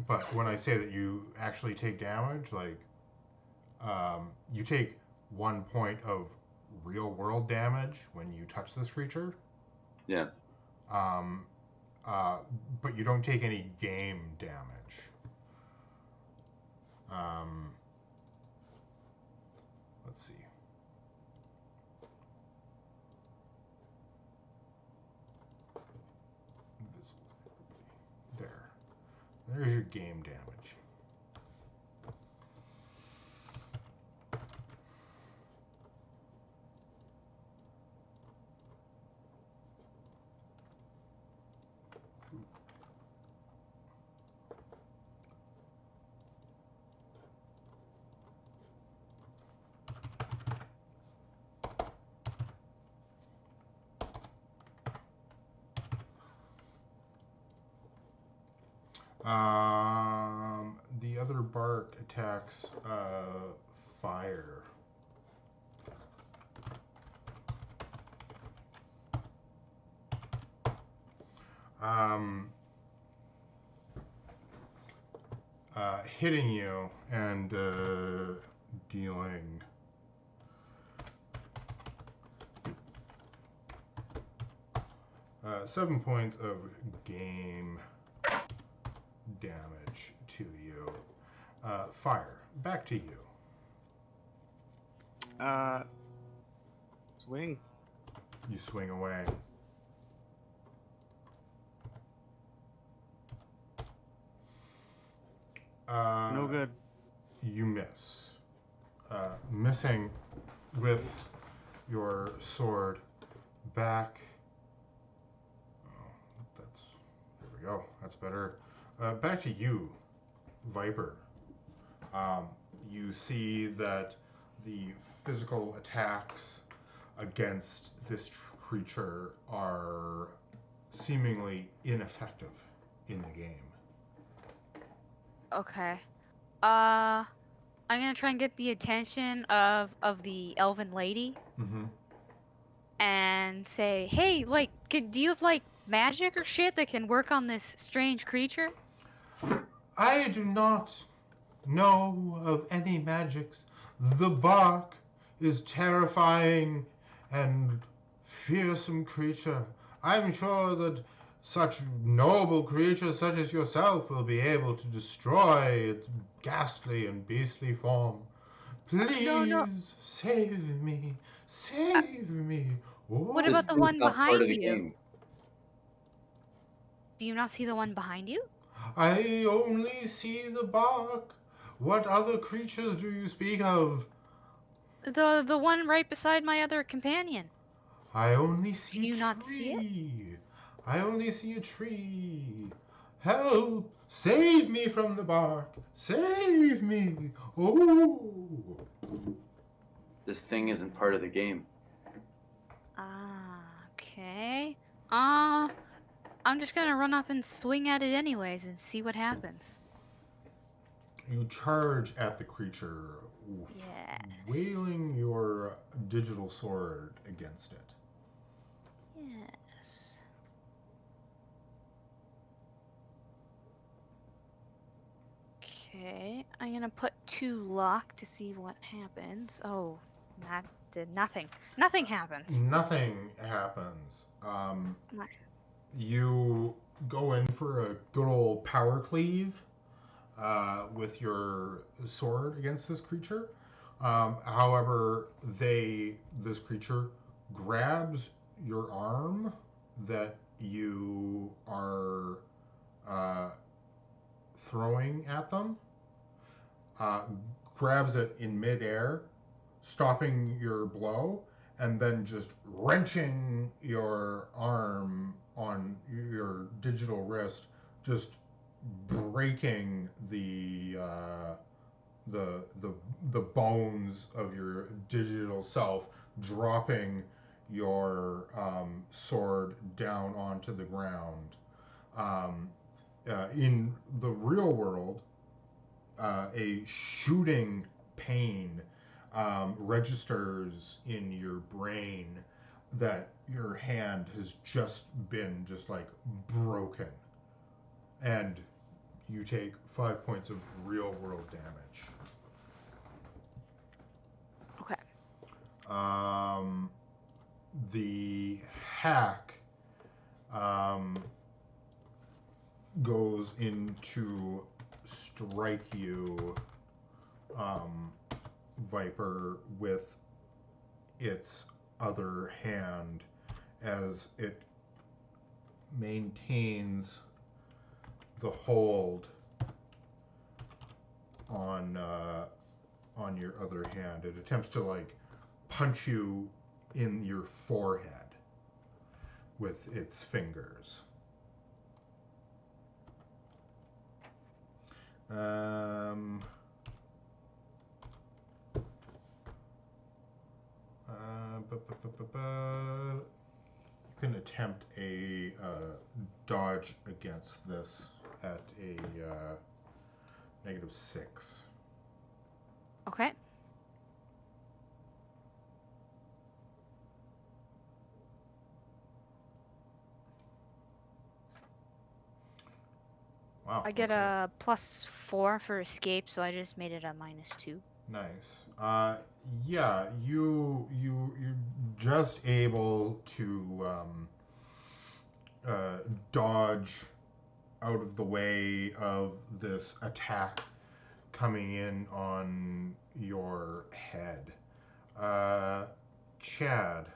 But when I say that you actually take damage, like you take 1 point of real world damage when you touch this creature. Yeah. But you don't take any game damage. Let's see. There's your game damage. The other bark attacks fire. Hitting you and dealing 7 points of game damage to you. Fire, back to you. Swing. You swing away. No good. You miss. Missing with your sword back. Oh, that's. There we go. That's better. Back to you, Viper. You see that the physical attacks against this creature are seemingly ineffective in the game. Okay. I'm gonna try and get the attention of the elven lady. Mm-hmm. And say, hey, like, do you have like magic or shit that can work on this strange creature? I do not know of any magics. The bark is terrifying and fearsome creature. I'm sure that such noble creatures such as yourself will be able to destroy its ghastly and beastly form. Please No. save me. Save me. What This about the thing's one not part of behind the you? game. Do you not see the one behind you? I only see the bark. What other creatures do you speak of? The one right beside my other companion. I only see Do you a not see it? tree. I only see a tree. Help! Save me from the bark. Save me. Oh. This thing isn't part of the game. Ah, okay. I'm just gonna run up and swing at it anyways and see what happens. You charge at the creature, Yes. wailing your digital sword against it. Yes. Okay, I'm gonna put 2 lock to see what happens. Oh, that did nothing. Nothing happens. Nothing happens. My- You go in for a good old power cleave with your sword against this creature. However, this creature grabs your arm that you are throwing at them, grabs it in midair, stopping your blow, and then just wrenching your arm on your digital wrist, just breaking the bones of your digital self, dropping your sword down onto the ground. In the real world, a shooting pain registers in your brain that your hand has just been broken, and you take 5 points of real world damage. Okay. The hack goes in to strike you, Viper, with its other hand as it maintains the hold on your other hand. It attempts to punch you in your forehead with its fingers. You can attempt a dodge against this at a -6. Okay. Wow. I get okay. a +4 for escape, so I just made it a -2. Nice. Yeah, you're just able to dodge out of the way of this attack coming in on your head. Chad,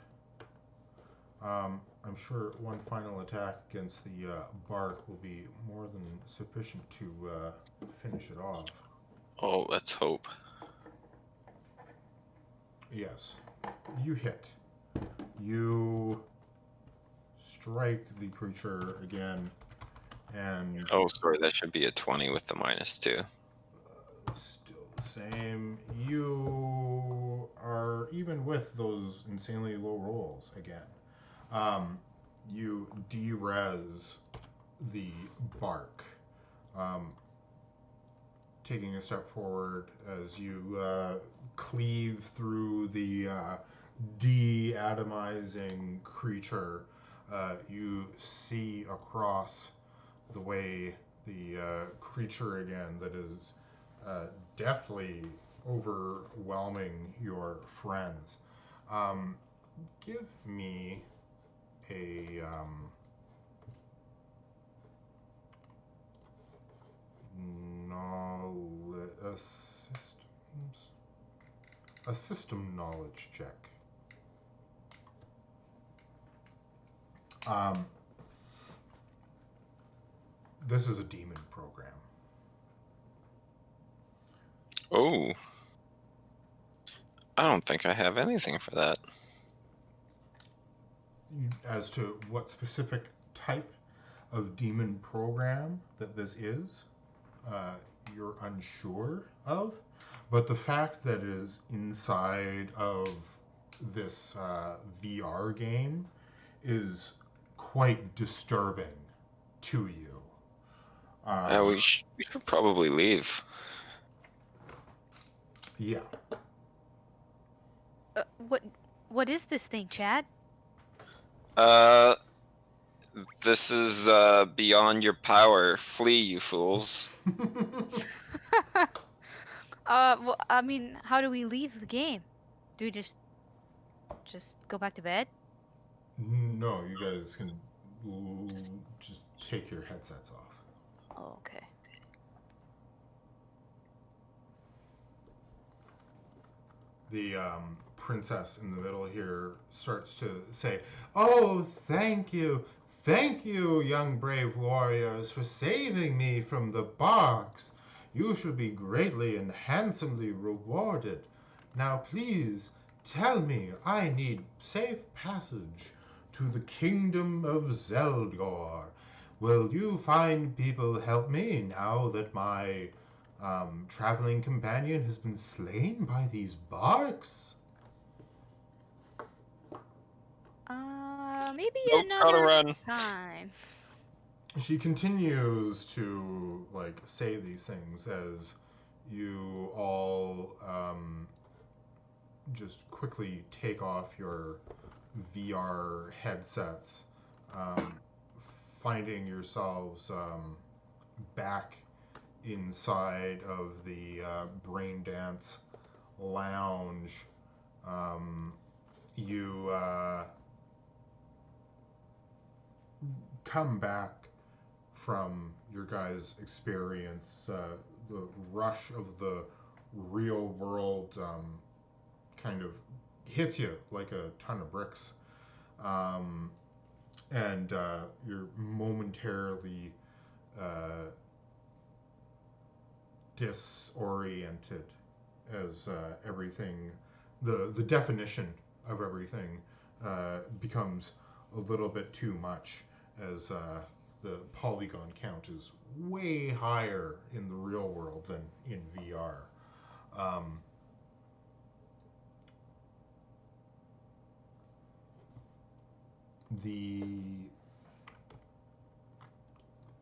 I'm sure one final attack against the bark will be more than sufficient to finish it off. Oh, let's hope. Yes, you hit. You strike the creature again, and Oh, sorry, that should be a 20 with the -2. still the same. You are even with those insanely low rolls again. You de-res the bark, taking a step forward as you cleave through the de-atomizing creature. You see across the way the creature again that is deftly overwhelming your friends. Give me a a system knowledge check. This is a demon program. Oh. I don't think I have anything for that. As to what specific type of demon program that this is, you're unsure of. But the fact that it is inside of this VR game is quite disturbing to you. We should probably leave. Yeah. What is this thing, Chad? This is beyond your power. Flee, you fools. Well, I mean, how do we leave the game? Do we just go back to bed? No, you guys can just take your headsets off. Oh, okay. The princess in the middle here starts to say, "Oh, thank you, young brave warriors, for saving me from the barks. You should be greatly and handsomely rewarded. Now please tell me, I need safe passage to the kingdom of Zeldor. Will you fine people help me now that my traveling companion has been slain by these barks?" Maybe Nope, gotta another run. time. She continues to say these things as you all just quickly take off your VR headsets, finding yourselves back inside of the Brain Dance Lounge. You come back from your guys' experience, the rush of the real world kind of hits you like a ton of bricks. And you're momentarily disoriented as everything, the definition of everything becomes a little bit too much, as the polygon count is way higher in the real world than in VR.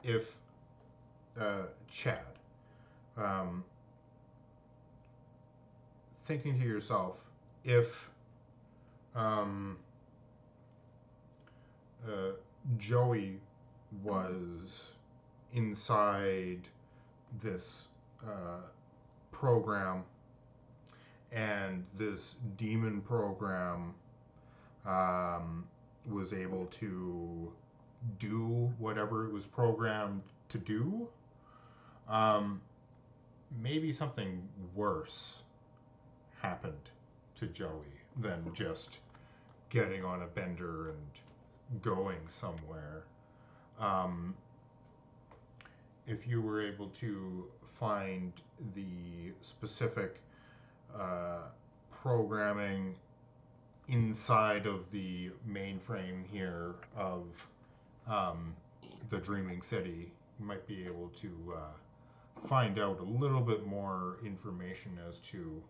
If Chad, thinking to yourself, if Joey was inside this program, and this demon program was able to do whatever it was programmed to do, maybe something worse happened to Joey than just getting on a bender and going somewhere. If you were able to find the specific programming inside of the mainframe here of the Dreaming City, you might be able to find out a little bit more information as to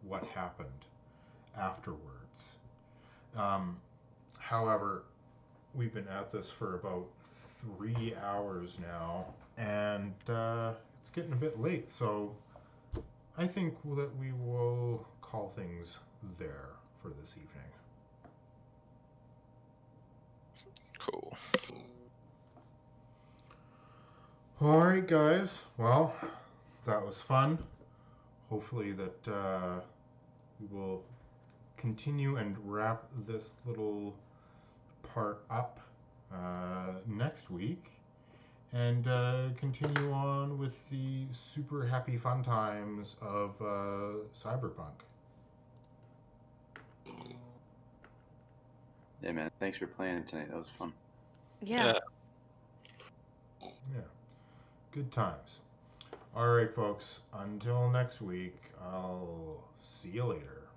what happened afterwards. However, we've been at this for about 3 hours now, and it's getting a bit late, so I think that we will call things there for this evening. Cool. All right, guys. Well, that was fun. Hopefully that we will continue and wrap this little part up next week. and continue on with the super happy fun times of Cyberpunk. Yeah, man. Thanks for playing tonight. That was fun. Yeah. Yeah, good times. All right, folks. Until next week, I'll see you later.